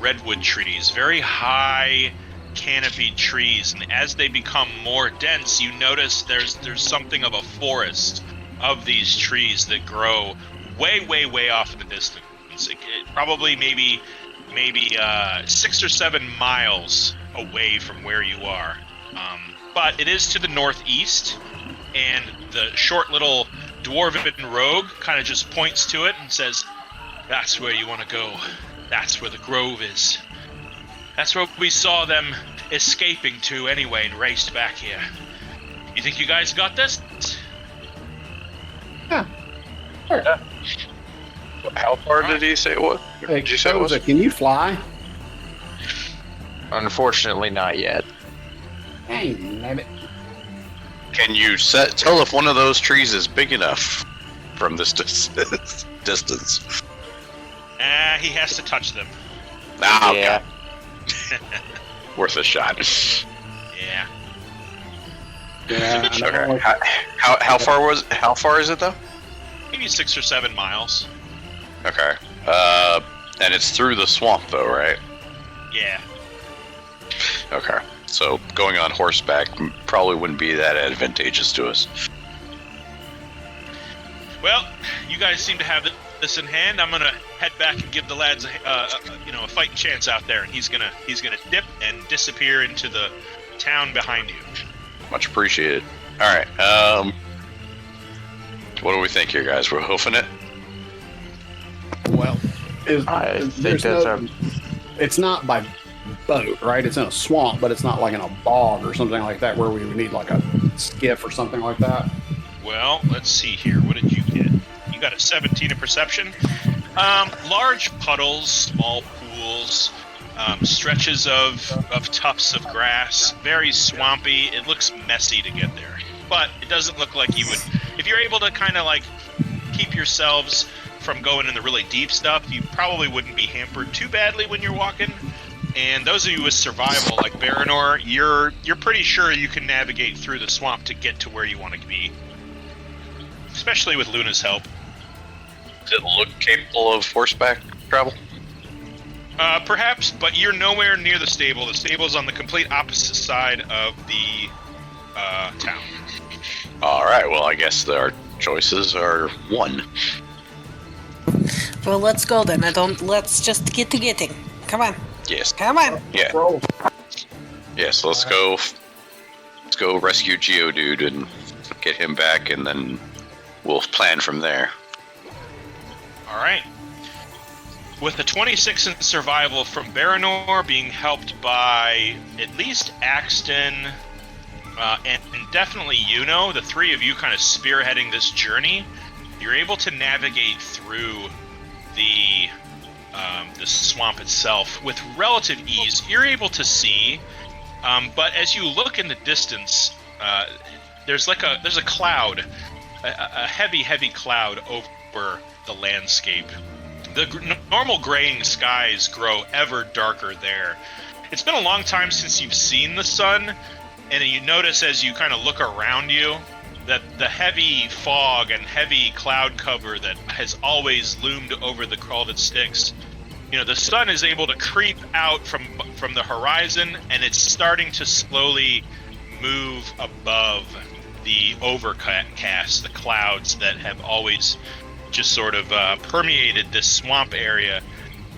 redwood trees, very high canopied trees, and as they become more dense, you notice there's something of a forest of these trees that grow way, way, way off in the distance. Probably maybe 6 or 7 miles away from where you are. But it is to the northeast, and the short little dwarven rogue kind of just points to it and says, "That's where you want to go. That's where the grove is. That's where we saw them escaping to anyway and raced back here. You think you guys got this?" Yeah. Sure. How far did he say it was? Hey, Did you say it was? Koza, can you fly? Unfortunately, not yet. Dang, damn it. Can you tell if one of those trees is big enough from this distance? He has to touch them. Ah, Yeah. okay. Worth a shot. Yeah. Yeah, I know. Okay. How far is it though? Maybe 6 or 7 miles. Okay. And it's through the swamp though, right? Yeah. Okay. So going on horseback probably wouldn't be that advantageous to us. Well, you guys seem to have this in hand. I'm gonna head back and give the lads a fighting chance out there, and he's gonna dip and disappear into the town behind you. Much appreciated. All right. What do we think here, guys? We're hoofing it. Well, I think there's that's no, it's not by boat, right? It's in a swamp, but it's not like in a bog or something like that where we would need like a skiff or something like that. Well, let's see here. What did you get? You got a 17 in perception. Large puddles, small pools, stretches of tufts of grass, very swampy. It looks messy to get there, but it doesn't look like you would. If you're able to kind of like keep yourselves from going in the really deep stuff, you probably wouldn't be hampered too badly when you're walking. And those of you with survival, like Baranor, you're pretty sure you can navigate through the swamp to get to where you want to be. Especially with Luna's help. Does it look capable of horseback travel? Perhaps, but you're nowhere near the stable. The stable's on the complete opposite side of the town. All right. Well, I guess our choices are one. Well, let's go then. Let's just get to getting. Come on. Yes. Come on. Yeah. Roll. Yes. Let's go. Let's go rescue Geodude and get him back, and then we'll plan from there. All right. with a 26 in survival from Baranor, being helped by at least Axton and definitely the three of you kind of spearheading this journey, you're able to navigate through the swamp itself with relative ease. You're able to see, but as you look in the distance, there's a cloud, a heavy cloud over the landscape. The normal graying skies grow ever darker there. It's been a long time since you've seen the sun, and you notice as you kind of look around you that the heavy fog and heavy cloud cover that has always loomed over the Crawled Sticks, the sun is able to creep out from the horizon, and it's starting to slowly move above the overcast, the clouds that have always just sort of permeated this swamp area.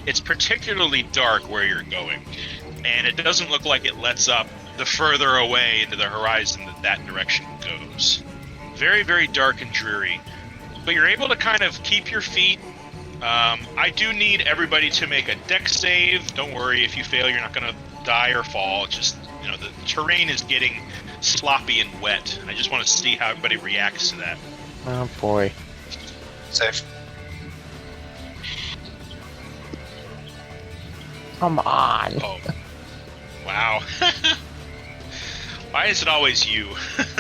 It's particularly dark where you're going, and it doesn't look like it lets up the further away into the horizon that direction goes. Very, very dark and dreary, but you're able to kind of keep your feet. I do need everybody to make a dex save. Don't worry, if you fail, you're not going to die or fall. Just, the terrain is getting sloppy and wet. I just want to see how everybody reacts to that. Oh boy. Safe. Come on. Oh. Wow. Why is it always you?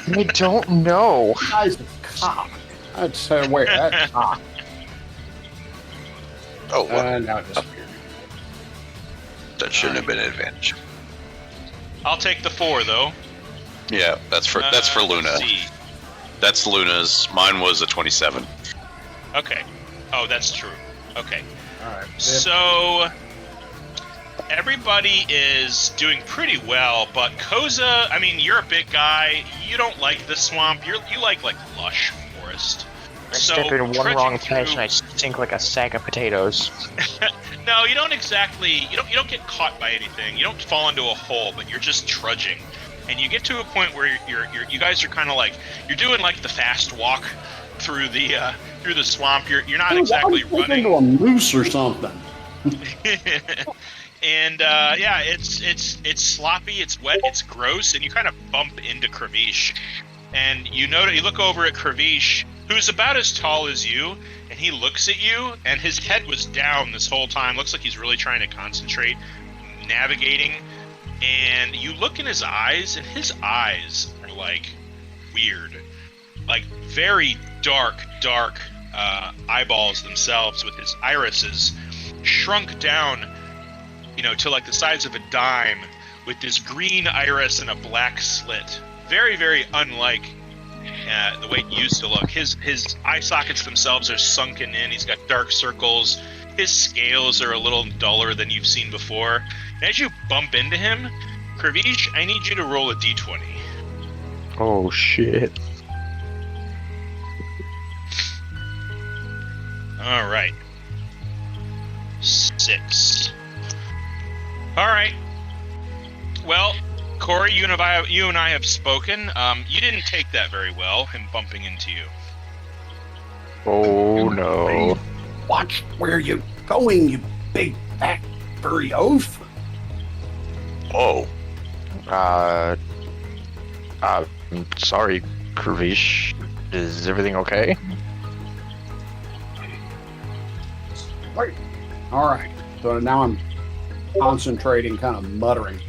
I don't know. Guys, it's cock. That's where that's cock. Oh, what? Now it disappeared. That shouldn't have been an advantage. I'll take the 4 though. Yeah, that's for Luna. Let's see. That's Luna's. Mine was a 27. Okay. Oh, that's true. Okay. All right. So everybody is doing pretty well, but Koza, I mean, you're a big guy. You don't like the swamp. You like lush forest. I step in one wrong patch and I sink like a sack of potatoes. No, you don't exactly. You don't get caught by anything. You don't fall into a hole, but you're just trudging, and you get to a point where you guys are kind of like you're doing like the fast walk through the swamp. You're not exactly running. Into a moose or something. And yeah, it's sloppy, it's wet, it's gross, and you kind of bump into Kravish. And you look over at Kravish, who's about as tall as you, and he looks at you, and his head was down this whole time. Looks like he's really trying to concentrate, navigating. And you look in his eyes, and his eyes are like weird, like very dark eyeballs themselves, with his irises shrunk down, to like the size of a dime, with this green iris and a black slit. Very, very unlike the way it used to look. His eye sockets themselves are sunken in. He's got dark circles. His scales are a little duller than you've seen before. And as you bump into him, Kravish, I need you to roll a d20. Oh shit. All right. 6. All right. Well, Corey, you and I have spoken. You didn't take that very well, him bumping into you. Oh no. Watch where you're going, you big fat furry oaf. Oh. Sorry, Kravish. Is everything okay? Wait. All right. So now I'm concentrating, kind of muttering.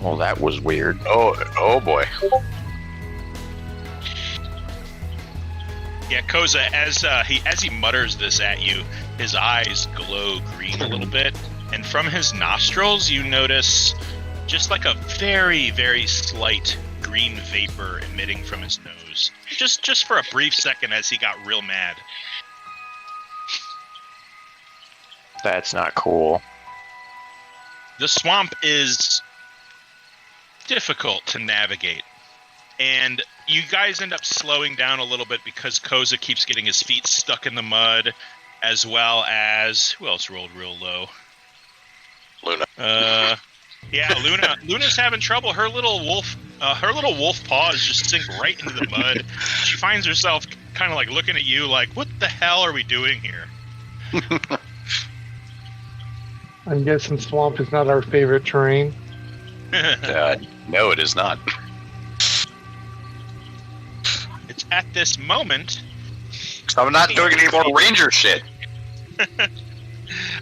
Well, that was weird. Oh boy. Yeah, Koza, as he mutters this at you, his eyes glow green a little bit, and from his nostrils you notice just like a very, very slight green vapor emitting from his nose. Just for a brief second as he got real mad. That's not cool. The swamp is difficult to navigate, and you guys end up slowing down a little bit because Koza keeps getting his feet stuck in the mud, as well as who else rolled real low? Luna. Yeah, Luna's having trouble. Her little wolf paws just sink right into the mud. She finds herself kind of like looking at you like, what the hell are we doing here? I'm guessing swamp is not our favorite terrain. No, it is not. It's at this moment. I'm not doing any more ranger shit.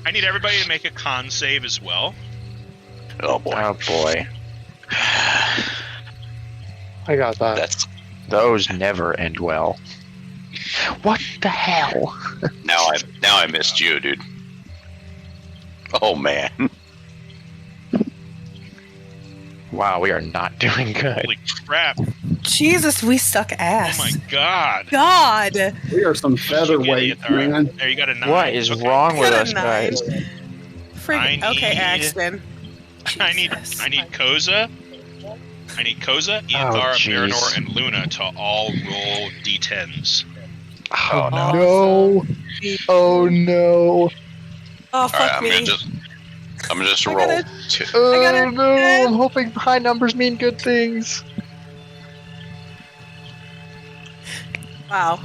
I need everybody to make a con save as well. Oh boy. Oh boy. I got that. Those never end well. What the hell? Now I missed you, dude. Oh man. Wow, we are not doing good. Holy crap. Jesus, we suck ass. Oh my god. God. We are some featherweight, All right. man. There, you got a 9. What is Okay. wrong with Got a us, 9. guys? Freaking. I Okay, need- Axton. I need Koza. I need Koza, Ethara, jeez. Baranor, and Luna to all roll d10s. Oh no. No. Oh Oh, no. All fuck right, I'm me. gonna just I roll. got Two. Oh got it. no. I'm hoping high numbers mean good things. Wow.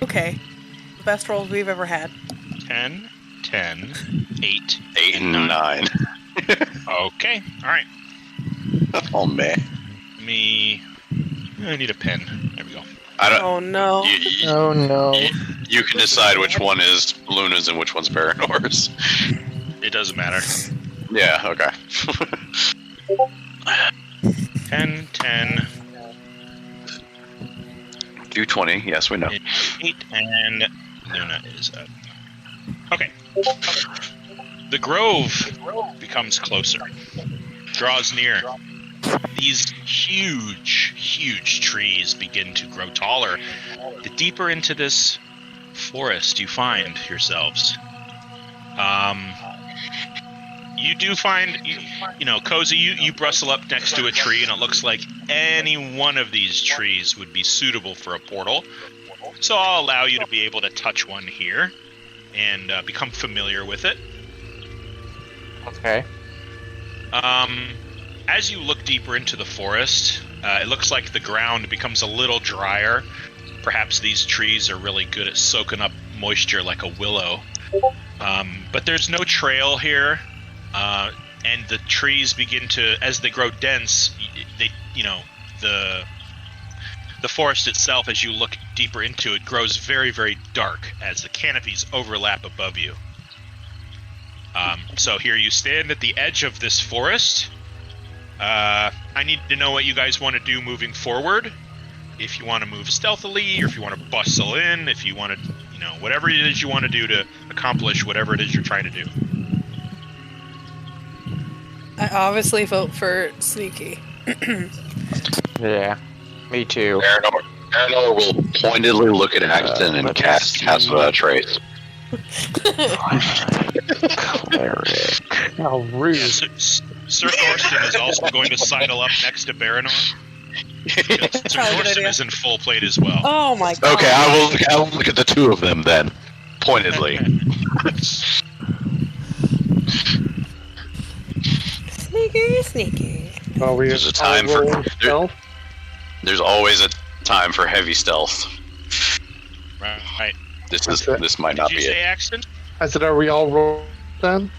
Okay. The best rolls we've ever had. 10, 10, 8, 8 and 9. Okay. All right. Oh man. I need a pen. There we go. I don't. Oh no. Oh no. You can decide which one is Luna's and which one's Baranor's. It doesn't matter. Yeah. Okay. 10, 10, 220. Yes, we know. 8, and Luna is up. Okay. The grove becomes closer, draws near. These huge trees begin to grow taller. The deeper into this forest you find yourselves, you do find, you know, Cozy, you bristle up next to a tree, and it looks like any one of these trees would be suitable for a portal. So I'll allow you to be able to touch one here and become familiar with it. Okay. As you look deeper into the forest, it looks like the ground becomes a little drier. Perhaps these trees are really good at soaking up moisture like a willow. But there's no trail here, and the trees begin to, as they grow dense, the forest itself, as you look deeper into it, grows very, very dark as the canopies overlap above you. So here you stand at the edge of this forest. I need to know what you guys want to do moving forward. If you want to move stealthily, or if you want to bustle in, if you want to, whatever it is you want to do to accomplish whatever it is you're trying to do. I obviously vote for sneaky. Yeah. Me too. Baranor will pointedly look at Axton and let's cast Trace. Cleric. How rude. Yeah, Sir Thorsten is also going to sidle up next to Baranor. Sir Thorsten is in full plate as well. Oh my god. Okay, I will look at the two of them then, pointedly. Sneaky. Well, we There's a time for stealth. There's always a time for heavy stealth. Right. This might not Did be you say it. Axton? I said, are we all rolled then?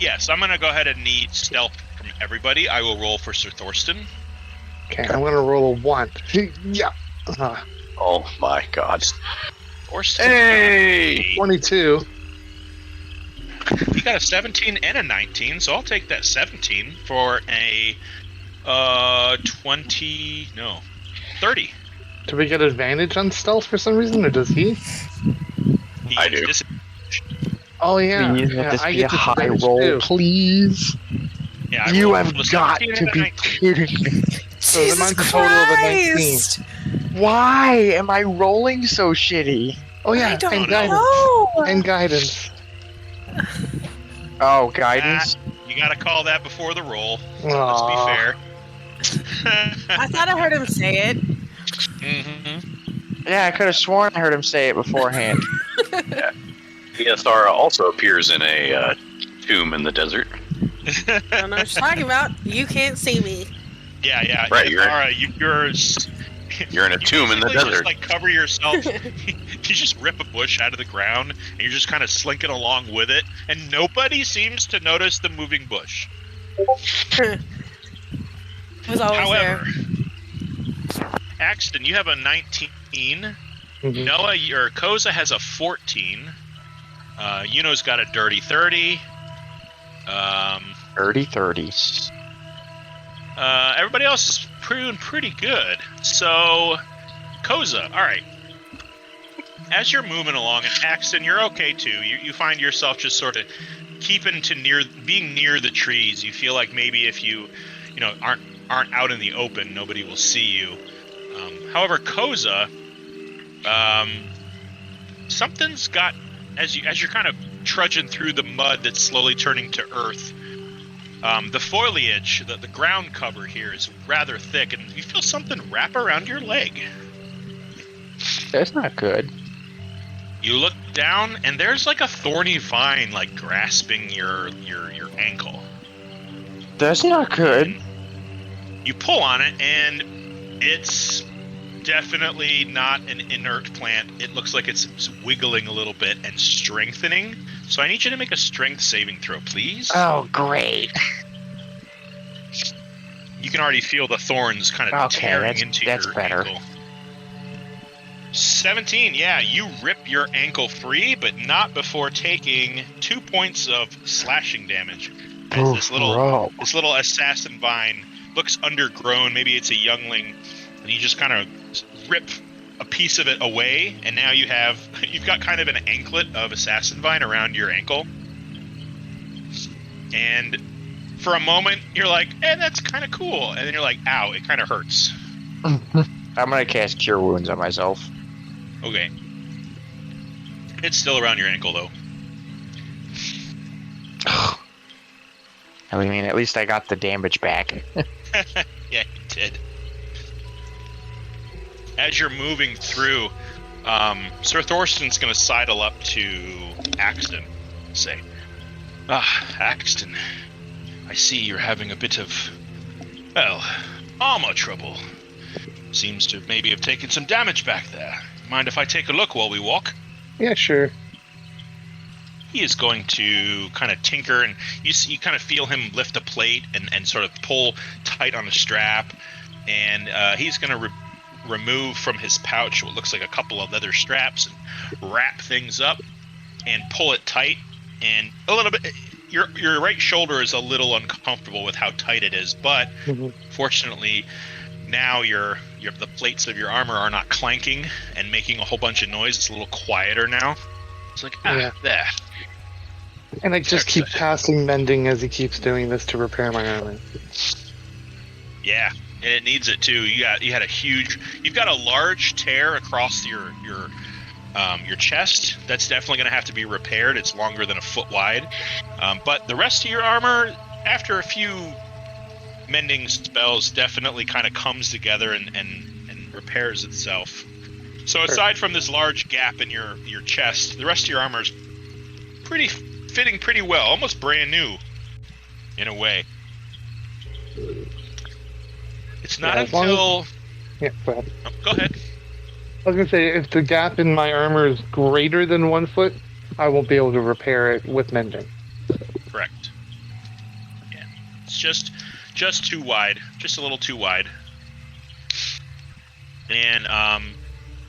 Yes, I'm going to go ahead and need stealth from everybody. I will roll for Sir Thorsten. Okay, I'm gonna roll a 1. Yeah. Oh my god. Thorsten. Hey! 22. You got a 17 and a 19, so I'll take that 17 for a 30. Do we get advantage on stealth for some reason, or does he? I do. Oh yeah. Please Yeah, let this I be get a high disadvantage roll, too. please. Yeah, I You rolled have a got 17 to and a be 19. kidding me. So then mine's a total of a 19. Christ! Why am I rolling so shitty? Oh yeah, I don't and guidance. know. And guidance. Oh, guidance? You got to call that before the roll. Aw. Let's be fair. I thought I heard him say it. Mm-hmm. Yeah, I could have sworn I heard him say it beforehand. Ethara also appears in a tomb in the desert. I don't know what you're talking about. You can't see me. Yeah. Right, All right, you're You're in a tomb in the basically desert. Just like cover yourself. You just rip a bush out of the ground, and you're just kind of slinking along with it, and nobody seems to notice the moving bush. It was always However, there. Axton, you have a 19. Mhm. Noah, your Koza has a 14. Yuno's got a dirty 30. 30-30. Everybody else is doing pretty good. So, Koza, all right. As you're moving along, and Axton, you're okay too. You find yourself just sort of keeping to being near the trees. You feel like maybe if you aren't out in the open, nobody will see you. However, Koza, something's got as you're kind of trudging through the mud that's slowly turning to earth. The foliage, the ground cover here is rather thick, and you feel something wrap around your leg. That's not good. You look down, and there's like a thorny vine, like grasping your ankle. That's not good. You pull on it, and it's definitely not an inert plant. It looks like it's wiggling a little bit and strengthening. So I need you to make a strength saving throw, please. Oh, great. You can already feel the thorns kind of tearing into your better. ankle. 17, yeah, you rip your ankle free, but not before taking 2 points of slashing damage. As this little assassin vine looks undergrown, maybe it's a youngling, and you just kind of rip a piece of it away, and now you've got kind of an anklet of assassin vine around your ankle. And for a moment, you're like, that's kind of cool. And then you're like, ow, it kind of hurts. I'm going to cast Cure Wounds on myself. Okay. It's still around your ankle, though. I mean, at least I got the damage back. Yeah, you did. As you're moving through, Sir Thorsten's going to sidle up to Axton and say, Axton, I see you're having a bit of, armor trouble. Seems to maybe have taken some damage back there. Mind if I take a look while we walk? Yeah, sure. He is going to kind of tinker, and you kind of feel him lift a plate and sort of pull tight on a strap, and he's going to remove from his pouch what looks like a couple of leather straps and wrap things up and pull it tight. And a little bit, your right shoulder is a little uncomfortable with how tight it is, but fortunately now the plates of your armor are not clanking and making a whole bunch of noise. It's a little quieter now. It's like, there. And I just keep passing mending as he keeps doing this to repair my armor. Yeah, and it needs it too. You've got a large tear across your chest. That's definitely going to have to be repaired. It's longer than a foot wide. But the rest of your armor, after a few mending spells, definitely kind of comes together and repairs itself. So aside from this large gap in your chest, the rest of your armor is fitting pretty well, almost brand new in a way. It's not until... Yeah, go ahead. Oh, go ahead. I was going to say, if the gap in my armor is greater than 1 foot, I won't be able to repair it with mending. Correct. Yeah. It's just too wide. Just a little too wide. And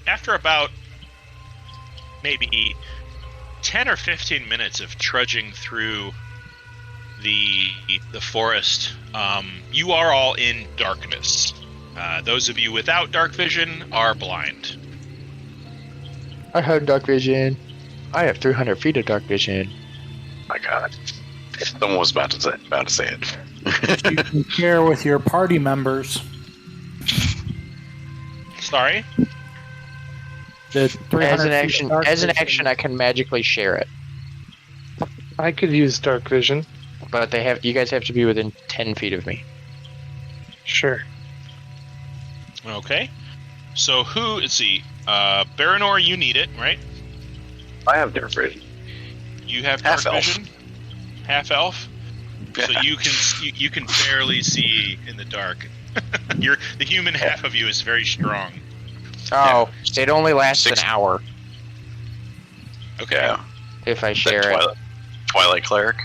after about maybe 10 or 15 minutes of trudging through the forest, you are all in darkness. Those of you without dark vision are blind. I have dark vision. I have 300 feet of dark vision. My God. Someone was about to say it. You can share with your party members. Sorry? As an action, I can magically share it. I could use dark vision. But you guys have to be within 10 feet of me. Sure. Okay. So let's see. Baranor, you need it, right? I have dark vision. You have dark Half-elf. vision? Half-elf? Yeah. So you can barely see in the dark. The human half of you is very strong. Oh, it only lasts an hour Okay. Yeah. if I That share it. Twilight Cleric.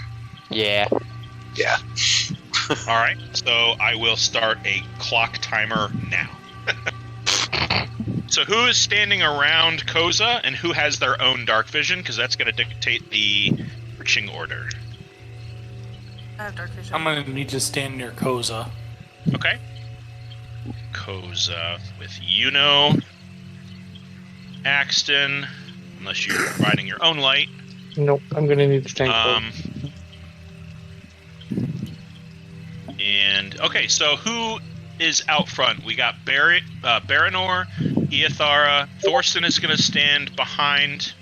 Yeah. Yeah. All right. So I will start a clock timer now. So who is standing around Koza and who has their own dark vision? Because that's going to dictate the marching order. I have dark vision. I'm gonna need to stand near Koza. Okay. Koza with Yuno. Axton, unless you're providing your own light. Nope, I'm gonna need to stand close. And okay, so who is out front? We got Baranor, Eothara. Thorsten is going to stand behind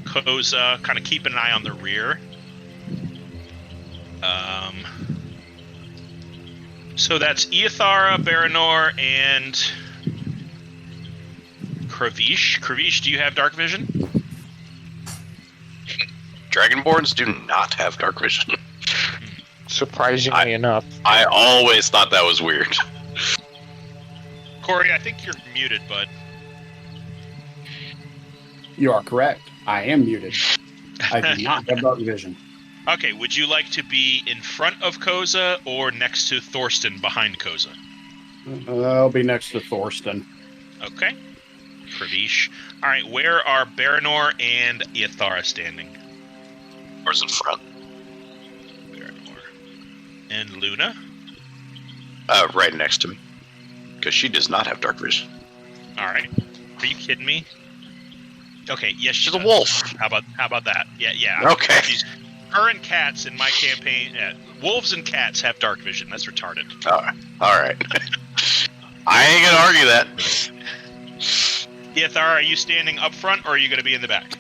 Koza, kind of keeping an eye on the rear. So that's Eothara, Baranor, and Kravish. Kravish, do you have dark vision? Dragonborns do not have dark vision. Surprisingly enough. I always thought that was weird. Corey, I think you're muted, bud. You are correct. I am muted. I do not have dark vision. Okay, would you like to be in front of Koza or next to Thorsten behind Koza? I'll be next to Thorsten. Okay. Pravish. Alright, where are Baranor and Eothara standing? Where's in front? Baranor. And Luna? Right next to me. Because she does not have dark vision. Alright. Are you kidding me? Okay, yes, She's a wolf. How about that? Yeah. Okay. Her and cats in my campaign, wolves and cats have dark vision. That's retarded. Alright. I ain't gonna argue that. Eothara, are you standing up front or are you going to be in the back?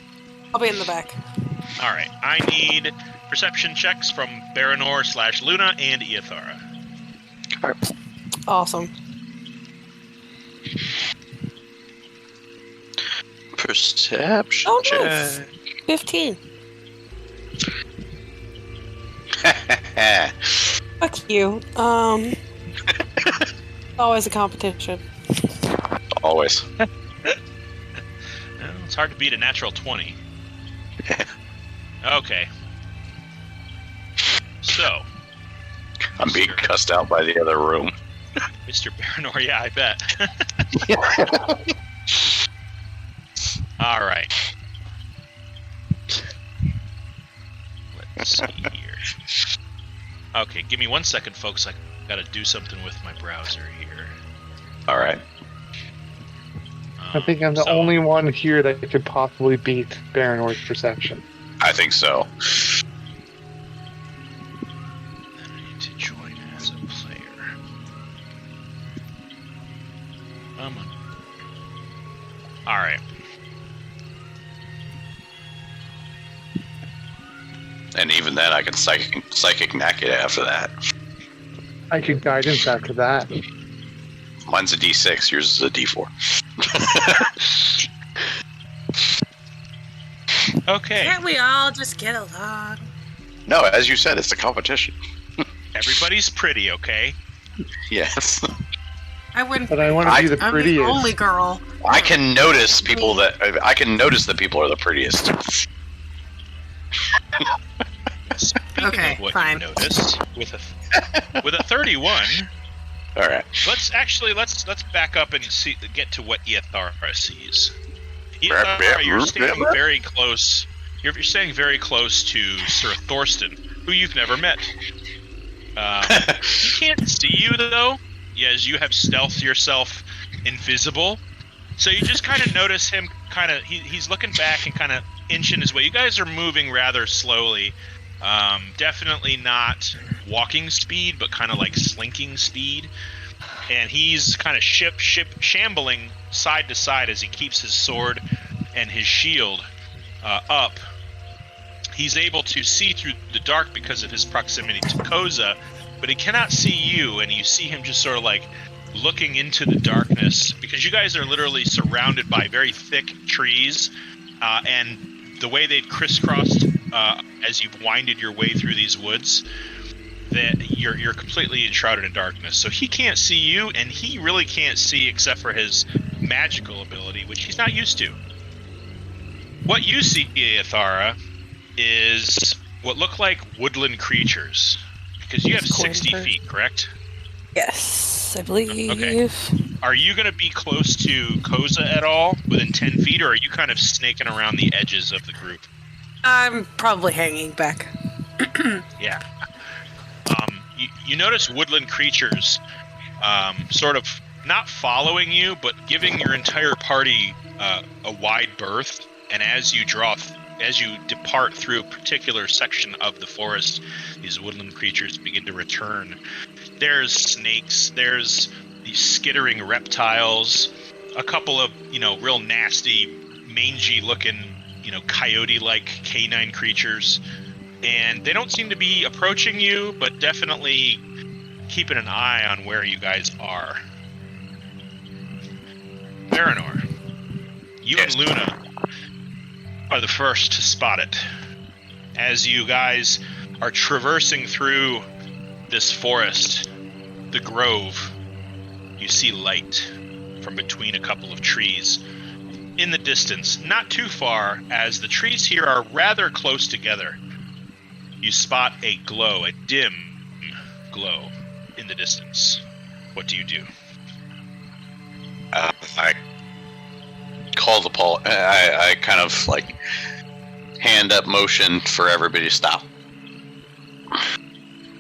I'll be in the back. Alright, I need perception checks from Baranor/Luna and Eothara. Awesome. Perception Oh, check. nice. 15. Fuck you. Always a competition. Always. Well, it's hard to beat a natural 20. Okay. So. I'm being cussed out by the other room. Mr. Baranor, yeah, I bet. Alright. Let's see here. Okay, give me 1 second, folks. I gotta do something with my browser here. Alright. I think I'm the only one here that could possibly beat Baranor's perception. I think so. Then I need to join as a player. Come on. Alright. And even then, I can psychic knack it after that. I could guidance after that. Mine's a D6, yours is a D4. Okay. Can't we all just get along? No, as you said, it's a competition. Everybody's pretty, okay? Yes. I wouldn't. But I want to be the I'm prettiest. the only girl. I can notice people that people are the prettiest. Speaking Okay, of what fine. you noticed, with a 31, All right. let's back up and get to what Eothara sees. Eothara, you're standing very close. You're standing very close to Sir Thorsten, who you've never met. He can't see you though, as you have stealthed yourself invisible. So you just kind of notice him. He's looking back and kind of inching his way. You guys are moving rather slowly. Definitely not walking speed, but kind of like slinking speed. And he's kind of shambling side to side as he keeps his sword and his shield up. He's able to see through the dark because of his proximity to Koza, but he cannot see you, and you see him just sort of like looking into the darkness because you guys are literally surrounded by very thick trees, and the way they've crisscrossed as you've winded your way through these woods, that you're completely enshrouded in darkness. So he can't see you, and he really can't see except for his magical ability, which he's not used to. What you see, Ithara, is what look like woodland creatures. Because you have 60 feet, correct? Yes, I believe. Okay. Are you going to be close to Koza at all, within 10 feet, or are you kind of snaking around the edges of the group? I'm probably hanging back. Yeah. You notice woodland creatures sort of not following you, but giving your entire party a wide berth. And as you depart through a particular section of the forest, these woodland creatures begin to return. There's snakes, there's these skittering reptiles, a couple of, real nasty, mangy-looking, coyote-like canine creatures. And they don't seem to be approaching you, but definitely keeping an eye on where you guys are. Baranor, you and Luna are the first to spot it. As you guys are traversing through this forest, the grove, you see light from between a couple of trees. In the distance, not too far, as the trees here are rather close together, you spot a glow, a dim glow in the distance. What do you do? I call the I kind of hand up motion for everybody to stop.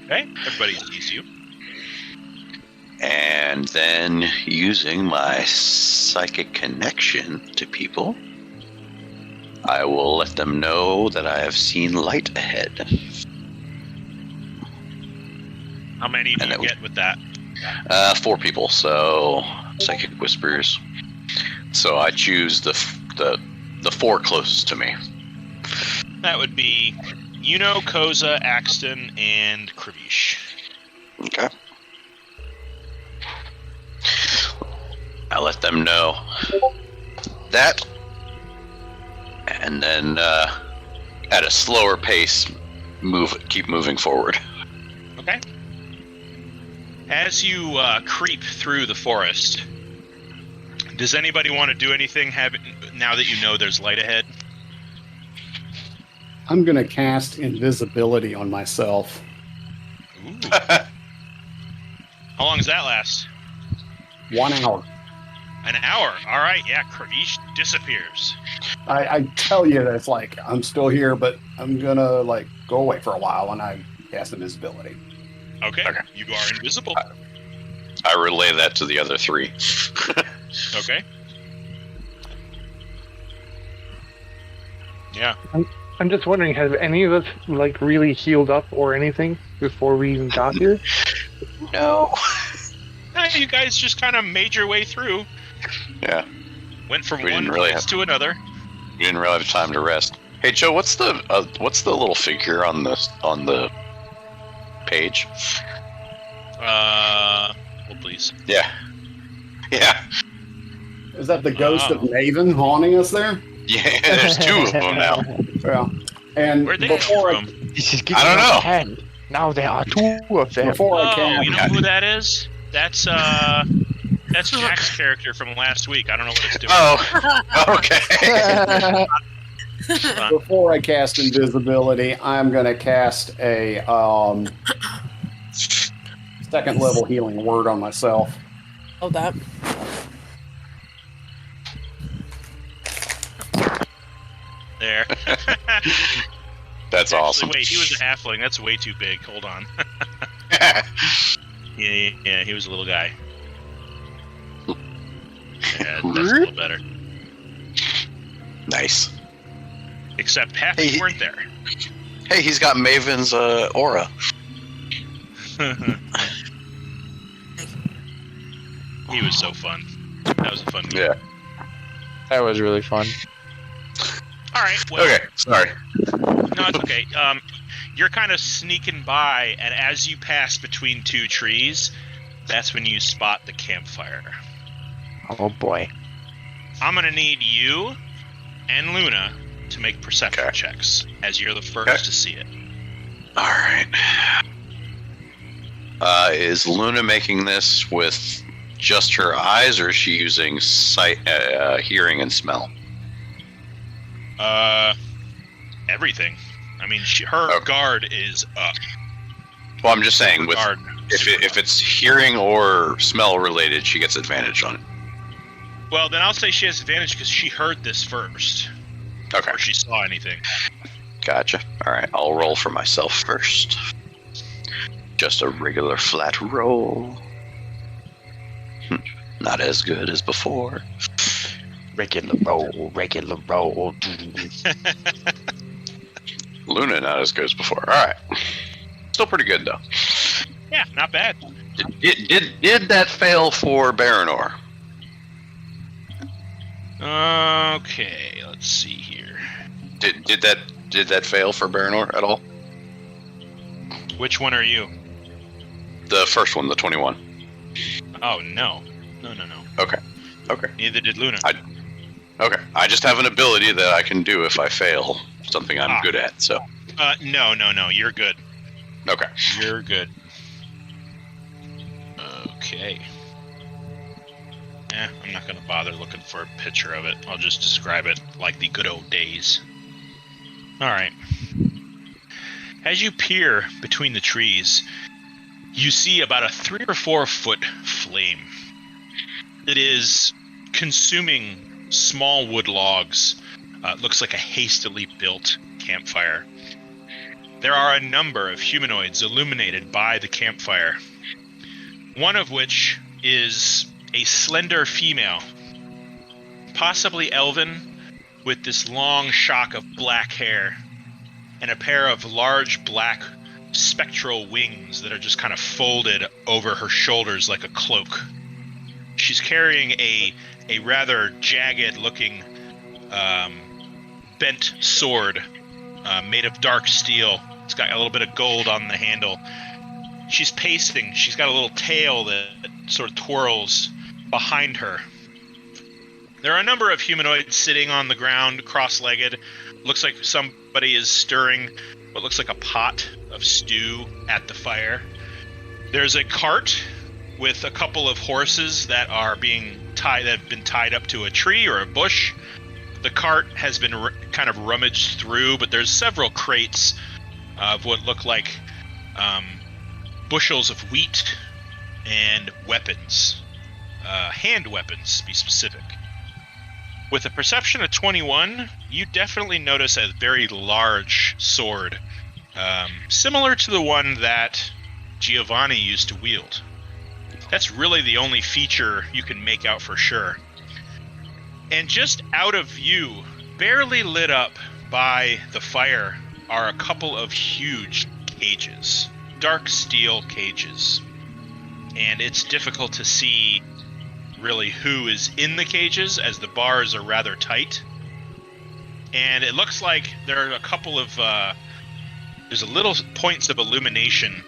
Okay, everybody sees you. And then, using my psychic connection to people, I will let them know that I have seen light ahead. How many do you get with that? 4 people, so psychic whispers. So I choose the 4 closest to me. That would be Koza, Axton, and Kravish. Okay. I let them know that, and then at a slower pace, keep moving forward. Okay. As you creep through the forest, does anybody want to do anything now that you know there's light ahead? I'm going to cast invisibility on myself. Ooh. How long does that last? 1 hour. An hour. All right. Yeah. Kravish disappears. I tell you that it's I'm still here, but I'm going to go away for a while, and I cast invisibility. Okay. You are invisible. I relay that to the other 3. Okay. Yeah. I'm just wondering, have any of us really healed up or anything before we even got here? No. You guys just kind of made your way through. Yeah. Went from one place to another. We didn't really have time to rest. Hey Joe, what's the little figure on the page? Hold please. Yeah. Is that the ghost of Maven haunting us there? Yeah, there's 2 of them now. Yeah. And where'd they come from? I don't know. 10. Now there are 2 of them. Before I cast, you know who that is? That's Jack's character from last week. I don't know what it's doing. Oh, okay. Before I cast invisibility, I'm going to cast a 2nd level healing word on myself. Hold that. There. That's awesome. Wait, he was a halfling. That's way too big. Hold on. Yeah, he was a little guy. Yeah, that's a little better. Nice. Except half of them weren't there. Hey, he's got Maven's aura. He was so fun. That was a fun game. Yeah. That was really fun. All right. Well, Okay, sorry. No, it's okay. You're kind of sneaking by, and as you pass between 2 trees, that's when you spot the campfire. Oh boy. I'm going to need you and Luna to make perception checks, as you're the first to see it. All right. Is Luna making this with just her eyes, or is she using sight, hearing, and smell? Everything. I mean, her guard is up. Well, I'm just saying, with Guard. if it's hearing or smell related, she gets advantage on it. Well, then I'll say she has advantage because she heard this first. Okay. Or she saw anything. Gotcha. All right, I'll roll for myself first. Just a regular flat roll. Not as good as before. Regular roll, regular roll. Luna, not as good as before. All right. Still pretty good, though. Yeah, not bad. Did that fail for Baranor? Okay, let's see here. Did that fail for Baranor at all? Which one are you? The first one, the 21. Oh, no. No. Okay. Neither did Luna. Okay. I just have an ability that I can do if I fail something I'm good at, so. No. You're good. Okay. You're good. Okay. I'm not going to bother looking for a picture of it. I'll just describe it like the good old days. Alright. As you peer between the trees, you see about a 3 or 4 foot flame. It is consuming small wood logs. It looks like a hastily built campfire. There are a number of humanoids illuminated by the campfire. One of which is a slender female, possibly elven, with this long shock of black hair and a pair of large black spectral wings that are just kind of folded over her shoulders like a cloak. She's carrying a rather jagged-looking bent sword made of dark steel. It's got a little bit of gold on the handle. She's pacing. She's got a little tail that sort of twirls behind her. There are a number of humanoids sitting on the ground, cross-legged. Looks like somebody is stirring what looks like a pot of stew at the fire. There's a cart with a couple of horses that are being tied, that have been tied up to a tree or a bush. The cart has been kind of rummaged through, but there's several crates of what look like bushels of wheat and weapons, hand weapons to be specific. With a perception of 21, you definitely notice a very large sword, similar to the one that Giovanni used to wield. That's really the only feature you can make out for sure. And just out of view, barely lit up by the fire, are a couple of huge cages, dark steel cages. And it's difficult to see really who is in the cages, as the bars are rather tight. And it looks like there are a couple of there's a little points of illumination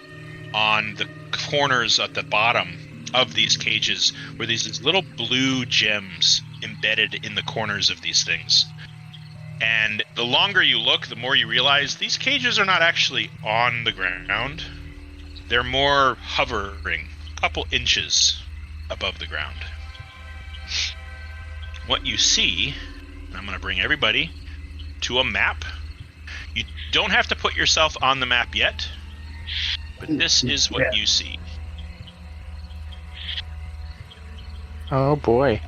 on the corners at the bottom of these cages, where these little blue gems embedded in the corners of these things. And the longer you look, the more you realize these cages are not actually on the ground. They're more hovering a couple inches above the ground. What you see, and I'm going to bring everybody to a map. You don't have to put yourself on the map yet, but this is what you see. Oh boy.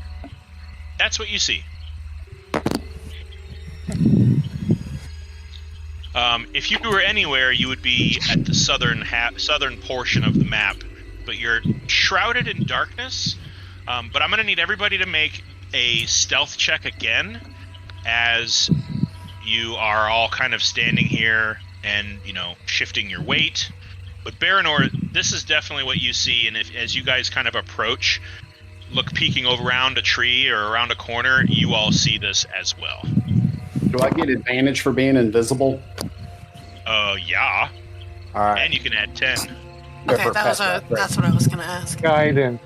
That's what you see. If you were anywhere, you would be at the southern portion of the map, but you're shrouded in darkness. But I'm going to need everybody to make a stealth check again, as you are all kind of standing here and, shifting your weight. But Baranor, this is definitely what you see, and as you guys kind of approach, look peeking over around a tree or around a corner, you all see this as well. Do I get advantage for being invisible? Yeah. All right. And you can add 10. Okay, that's what I was gonna ask. Guidance.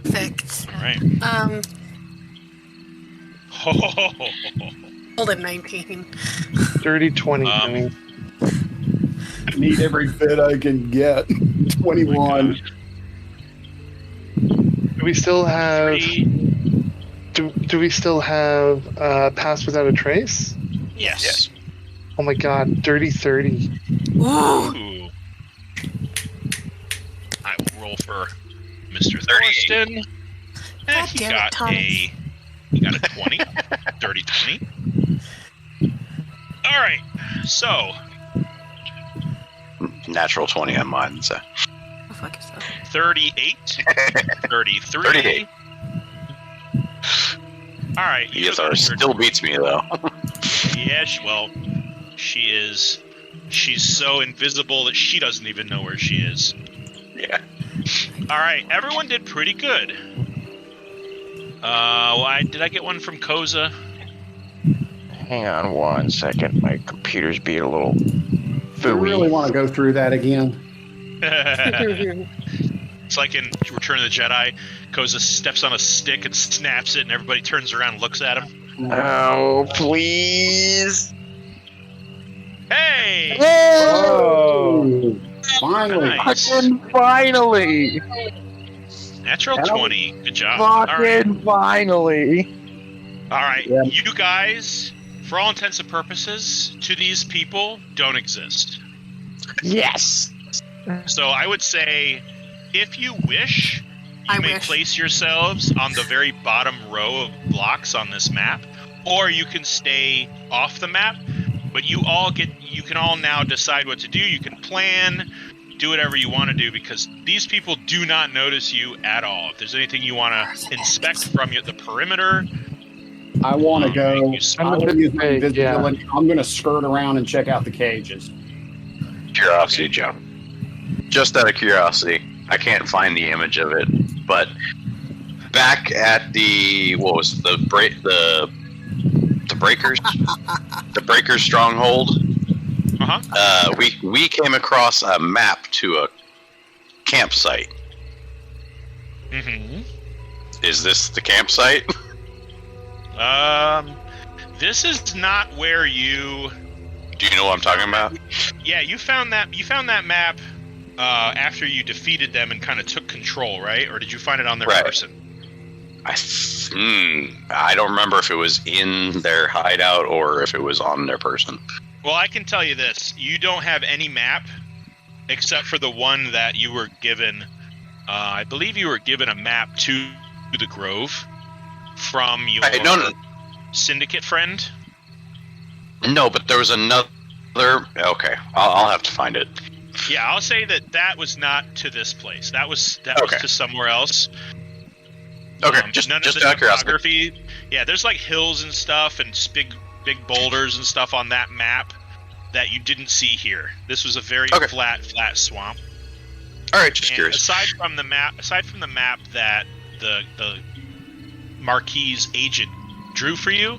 Perfect. All right. Hold at 19. Dirty 20. I need every bit I can get. 21. Do we still have? 3. Do we still have Pass Without a Trace? Yes. Oh my God, Dirty 30. Ooh. Ooh. I will roll for Mr. Thurston. God He damn it, got Thomas. he got a 20. Dirty 20. All right. So, Natural 20 on mine. So. Oh, fuck yourself. 38. 33. 38. All right. ESR still beats me though. Yeah, she's so invisible that she doesn't even know where she is. Yeah. All right, everyone did pretty good. Did I get one from Koza? Hang on 1 second. My computer's being a little Do you really want to go through that again? It's like in Return of the Jedi. Koza steps on a stick and snaps it, and everybody turns around and looks at him. Oh, please. Hey! Whoa! Finally. Nice. Finally. Natural 20. Good job. All Finally. right. Yeah. You guys, for all intents and purposes, to these people, don't exist. Yes. So I would say, if you wish, I you may wish. place yourselves on the very bottom row of blocks on this map, or you can stay off the map. But you can all now decide what to do. You can plan, do whatever you want to do, because these people do not notice you at all. If there's anything you want to inspect from the perimeter, I want to go. I'm I a want to bit use my big, invisibility. I'm going to skirt around and check out the cages. Curiosity, Joe. Just out of curiosity, I can't find the image of it, but back at the Breakers stronghold. We came across a map to a campsite. Mm-hmm. Is this the campsite? This is not where you. Do you know what I'm talking about? Yeah, you found that map after you defeated them and kind of took control, right? Or did you find it on their person? I don't remember if it was in their hideout or if it was on their person. Well, I can tell you this: you don't have any map except for the one that you were given. I believe you were given a map to the Grove from your Syndicate friend. No, but there was another. Okay, I'll have to find it. Yeah, I'll say that was not to this place. That was to somewhere else. Okay, just none of the topography. Yeah, there's like hills and stuff and big boulders and stuff on that map that you didn't see here. This was a very flat swamp. All right, just curious. Aside from the map that the Marquis agent drew for you,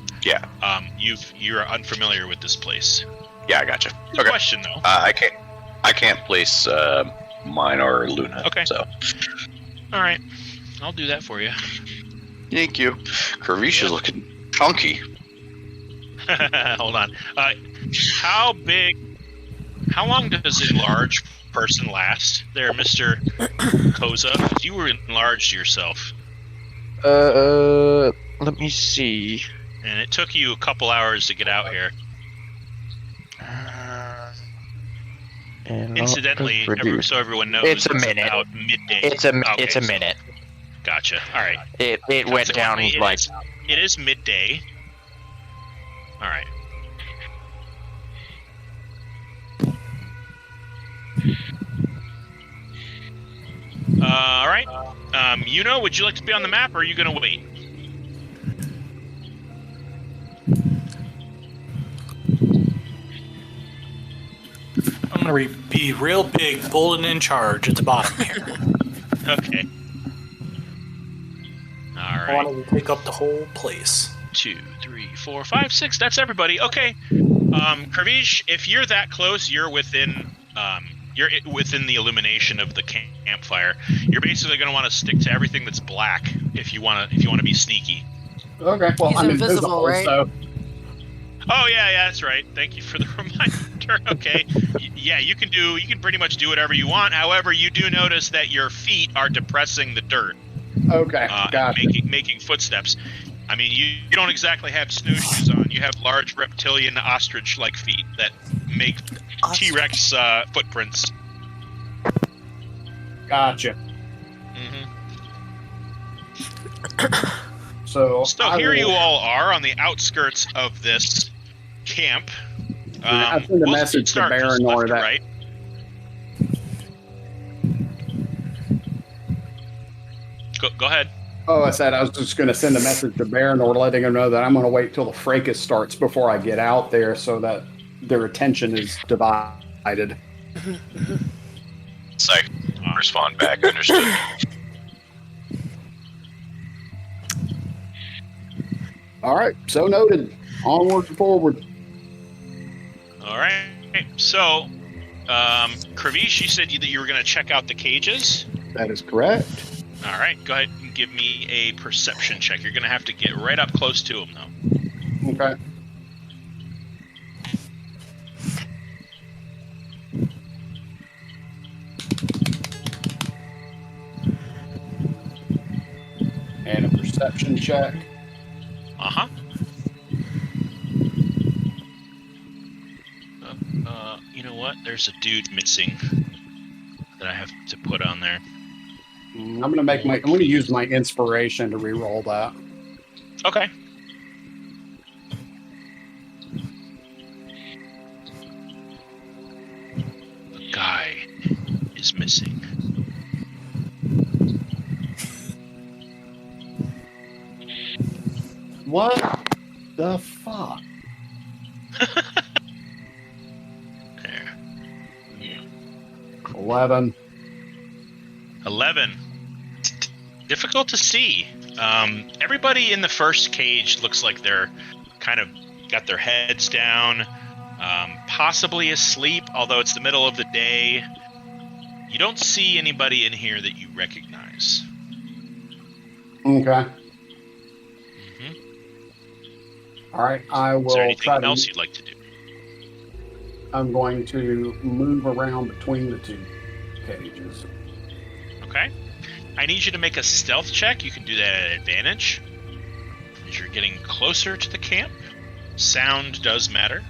you're unfamiliar with this place. Yeah, I gotcha. Good question though. I can't place mine or Luna. Okay. So. All right, I'll do that for you. Thank you. Curvisha's looking chunky. Hold on. How long does an enlarged person last there, Mr. Koza? You were enlarged yourself. Let me see. And it took you a couple hours to get out here. Incidentally, so everyone knows, it's a minute. About midday. It's a minute. Gotcha. All right. It went down like. It is midday. All right. All right. Would you like to be on the map, or are you going to wait? I'm going to be real big, bold, and in charge at the bottom here. Okay. All right. I want to take up the whole place. 2, 3, 4, 5, 6. That's everybody. Okay. Kervish, if you're that close, you're within the illumination of the campfire. You're basically going to want to stick to everything that's black if you want to be sneaky. Okay. Well, He's I'm invisible, right? So. Oh yeah, that's right. Thank you for the reminder. Okay. Yeah, you can pretty much do whatever you want. However, you do notice that your feet are depressing the dirt. Okay, gotcha. making footsteps. I mean, you don't exactly have snowshoes on. You have large reptilian ostrich-like feet that make T-Rex footprints. Gotcha. Mm-hmm. So here you all are on the outskirts of this camp. I sent a message to Baranor that. Right. Go ahead. Oh, I said I was just going to send a message to Baranor letting him know that I'm going to wait till the fracas starts before I get out there so that their attention is divided. Psych. Respond back. Understood. All right. So noted. Onward and forward. All right. So, Kravish, you said that you were going to check out the cages? That is correct. All right. Go ahead and give me a perception check. You're going to have to get right up close to them, though. Okay. And a perception check. Uh-huh. You know what? There's a dude missing that I have to put on there. I'm going to use my inspiration to re-roll that. Okay. The guy is missing. What the fuck? There. 11. 11. Difficult to see. Everybody in the first cage looks like they're kind of got their heads down, possibly asleep, although it's the middle of the day. You don't see anybody in here that you recognize. Okay. All right, I will. Is there anything else you'd like to do? I'm going to move around between the two cages. Okay. I need you to make a stealth check. You can do that at advantage. As you're getting closer to the camp. Sound does matter.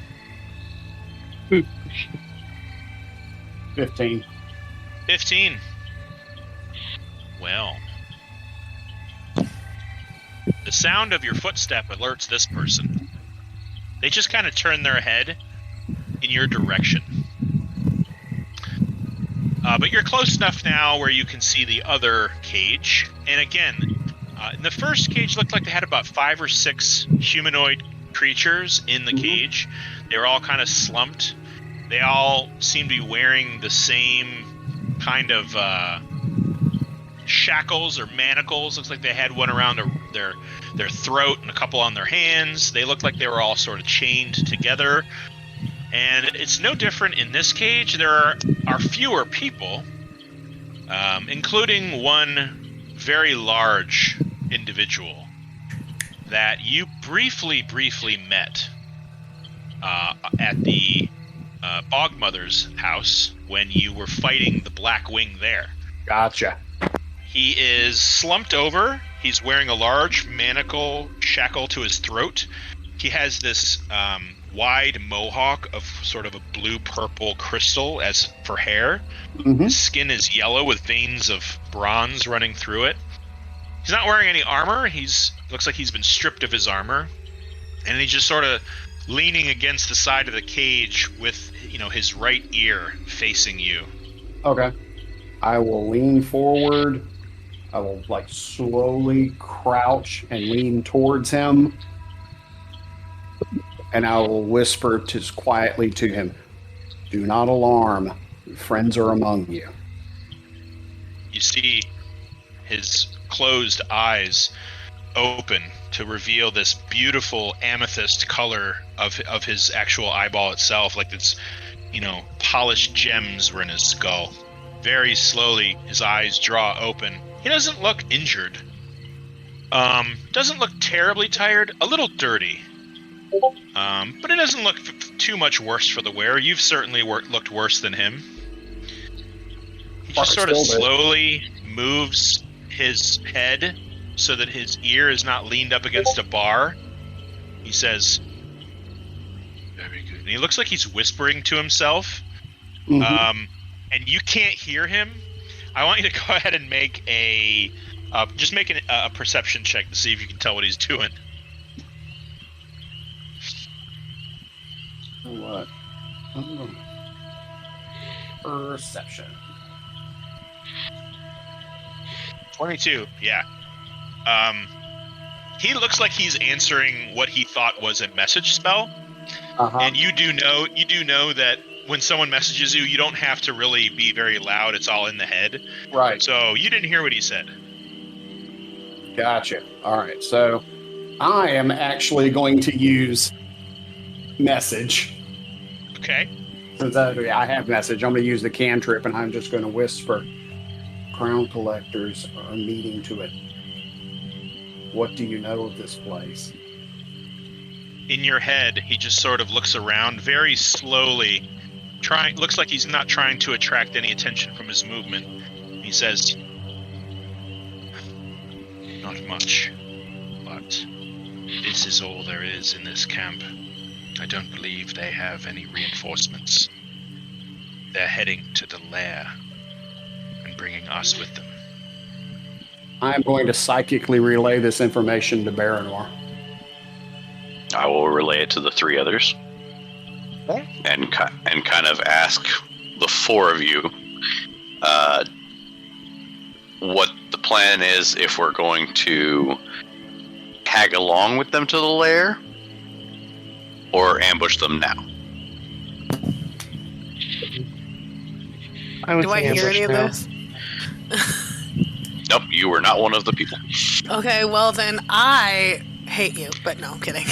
15. 15. Well. The sound of your footstep alerts this person. They just kind of turn their head in your direction. But you're close enough now where you can see the other cage. And again, in the first cage looked like they had about 5 or 6 humanoid creatures in the cage. They were all kind of slumped. They all seem to be wearing the same kind of shackles or manacles. Looks like they had one around their throat and a couple on their hands. They looked like they were all sort of chained together. And it's no different in this cage. There are fewer people, including one very large individual that you briefly met at the Bogmother's house when you were fighting the Black Wing there. Gotcha. He is slumped over. He's wearing a large manacle shackle to his throat. He has this wide mohawk of sort of a blue-purple crystal as for hair. Mm-hmm. His skin is yellow with veins of bronze running through it. He's not wearing any armor. Looks like he's been stripped of his armor. And he's just sort of leaning against the side of the cage with, his right ear facing you. Okay. I will lean forward. I will, slowly crouch and lean towards him. And I will whisper just quietly to him, "Do not alarm. Friends are among you." You see his closed eyes open to reveal this beautiful amethyst color of his actual eyeball itself, like it's, polished gems were in his skull. Very slowly, his eyes draw open. He doesn't look injured. Doesn't look terribly tired. A little dirty. But it doesn't look too much worse for the wearer. You've certainly looked worse than him. He just sort of slowly moves his head so that his ear is not leaned up against a bar. He says, "Very good." And he looks like he's whispering to himself. Mhm. And you can't hear him. I want you to go ahead and make a perception check to see if you can tell what he's doing. What? Perception. 22. Yeah. He looks like he's answering what he thought was a message spell. Uh-huh. And you do know that when someone messages you, you don't have to really be very loud. It's all in the head. Right. So you didn't hear what he said. Gotcha. All right. So I am actually going to use message. Okay. Since I have message, I'm going to use the cantrip, and I'm just going to whisper, "Crown collectors are meeting to it. What do you know of this place?" In your head, he just sort of looks around very slowly. Looks like he's not trying to attract any attention from his movement. He says, "Not much, but this is all there is in this camp. I don't believe they have any reinforcements. They're heading to the lair and bringing us with them." I'm going to psychically relay this information to Baranor. I will relay it to the three others, and kind of ask the four of you what the plan is if we're going to tag along with them to the lair or ambush them now. I Do I hear any of this? Nope, you were not one of the people. Okay, well then I hate you, but no, I'm kidding.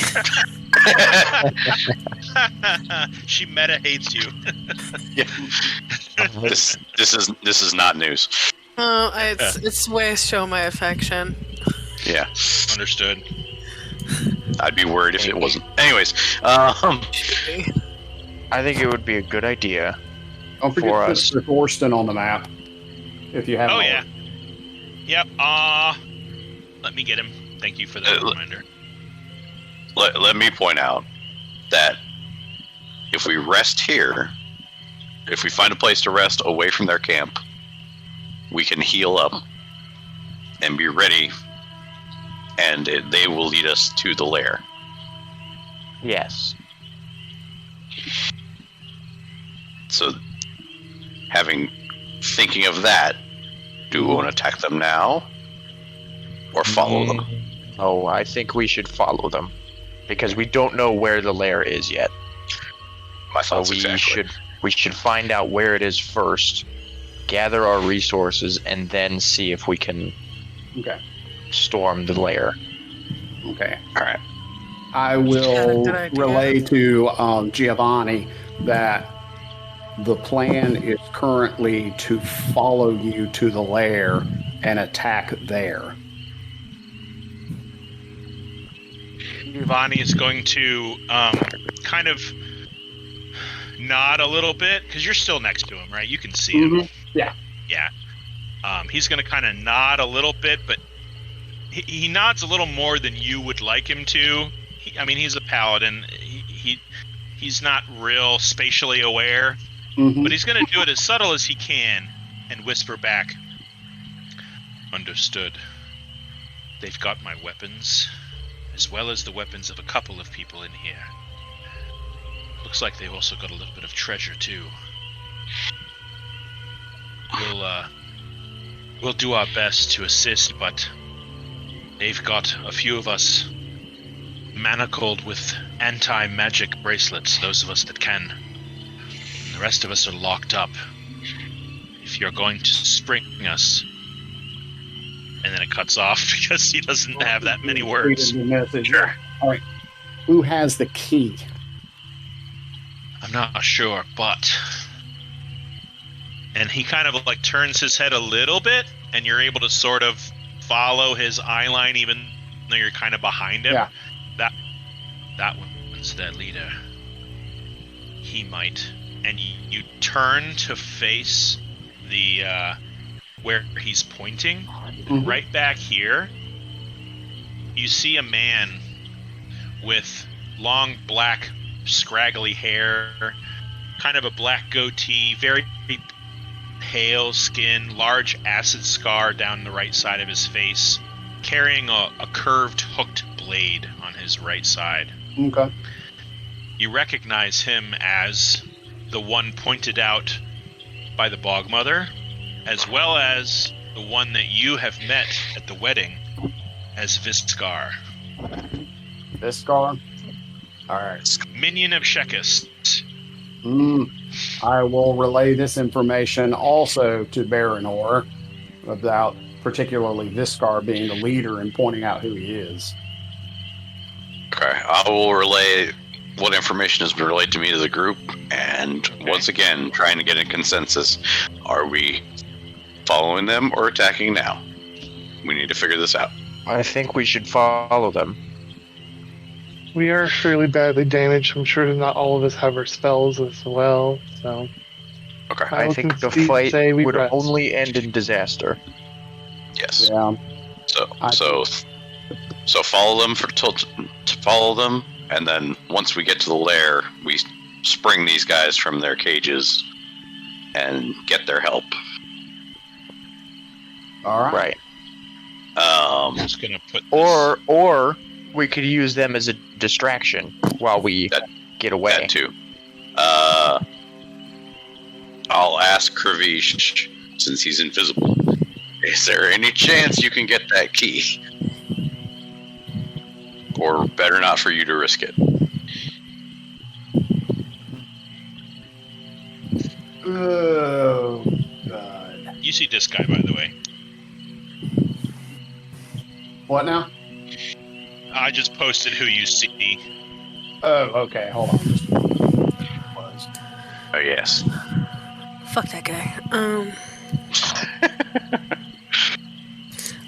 She meta hates you. Yeah. This is not news. Oh, it's ways to show my affection. Yeah. Understood. I'd be worried if it wasn't. Anyways, I think it would be a good idea. Don't forget For to us. put Thorston on the map if you haven't. Oh, yeah. Yep. Let me get him. Thank you for that reminder. let me point out that if we rest here, if we find a place to rest away from their camp, we can heal up and be ready, and they will lead us to the lair. Yes. So, thinking of that, do we want to attack them now or follow them? Oh, I think we should follow them because we don't know where the lair is yet. My So thoughts exactly. we should find out where it is first, gather our resources, and then see if we can Okay. storm the lair. Okay. All right. I will Good idea. relay to Giovanni that the plan is currently to follow you to the lair and attack there. Giovanni is going to kind of nod a little bit, because you're still next to him, right? You can see him. Yeah. Yeah. He's going to kind of nod a little bit, but he nods a little more than you would like him to. He's a paladin. He's not real spatially aware, but he's going to do it as subtle as he can and whisper back, "Understood. They've got my weapons, as well as the weapons of a couple of people in here. Looks like they've also got a little bit of treasure, too. We'll do our best to assist, but they've got a few of us manacled with anti-magic bracelets, those of us that can. And the rest of us are locked up. If you're going to spring us..." And then it cuts off because he doesn't have that many words. Sure. All right. Who has the key? "I'm not sure, but..." And he kind of like turns his head a little bit, and you're able to sort of follow his eye line even though you're kind of behind him. Yeah. That one's their leader. He might. And you turn to face the where he's pointing, right back here, you see a man with long black scraggly hair, kind of a black goatee, very pale skin, large acid scar down the right side of his face, carrying a curved hooked blade on his right side. Okay. You recognize him as the one pointed out by the Bog Mother, as well as the one that you have met at the wedding as Viscar. Viscar? Alright. Minion of Shekkis. I will relay this information also to Baranor about particularly Viscar being the leader and pointing out who he is. Okay, I will relay what information has been relayed to me to the group, and once again, trying to get a consensus. Are we following them or attacking now? We need to figure this out. I think we should follow them. We are fairly badly damaged. I'm sure not all of us have our spells as well, so... Okay. I think the fight would only end in disaster. Yes. Yeah. So follow them to follow them, and then once we get to the lair, we spring these guys from their cages and get their help. All right. Right. I'm just gonna put Or we could use them as a distraction while we get away. That too. I'll ask Kravish, since he's invisible, is there any chance you can get that key? Or better not for you to risk it. Oh, God. You see this guy, by the way. What now? I just posted who you see. Oh, okay. Hold on. Oh, yes. Fuck that guy.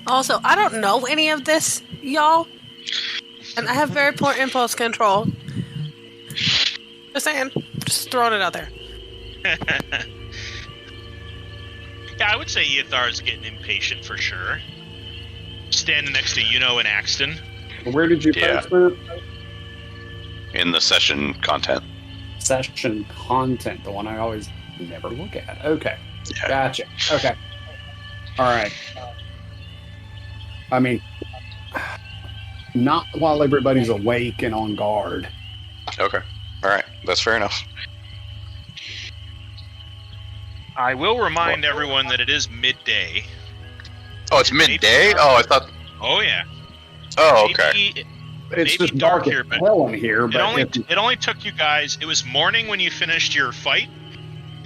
Also, I don't know any of this, y'all. And I have very poor impulse control. Just saying. Just throwing it out there. Yeah, I would say Eothar's getting impatient for sure. Standing next to Yuno and Axton. Where did you post that? In the session content. Session content, the one I always never look at. Okay. Yeah. Gotcha. Okay. All right. I mean, not while everybody's awake and on guard. Okay. All right. That's fair enough. I will remind everyone that it is midday. Oh, it's midday? Oh, I thought... Oh, yeah. Oh, okay. It's just dark as hell in here. But it only took you guys... It was morning when you finished your fight,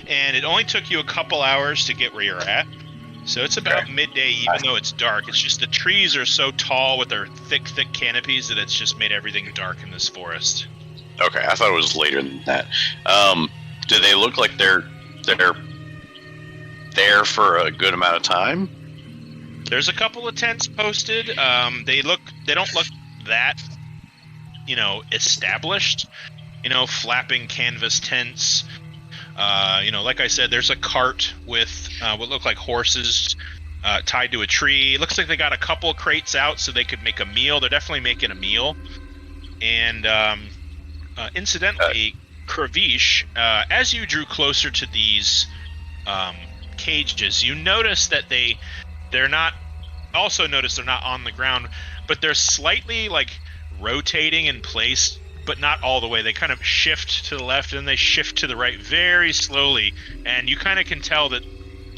and it only took you a couple hours to get where you're at. So it's about midday, even though it's dark. It's just the trees are so tall with their thick canopies that it's just made everything dark in this forest. Okay, I thought it was later than that. Do they look like they're there for a good amount of time? There's a couple of tents posted. They don't look that, established. Flapping canvas tents. Like I said, there's a cart with what look like horses tied to a tree. It looks like they got a couple of crates out so they could make a meal. They're definitely making a meal. And incidentally, Kravish, as you drew closer to these cages, you notice that they're not on the ground, but they're slightly rotating in place, but not all the way. They kind of shift to the left and they shift to the right very slowly, and you kind of can tell that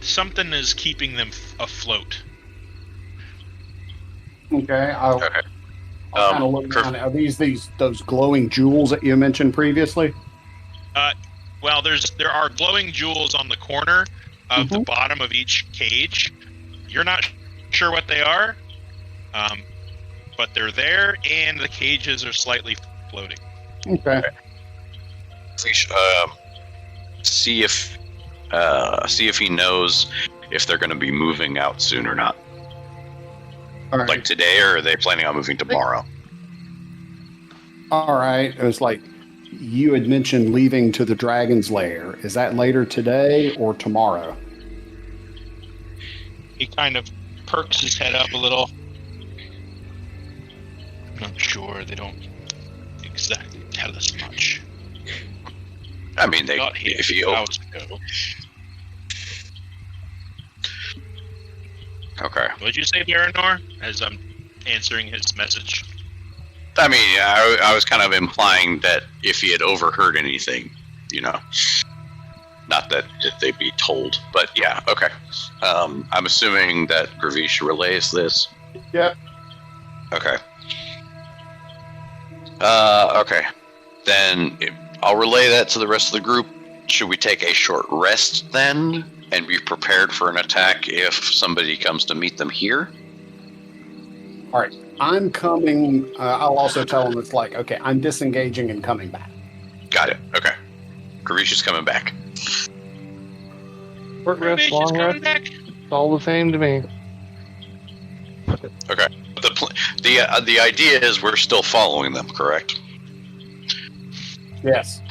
something is keeping them afloat. Okay, I'll kind of look down. Are these those glowing jewels that you mentioned previously? Well, there are glowing jewels on the corner of the bottom of each cage. You're not sure what they are, but they're there, and the cages are slightly floating. Okay. See if he knows if they're going to be moving out soon or not. All right. Like today, or are they planning on moving tomorrow? All right. It was like you had mentioned leaving to the Dragon's Lair. Is that later today or tomorrow? He kind of perks his head up a little. Not sure. They don't exactly tell us much. I mean, Got here if you hours ago. okay. What did you say, Baranor? As I'm answering his message. I mean, I was kind of implying that if he had overheard anything, you know, not that they'd be told, but yeah, okay. I'm assuming that Gravish relays this. Yep. Okay. Okay. Then I'll relay that to the rest of the group. Should we take a short rest then and be prepared for an attack if somebody comes to meet them here? All right. I'm coming. I'll also tell them it's like, okay, I'm disengaging and coming back. Got it. Okay. Gravish is coming back. Short rest, Gravish long is rest, coming back. it's all the same to me. Okay. The idea is we're still following them, correct? Yes.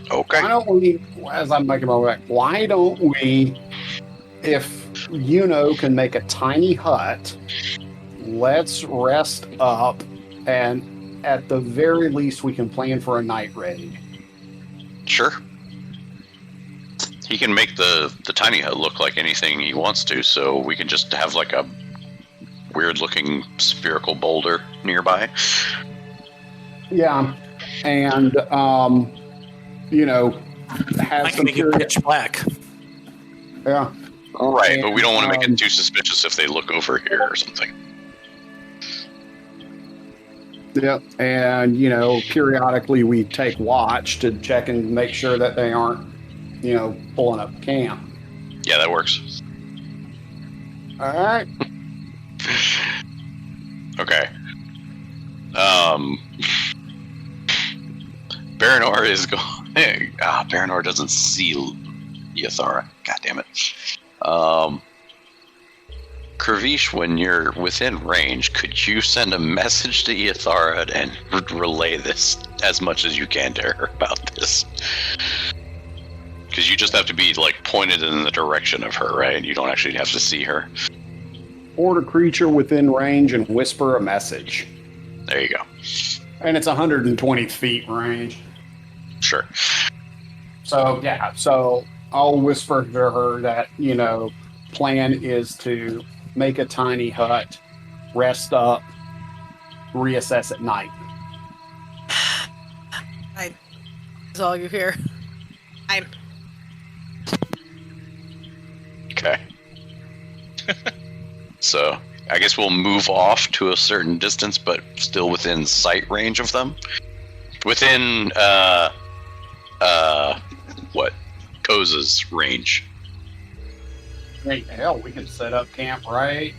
Okay. Why don't we, as I'm making my way back, why don't we, if can make a tiny hut, let's rest up, and at the very least we can plan for a night raid. Sure. He can make the tiny hut look like anything he wants to, so we can just have like a weird-looking spherical boulder nearby. Yeah, and have I some can make it pitch black. Yeah. Right, but we don't want to make it too suspicious if they look over here or something. Yeah, and periodically we take watch to check and make sure that they aren't, pulling up camp. Yeah, that works. All right. Okay. Baranor is going. Baranor doesn't see Yathara. God damn it. Kravish, when you're within range, could you send a message to Yathara and relay this as much as you can to her about this? Because you just have to be pointed in the direction of her, right? You don't actually have to see her. Order creature within range and whisper a message. There you go. And it's 120 feet range. Sure. So, yeah. So I'll whisper to her that, plan is to make a tiny hut, rest up, reassess at night. That's all you hear. Okay. So, I guess we'll move off to a certain distance, but still within sight range of them. Within, Koza's range. Hey, hell, we could set up camp right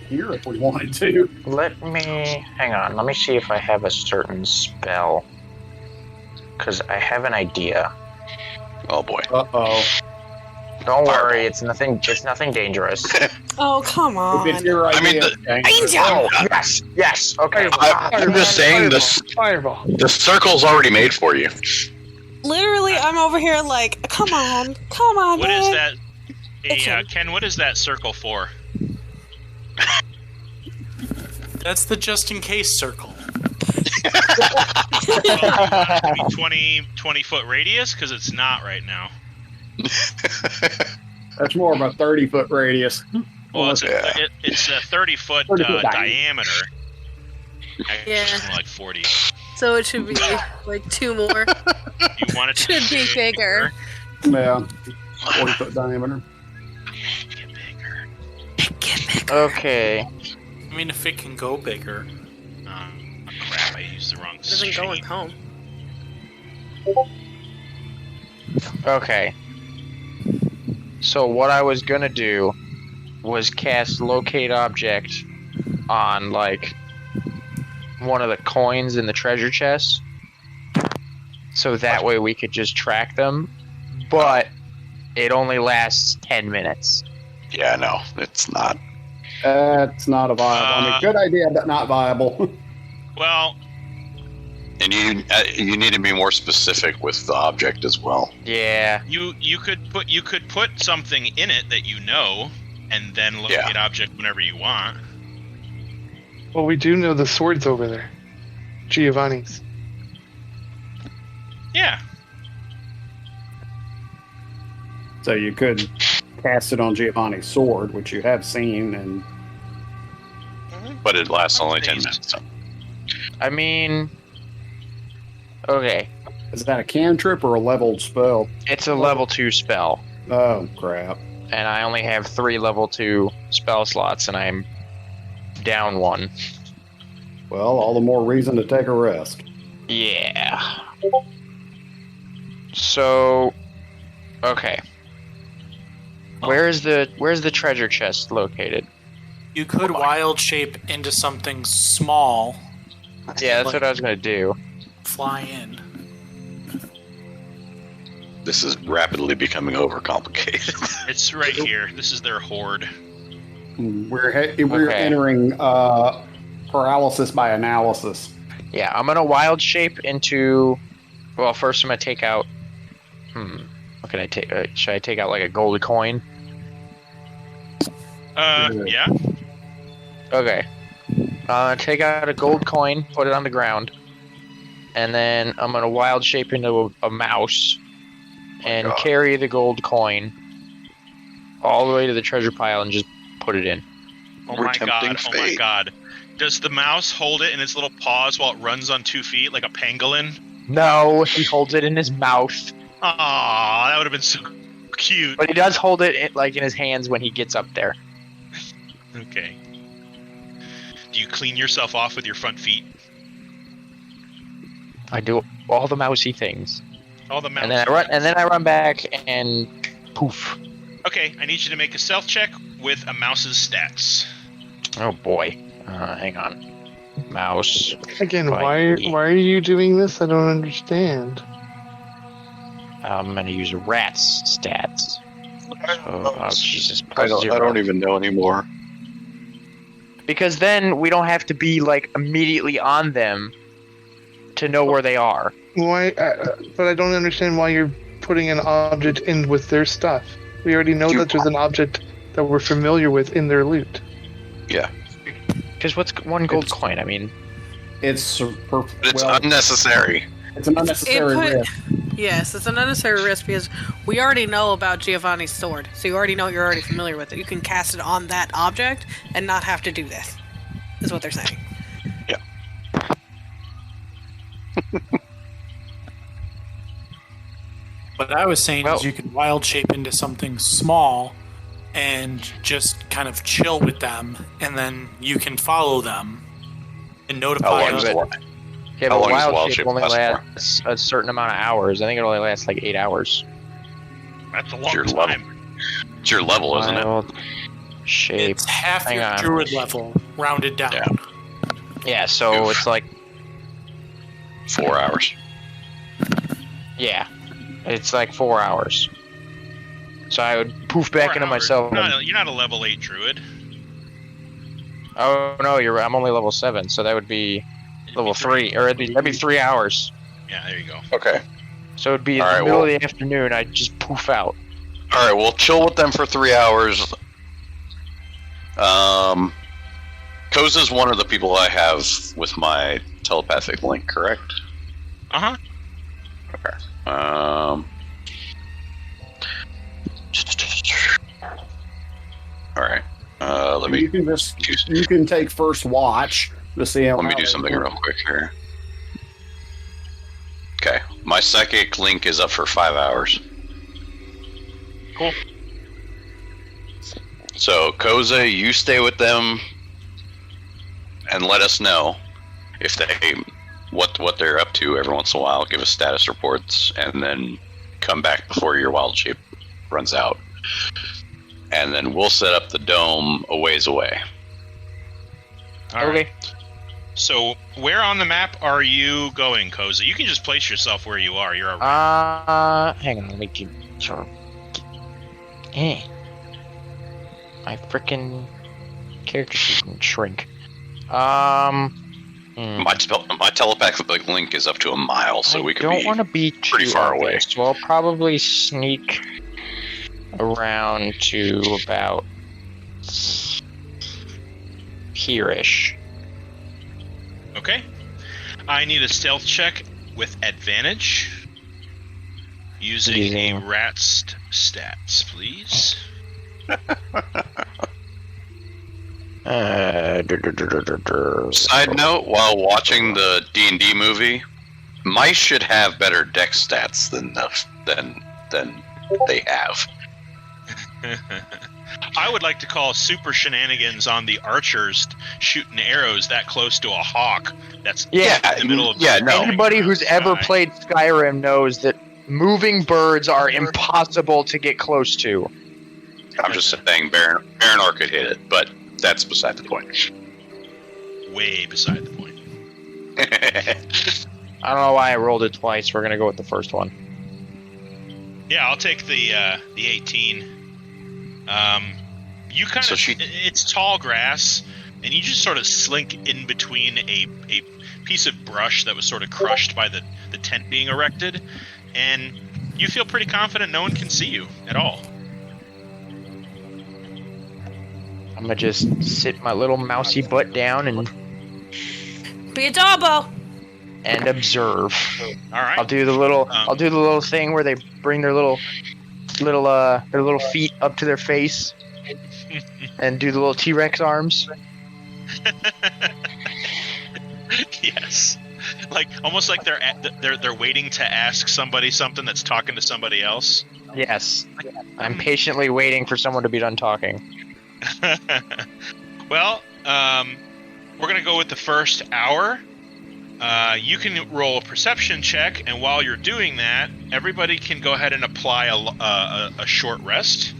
here if we wanted to. Hang on, let me see if I have a certain spell. Because I have an idea. Oh boy. Uh-oh. Don't worry, it's nothing dangerous. Oh, come on. If it's your idea, Oh, yes, okay. I'm just saying Fireball. the circle's already made for you. Literally, I'm over here come on, What man. is that? Listen. Ken, what is that circle for? That's the just in case circle. Maybe 20 foot radius? Because it's not right now. that's more of a 30-foot radius. Well, it's a 30 foot 30 foot diameter. Actually, Yeah. it's more like 40. So it should be two more. You want it to Should be bigger. Yeah. 40-foot diameter. Get bigger. Okay. I mean, if it can go bigger. Crap, I used the wrong It doesn't go in shape. home. Okay. So what I was gonna do was cast locate object on one of the coins in the treasure chest. So that way we could just track them. But it only lasts 10 minutes. Yeah, no, it's not. That's not a viable. Good idea, but not viable. Well, And you need to be more specific with the object as well. Yeah. You could put something in it that you know, and then locate object whenever you want. Well, we do know the sword's over there. Giovanni's. Yeah. So you could cast it on Giovanni's sword, which you have seen, and But it lasts only 10 minutes. So. I mean, okay. is that a cantrip or a leveled spell? It's a level 2 spell, Oh, crap. and I only have 3 level 2 spell slots, and I'm down 1. Well, all the more reason to take a rest. Yeah. So, okay. Where's the treasure chest located? You could wild shape into something small, Yeah, that's what I was gonna do. fly in. This is rapidly becoming overcomplicated. It's right here. This is their horde. We're Okay. entering paralysis by analysis. Yeah, I'm gonna wild shape into. Well, first I'm gonna take out. What can I take? Should I take out like a gold coin? Yeah. Okay. Take out a gold coin, put it on the ground, and then I'm gonna wild shape into a mouse, and carry the gold coin all the way to the treasure pile and just put it in. Oh We're my god! tempting Oh my fate. god! Does the mouse hold it in its little paws while it runs on 2 feet like a pangolin? No, he holds it in his mouth, Aw, that would have been so cute. but he does hold it like in his hands when he gets up there. Okay. Do you clean yourself off with your front feet? I do all the mousy things, All the mouse. and then I run back and poof. Okay, I need you to make a stealth check with a mouse's stats. Oh boy. Hang on. Mouse. Again, Why- why are you doing this? I don't understand. I'm gonna use rat's stats. Oh, Jesus. I plus don't 0. even know anymore. Because then we don't have to be like immediately on them to know where they are. Why? But I don't understand why you're putting an object in with their stuff. We already know that there's an object that we're familiar with in their loot. Yeah. Because what's one gold coin? I mean, It's It's unnecessary. it's an unnecessary Input- risk. Yes, it's an unnecessary risk because we already know about Giovanni's sword, so you already know you're already familiar with it. You can cast it on that object and not have to do this, is what they're saying. What I was saying Well- is you could wild shape into something small and just kind of chill with them, and then you can follow them and How notify long us. is it? yeah, How but long does wild wild shape shape only last for? lasts a certain amount of hours. I think it only lasts like 8 hours. That's a It's your long level, time. It's your level, isn't it? Wild shape. It's half Hang your on. druid level, rounded down. Yeah. Yeah, so Oof. it's like 4 hours. yeah, it's like 4 hours. So I would poof back 4 into hours. myself. No, you're not a level 8 druid. Oh no, you're right. I'm only level 7, so that would be level 3, or that'd be 3 hours. Yeah, there you go. Okay. So it'd be in All the right, middle well- of the afternoon. I'd just poof out. All right, we'll chill with them for 3 hours. Koza's one of the people I have with my telepathic link, correct? Uh huh. Okay. All right. Let me You can take first watch to see how. let me do something real quick here. Okay, my psychic link is up for 5 hours. Cool. So Koza, you stay with them and let us know if they what they're up to every once in a while. Give us status reports, and then come back before your wild shape runs out. And then we'll set up the dome a ways away. All right. Okay. So, where on the map are you going, Koza? You can just place yourself where you are. You're a Hang on, let me keep sort of. My frickin' character sheet can shrink. My telepathic link is up to a mile, so we could don't be want to be pretty far away. So I'll probably sneak around to about here-ish. Okay. I need a stealth check with advantage. Using a rat's stats, please. Side note, while watching the D&D movie, mice should have better dex stats than they have. I would like to call super shenanigans on the archers shooting arrows that close to a hawk. That's in the middle of Anybody who's ever played Skyrim knows that moving birds are impossible to get close to. I'm just saying Baranor could hit it, but that's beside the point. Way beside the point. I don't know why I rolled it twice. We're gonna go with the first one. Yeah, I'll take the 18. You kind of it's tall grass, and you just sort of slink in between a piece of brush that was sort of crushed by the tent being erected, and you feel pretty confident no one can see you at all. I'm gonna just sit my little mousy butt down and be a doggo and observe. All right. I'll do the little thing where they bring their little feet up to their face and do the little T-Rex arms. Yes. Like almost like they're waiting to ask somebody something that's talking to somebody else. Yes. I'm patiently waiting for someone to be done talking. Well, we're going to go with the first hour. You can roll a perception check, and while you're doing that, everybody can go ahead and apply a short rest.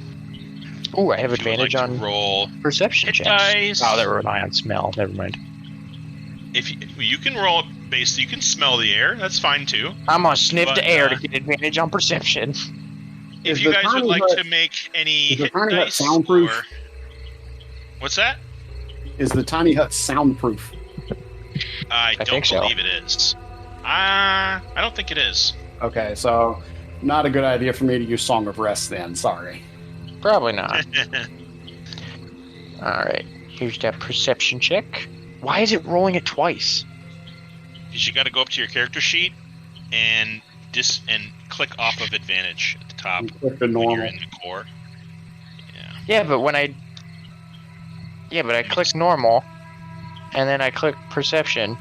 Ooh, I have advantage on roll perception checks. Dice. Oh, they rely on smell. Never mind. If you can roll based, you can smell the air. That's fine too. I'm gonna sniff the air to get advantage on perception. If you guys would like to make any hit dice, soundproof? What's that? Is the tiny hut soundproof? I don't believe it is. I don't think it is. Okay, so not a good idea for me to use Song of Rest then. Sorry. Probably not. Alright, here's that perception check. Why is it rolling it twice? Because you got to go up to your character sheet and click off of advantage at the top click the normal. when you're in the core. Yeah, but I click normal, and then I click perception,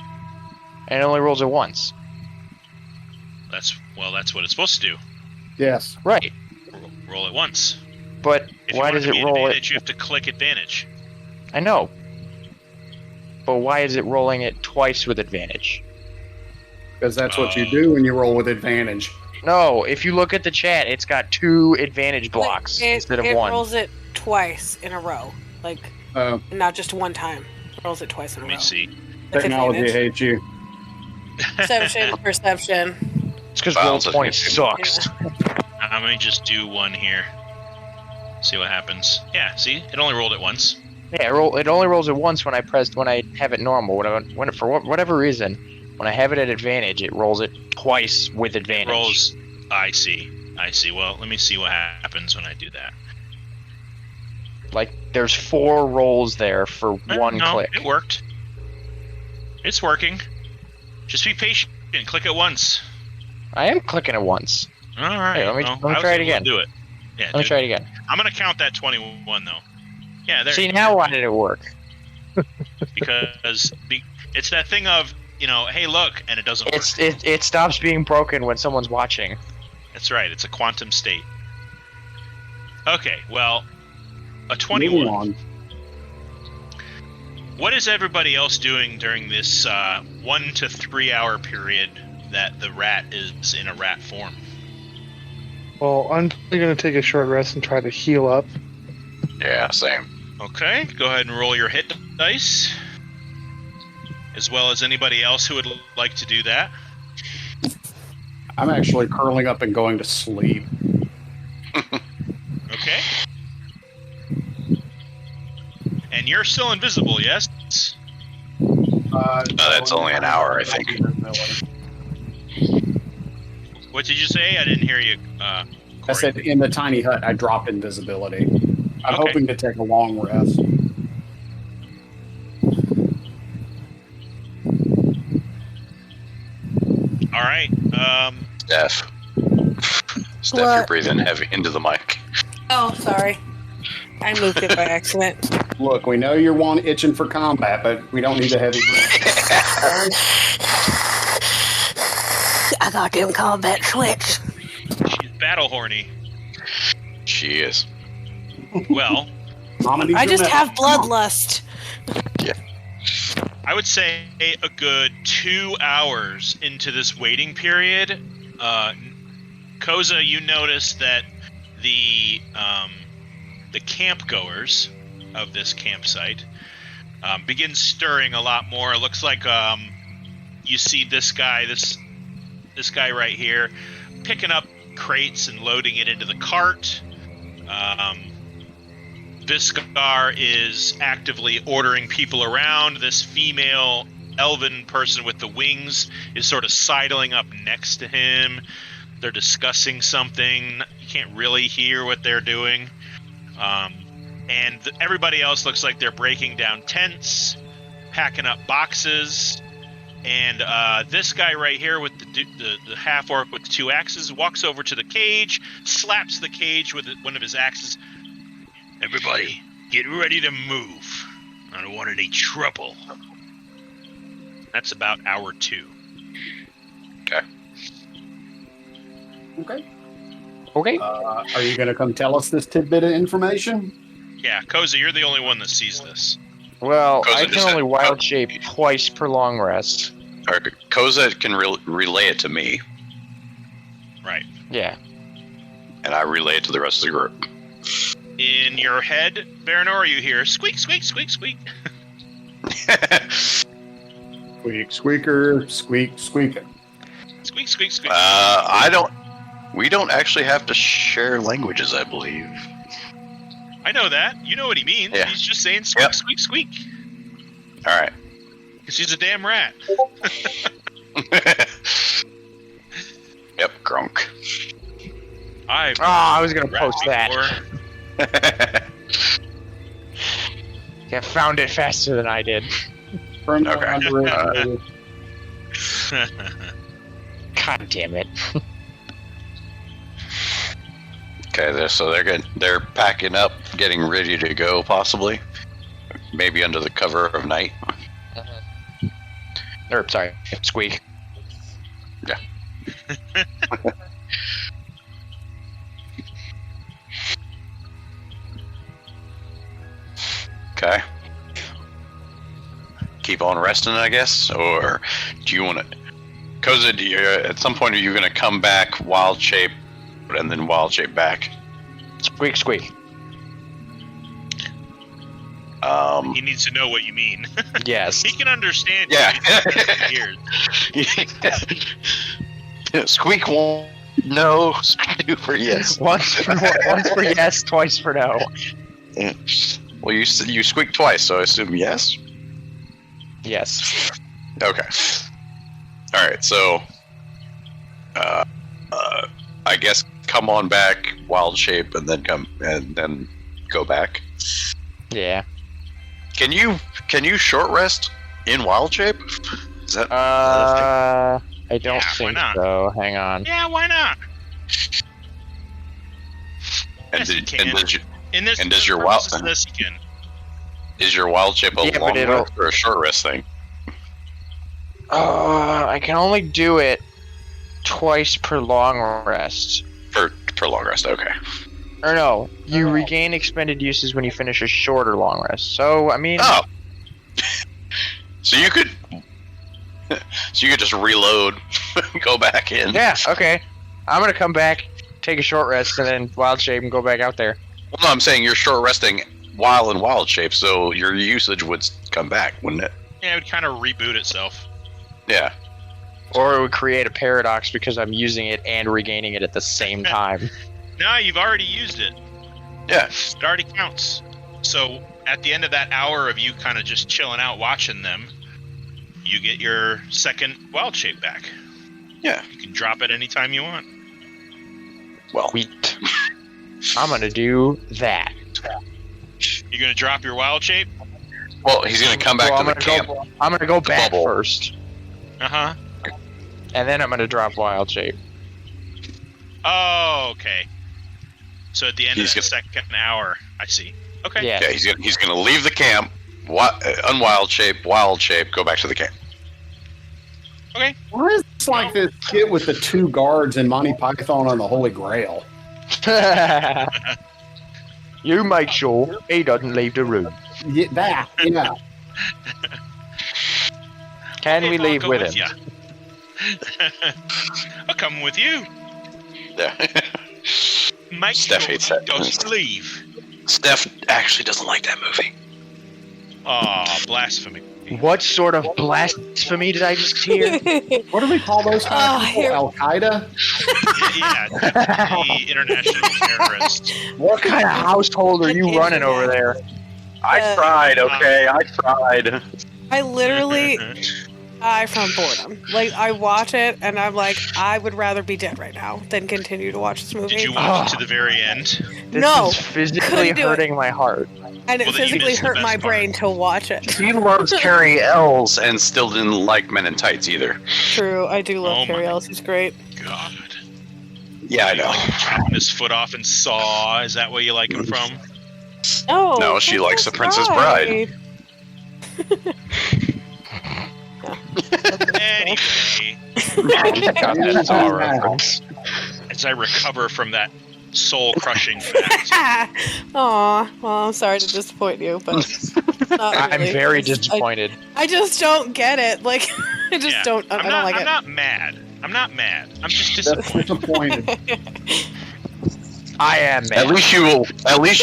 and it only rolls it once. That's what it's supposed to do. Yes. Right. Roll it once. But why does it roll it? You have to click advantage. I know. But why is it rolling it twice with advantage? Because that's what you do when you roll with advantage. No, if you look at the chat, it's got 2 advantage blocks instead of 1. It rolls it twice in a row. Like, not just one time. It rolls it twice in a row. Let me see. Technology hates you. Perception. It's because Roll20 sucks. Let me just do one here. See what happens. Yeah, see? It only rolled it once. Yeah, it only rolls it once when I have it normal. For whatever reason, when I have it at advantage, it rolls it twice with advantage. I see. Well, let me see what happens when I do that. Like, there's 4 rolls there for one click. It worked. It's working. Just be patient. Click it once. I am clicking it once. All right. Hey, let me try it again. Do it. Yeah, let me try it again. I'm going to count that 21, though. Yeah, there. See, now why did it work? Because it's that thing of, hey, look, and it doesn't work. It stops being broken when someone's watching. That's right. It's a quantum state. Okay, well, a 21. What is everybody else doing during this 1 to 3 hour period that the rat is in a rat form? Well, I'm going to take a short rest and try to heal up. Yeah, same. Okay, go ahead and roll your hit dice, as well as anybody else who would like to do that. I'm actually curling up and going to sleep. Okay. And you're still invisible, yes? That's only an hour, I think. What did you say? I didn't hear you. I Corey. said in the tiny hut, I dropped invisibility. I'm Okay. hoping to take a long rest. All right. Steph, you're What? breathing heavy into the mic. Oh, sorry. I moved it by accident. Look, we know you're one itching for combat, but we don't need a heavy breath. I got them combat switch. She's battle horny. She is. Well, Mama needs I your just medicine. have bloodlust. I would say a good 2 hours into this waiting period, Koza, you notice that the camp goers of this campsite begin stirring a lot more. It looks like you see this guy right here picking up crates and loading it into the cart. Viscar is actively ordering people around. This female elven person with the wings is sort of sidling up next to him. They're discussing something. You can't really hear what they're doing. And everybody else looks like they're breaking down tents, packing up boxes. And this guy right here with the half-orc with the 2 axes walks over to the cage, slaps the cage with one of his axes. Everybody, get ready to move. I don't want any trouble. That's about hour 2. Okay. Okay. Okay. Are you going to come tell us this tidbit of information? Yeah, Koza, you're the only one that sees this. Well, Koza I just can said- only wild shape twice per long rest. Or Koza can relay it to me, Right. Yeah. and I relay it to the rest of the group. In your head, Baranor, you hear squeak, squeak, squeak, squeak. Squeak, squeaker, squeak, squeaker. Squeak, squeak, squeak. We don't actually have to share languages, I believe. I know that. You know what he means. Yeah. He's just saying squeak, Yep. squeak, squeak. All right. Because he's a damn rat. Yep, Grunk. I've I was gonna rat post that. before. Yeah, found it faster than I did. From Okay. God damn it. Okay, so they're packing up, getting ready to go, possibly. Maybe under the cover of night. Or, sorry, squeak. Yeah. Okay. Keep on resting, I guess, or do you want to? Koza, at some point, are you going to come back wild shape, and then wild shape back? Squeak, squeak. He needs to know what you mean. Yes. He can understand. Yeah. You. Squeak one, no. Squeak two for yes. once for yes, twice for no. Well, you squeaked twice, so I assume yes. Yes. Okay. All right. So, I guess come on back, wild shape, and then go back. Yeah. Can you short rest in wild shape? Is that I don't Yeah, why think not? so. Hang on. Yeah, why not? and, Yes, you can. does your wild This you can. is your wild shape a Yeah, but long it'll- rest or a short rest thing? I can only do it twice per long rest. For long rest, okay. Or no, you regain expended uses when you finish a shorter long rest. So, I mean... Oh. So you could just reload, go back in. Yeah, okay. I'm gonna come back, take a short rest, and then wild shape and go back out there. Well, no, I'm saying you're short resting while in wild shape, so your usage would come back, wouldn't it? Yeah, it would kind of reboot itself. Yeah. Or it would create a paradox because I'm using it and regaining it at the same time. No, you've already used it. Yeah. It already counts. So at the end of that hour of you kind of just chilling out watching them, you get your second wild shape back. Yeah. You can drop it anytime you want. Well, Sweet. I'm gonna do that. You're gonna drop your wild shape? well, he's gonna come back Well, to the camp. I'm gonna go back bubble. first, Uh-huh. and then I'm gonna drop wild shape. Oh, okay. So at the end He's of the gonna- second hour, I see. Okay. Yeah. Yeah, he's gonna leave the camp, unwild shape, wild shape, go back to the camp. Okay. Why is this like this shit with the two guards in Monty Python and the Holy Grail? You make sure he doesn't leave the room. Yeah, that, yeah. Can we I'll leave go with him? ya. I'll come with you. Yeah. Make Steph sure hates he that. doesn't leave. Steph actually doesn't like that movie. Aw, blasphemy. What sort of blasphemy did I just hear? What do we call those kind of people? here- Al Qaeda? Yeah, definitely international terrorists. What kind of household are you running over there? I tried, okay? I tried. I literally die from boredom. Like, I watch it, and I'm like, I would rather be dead right now than continue to watch this movie. Did you watch it to the very end? This No, is physically couldn't do it. hurting my heart. And it Well, then you physically missed the hurt best my part. brain to watch it. He loves Carrie Ells and still didn't like Men in Tights either. True, I do love Oh Carrie my- Ellis. He's great. God. Yeah, I know. Like chopping his foot off in Saw. Is that where you like him from? Oh, No, she likes The Princess Bride. Anyway, Got that Saw reference. as I recover from that soul-crushing fact, Aw, well, I'm sorry to disappoint you, but not I'm really. very disappointed. I just don't get it. Like, I just yeah, don't. I I'm don't not, like I'm it. not mad. I'm not mad. I'm just That's disappointed. disappointed. I am, man. At least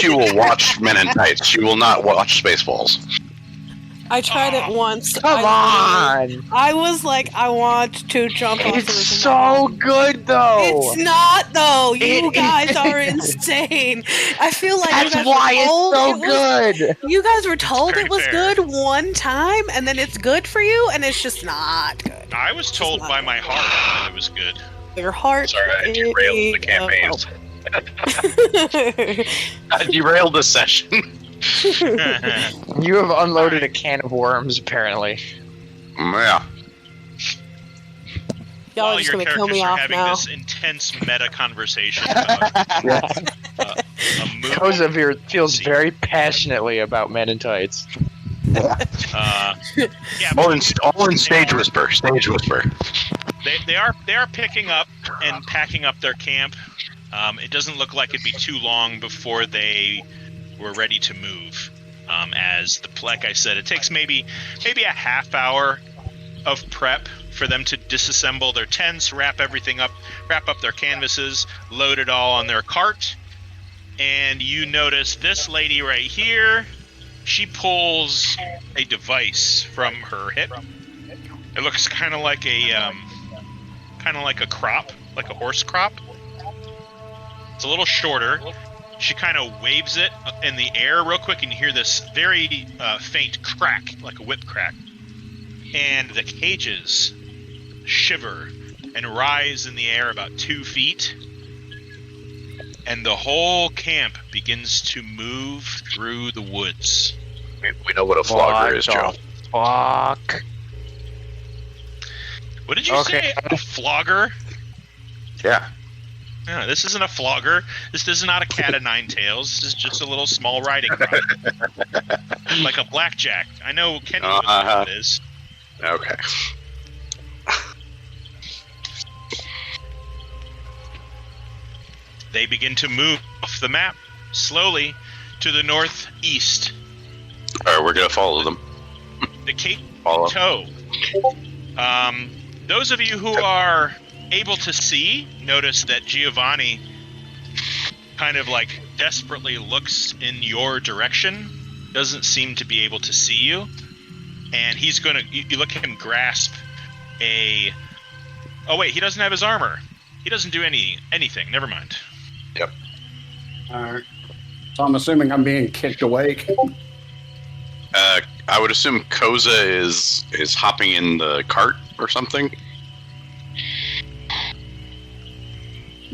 you will watch Men in Tights. You will not watch Spaceballs. I tried it once. Come on! I was like, I want to jump off the It's roof. so good, though! It's not though. You It guys is. are insane. I feel like you That's guys why were it's told so it was- good! You guys were told pretty it was fair. good one time, and then it's good for you, and it's just not good. I was told by my heart that it was good. Your heart. Sorry, I derailed the campaign. campaign. I derailed the session. You have unloaded a can of worms, apparently. Yeah. Y'all While are just your gonna kill characters me are off having now. this intense meta conversation about a movie. Kozavir feels very passionately about Men in Tights. Yeah, All in Stage Whisper. Stage Whisper. they are picking up and packing up their camp. It doesn't look like it'd be too long before they were ready to move. Like I said, it takes maybe a half hour of prep for them to disassemble their tents, wrap up their canvases, load it all on their cart. And you notice this lady right here, she pulls a device from her hip. It looks kind of like a crop, like a horse crop. It's a little shorter. She kind of waves it in the air real quick, and you hear this very faint crack, like a whip crack. And the cages shiver and rise in the air about 2 feet. And the whole camp begins to move through the woods. We know what a flogger is, What Joe. the fuck? What did you Okay. say? A flogger? Yeah. No, this isn't a flogger. This is not a cat of nine tails. This is just a little small riding rod. Like a blackjack. I know Kenny knows what it is. Okay. They begin to move off the map slowly to the northeast. All right, we're gonna follow them. The Cape Follow. Toe. Those of you who are able to see notice that Giovanni kind of like desperately looks in your direction. Doesn't seem to be able to see you, and he's gonna. You look at him grasp a. Oh wait, he doesn't have his armor. He doesn't do anything. Never mind. Yep. All right. So I'm assuming I'm being kicked awake. I would assume Koza is hopping in the cart or something.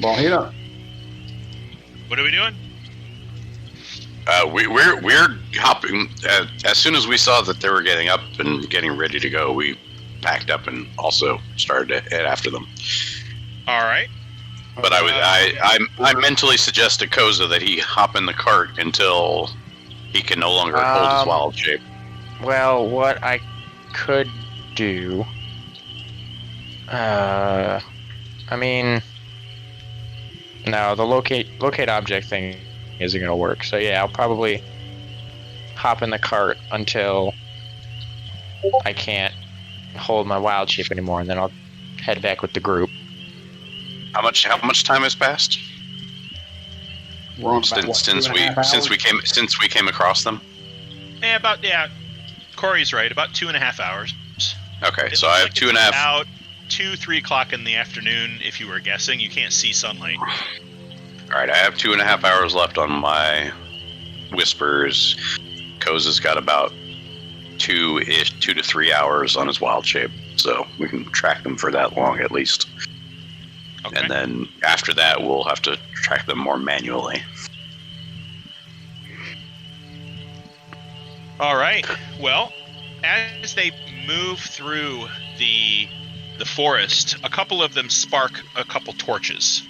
Well, here. What are we doing? We're hopping. As soon as we saw that they were getting up and getting ready to go, we packed up and also started to head after them. All right. But I mentally suggested Koza that he hop in the cart until he can no longer hold his wild shape. Well, what I could do... I mean... No, the locate object thing isn't going to work. So yeah, I'll probably hop in the cart until I can't hold my wild shape anymore, and then I'll head back with the group. How much time has passed? We're on about, since we came across them? Corey's right, about 2.5 hours. Okay, so I have 2.5. About 2-3 o'clock in the afternoon. If you were guessing, you can't see sunlight. All right, I have 2.5 hours left on my whispers. Koza's got about 2 to 3 hours on his wild shape, so we can track them for that long at least. Okay. And then after that, we'll have to track them more manually. All right. Well, as they move through the forest, a couple of them spark a couple torches.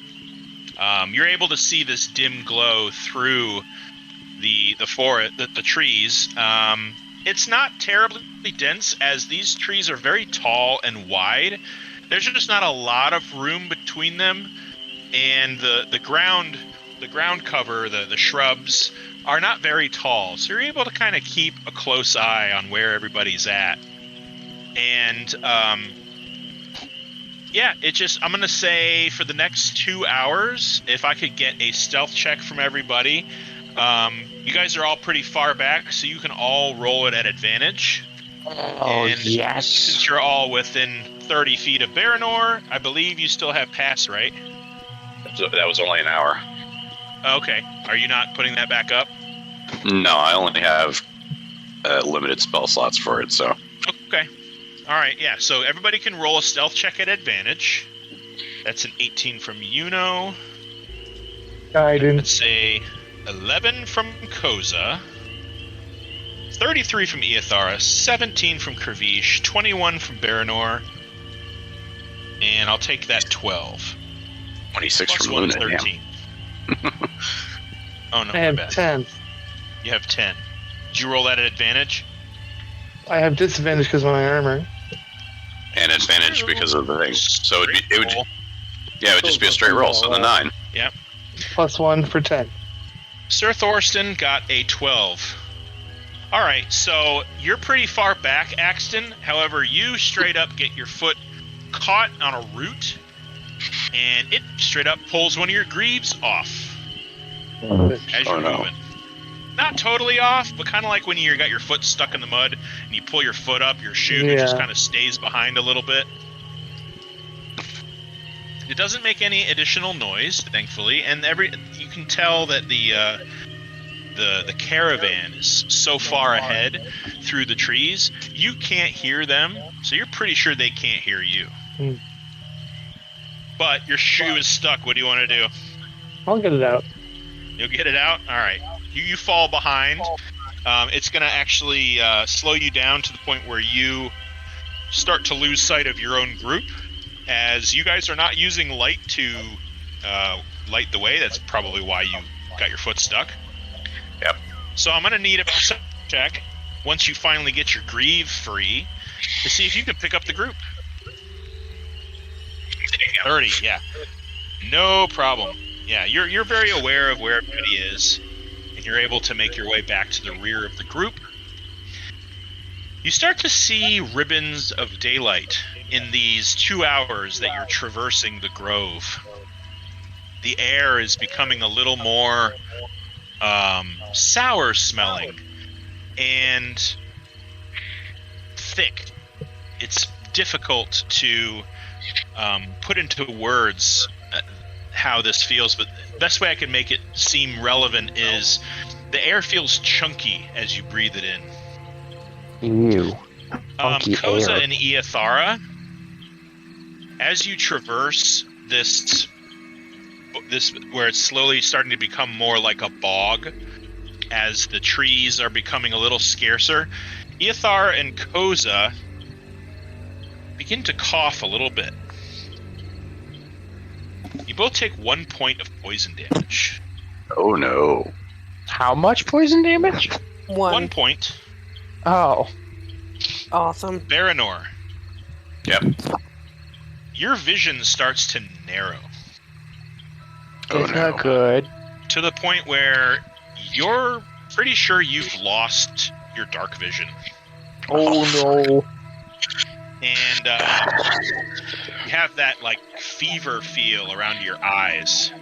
You're able to see this dim glow through the forest, the trees. It's not terribly dense, as these trees are very tall and wide. There's just not a lot of room between them, and the ground cover, the shrubs, are not very tall. So you're able to kind of keep a close eye on where everybody's at. And I'm gonna say for the next 2 hours, if I could get a stealth check from everybody. You guys are all pretty far back, so you can all roll it at advantage. Oh, and yes. Since you're all within 30 feet of Baranor, I believe you still have pass, right? That was only an hour. Okay. Are you not putting that back up? No, I only have limited spell slots for it, so... Okay. All right, yeah. So everybody can roll a stealth check at advantage. That's an 18 from Yuno. Let's say 11 from Koza. 33 from Eothara, 17 from Kervish, 21 from Baranor, and I'll take that 12. 26 Plus from one Luna, 13. Oh no, I have 10. You have 10. Did you roll that at advantage? I have disadvantage because of my armor. And advantage because of the thing. So it would just be a straight roll, so the 9. Yep. Plus 1 for 10. Sir Thorsten got a 12. Alright, so you're pretty far back, Axton. However, you straight up get your foot caught on a root, and it straight up pulls one of your greaves off as you're moving. Not totally off, but kind of like when you got your foot stuck in the mud and you pull your foot up, your shoe just kind of stays behind a little bit. It doesn't make any additional noise, thankfully, and you can tell that the caravan is so far ahead through the trees, you can't hear them, so you're pretty sure they can't hear you. But your shoe is stuck. What do you want to do? I'll get it out. You'll get it out? All right. You fall behind. It's going to actually slow you down to the point where you start to lose sight of your own group, as you guys are not using light to light the way. That's probably why you got your foot stuck. Yep. So I'm going to need a perception check once you finally get your greave free to see if you can pick up the group. 30, yeah. No problem. Yeah, you're very aware of where everybody is, and you're able to make your way back to the rear of the group. You start to see ribbons of daylight in these 2 hours that you're traversing the grove. The air is becoming a little more sour smelling and thick. It's difficult to put into words how this feels, but the best way I can make it seem relevant is the air feels chunky as you breathe it in. Ew. Funky Koza air. and Iathara, as you traverse this where it's slowly starting to become more like a bog, as the trees are becoming a little scarcer, Iathara and Koza begin to cough a little bit. You both take 1 point of poison damage. Oh no. How much poison damage? 1 point. Oh. Awesome. Baranor. Yep. Your vision starts to narrow. It's not good. To the point where you're pretty sure you've lost your dark vision. Oh no. And you have that like fever feel around your eyes,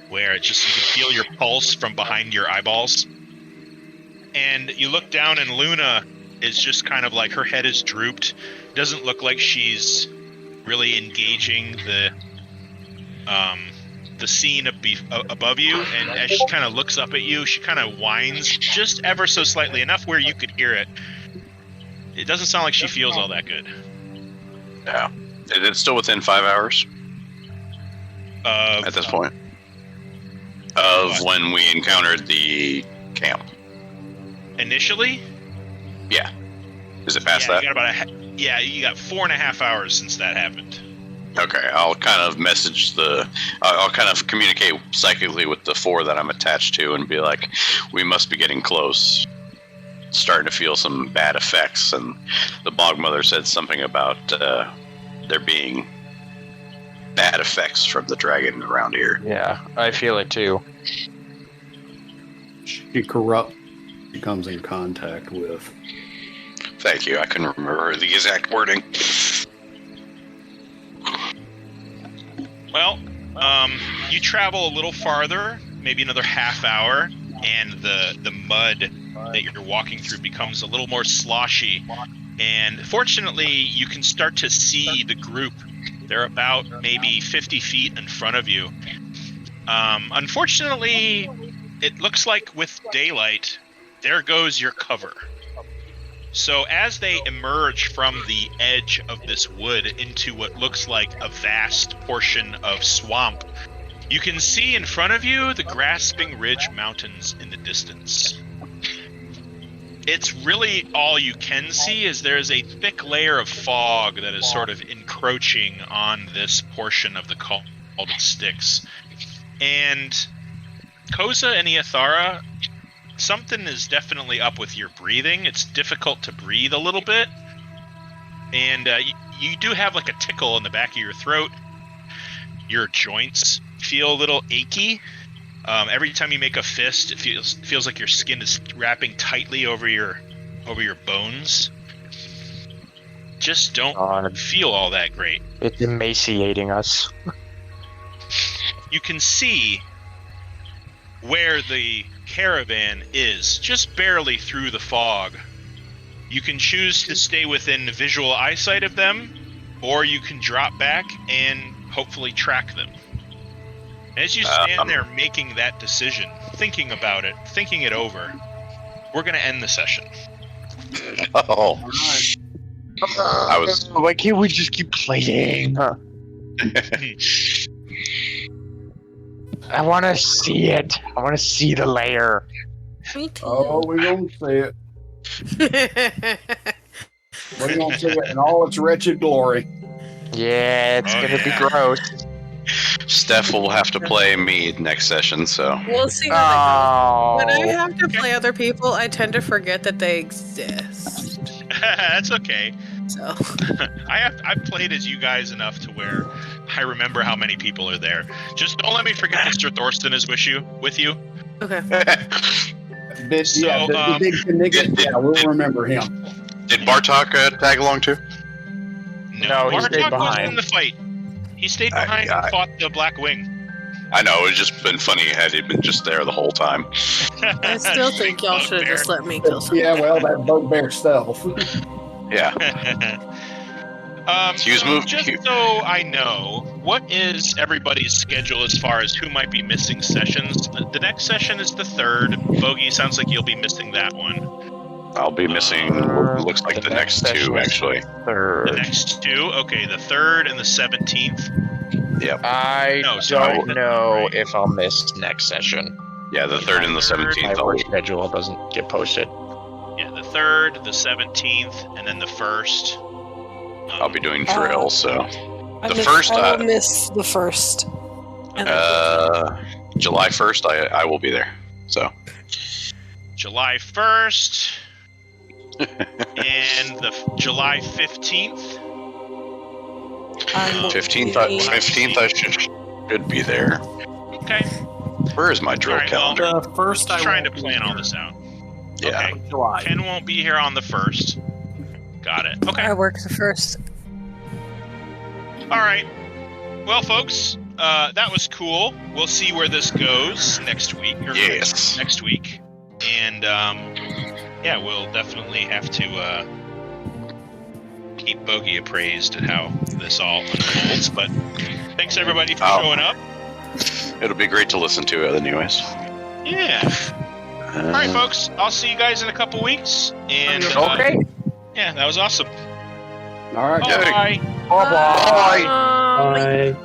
where it's just you can feel your pulse from behind your eyeballs. And you look down, and Luna is just kind of like her head is drooped. Doesn't look like she's really engaging the scene above you. And as she kind of looks up at you, she kind of whines just ever so slightly, enough where you could hear it. It doesn't sound like she feels all that good. Yeah. Is it still within 5 hours? At this point? Of what? when we encountered the camp. Initially? Yeah. Is it past that? You got you got 4.5 hours since that happened. Okay, I'll kind of I'll kind of communicate psychically with the 4 that I'm attached to and be like, we must be getting close. Starting to feel some bad effects, and the Bog Mother said something about there being bad effects from the dragon around here. Yeah, I feel it too. She comes in contact with. Thank you, I couldn't remember the exact wording. Well, you travel a little farther, maybe another half hour, and the mud that you're walking through becomes a little more sloshy. And fortunately, you can start to see the group. They're about maybe 50 feet in front of you. Unfortunately, it looks like with daylight, there goes your cover. So as they emerge from the edge of this wood into what looks like a vast portion of swamp, you can see in front of you the Grasping Ridge Mountains in the distance. It's really all you can see, is there's a thick layer of fog that is sort of encroaching on this portion of the Cauldron Styx. And Koza and Iathara, something is definitely up with your breathing. It's difficult to breathe a little bit. And you do have like a tickle in the back of your throat. Your joints feel a little achy. Every time you make a fist, it feels like your skin is wrapping tightly over your bones. Just don't feel all that great. It's emaciating us. You can see where the caravan is, just barely through the fog. You can choose to stay within visual eyesight of them, or you can drop back and hopefully track them. As you stand there making that decision, thinking about it, thinking it over, we're going to end the session. Oh. Why can't we just keep playing? I want to see it. I want to see the layer. Me too. Oh, we don't see it. We don't see it in all its wretched glory. Yeah, it's going to be gross. Steph will have to play me next session, so. We'll see how that goes. When I have to play other people, I tend to forget that they exist. That's okay. So I've played as you guys enough to where I remember how many people are there. Just don't let me forget Mr. Thorsten is with you. okay. The big Syndicate, yeah, we'll remember him. Did Bartok tag along too? No, he stayed Bartok wasn't behind. in the fight. He stayed behind and fought the Black Wing. I know, it's just been funny had he been just there the whole time. I still think y'all should have just let me kill something. Yeah, well, that bugbear stealth. Yeah. Hughes move. Just so I know, what is everybody's schedule as far as who might be missing sessions? The next session is the 3rd. Bogey, sounds like you'll be missing that one. I'll be missing. Looks like the next two, actually. The next two? Okay, the 3rd and the 17th. Yep. I don't know if I'll miss next session. Yeah, the 3rd and the 17th. My work schedule doesn't get posted. Yeah, the 3rd, the 17th, and then the 1st. I'll be doing drill, so. I The first, I will miss the 1st. And July 1st, I will be there. So. July 1st. And the July 15th. 15th I should be there. Okay. Where is my drill calendar? The first I'm trying to plan all this out. Yeah. Okay. July. Ken won't be here on the 1st. Got it. Okay. I work the 1st. All right. Well, folks, that was cool. We'll see where this goes next week. Yes. Next week. And, yeah, we'll definitely have to keep Bogey appraised at how this all unfolds. But thanks, everybody, for showing up. It'll be great to listen to it anyways. Yeah. All right, folks. I'll see you guys in a couple weeks. And Okay. Yeah, that was awesome. All right. Bye. Bye-bye. Bye.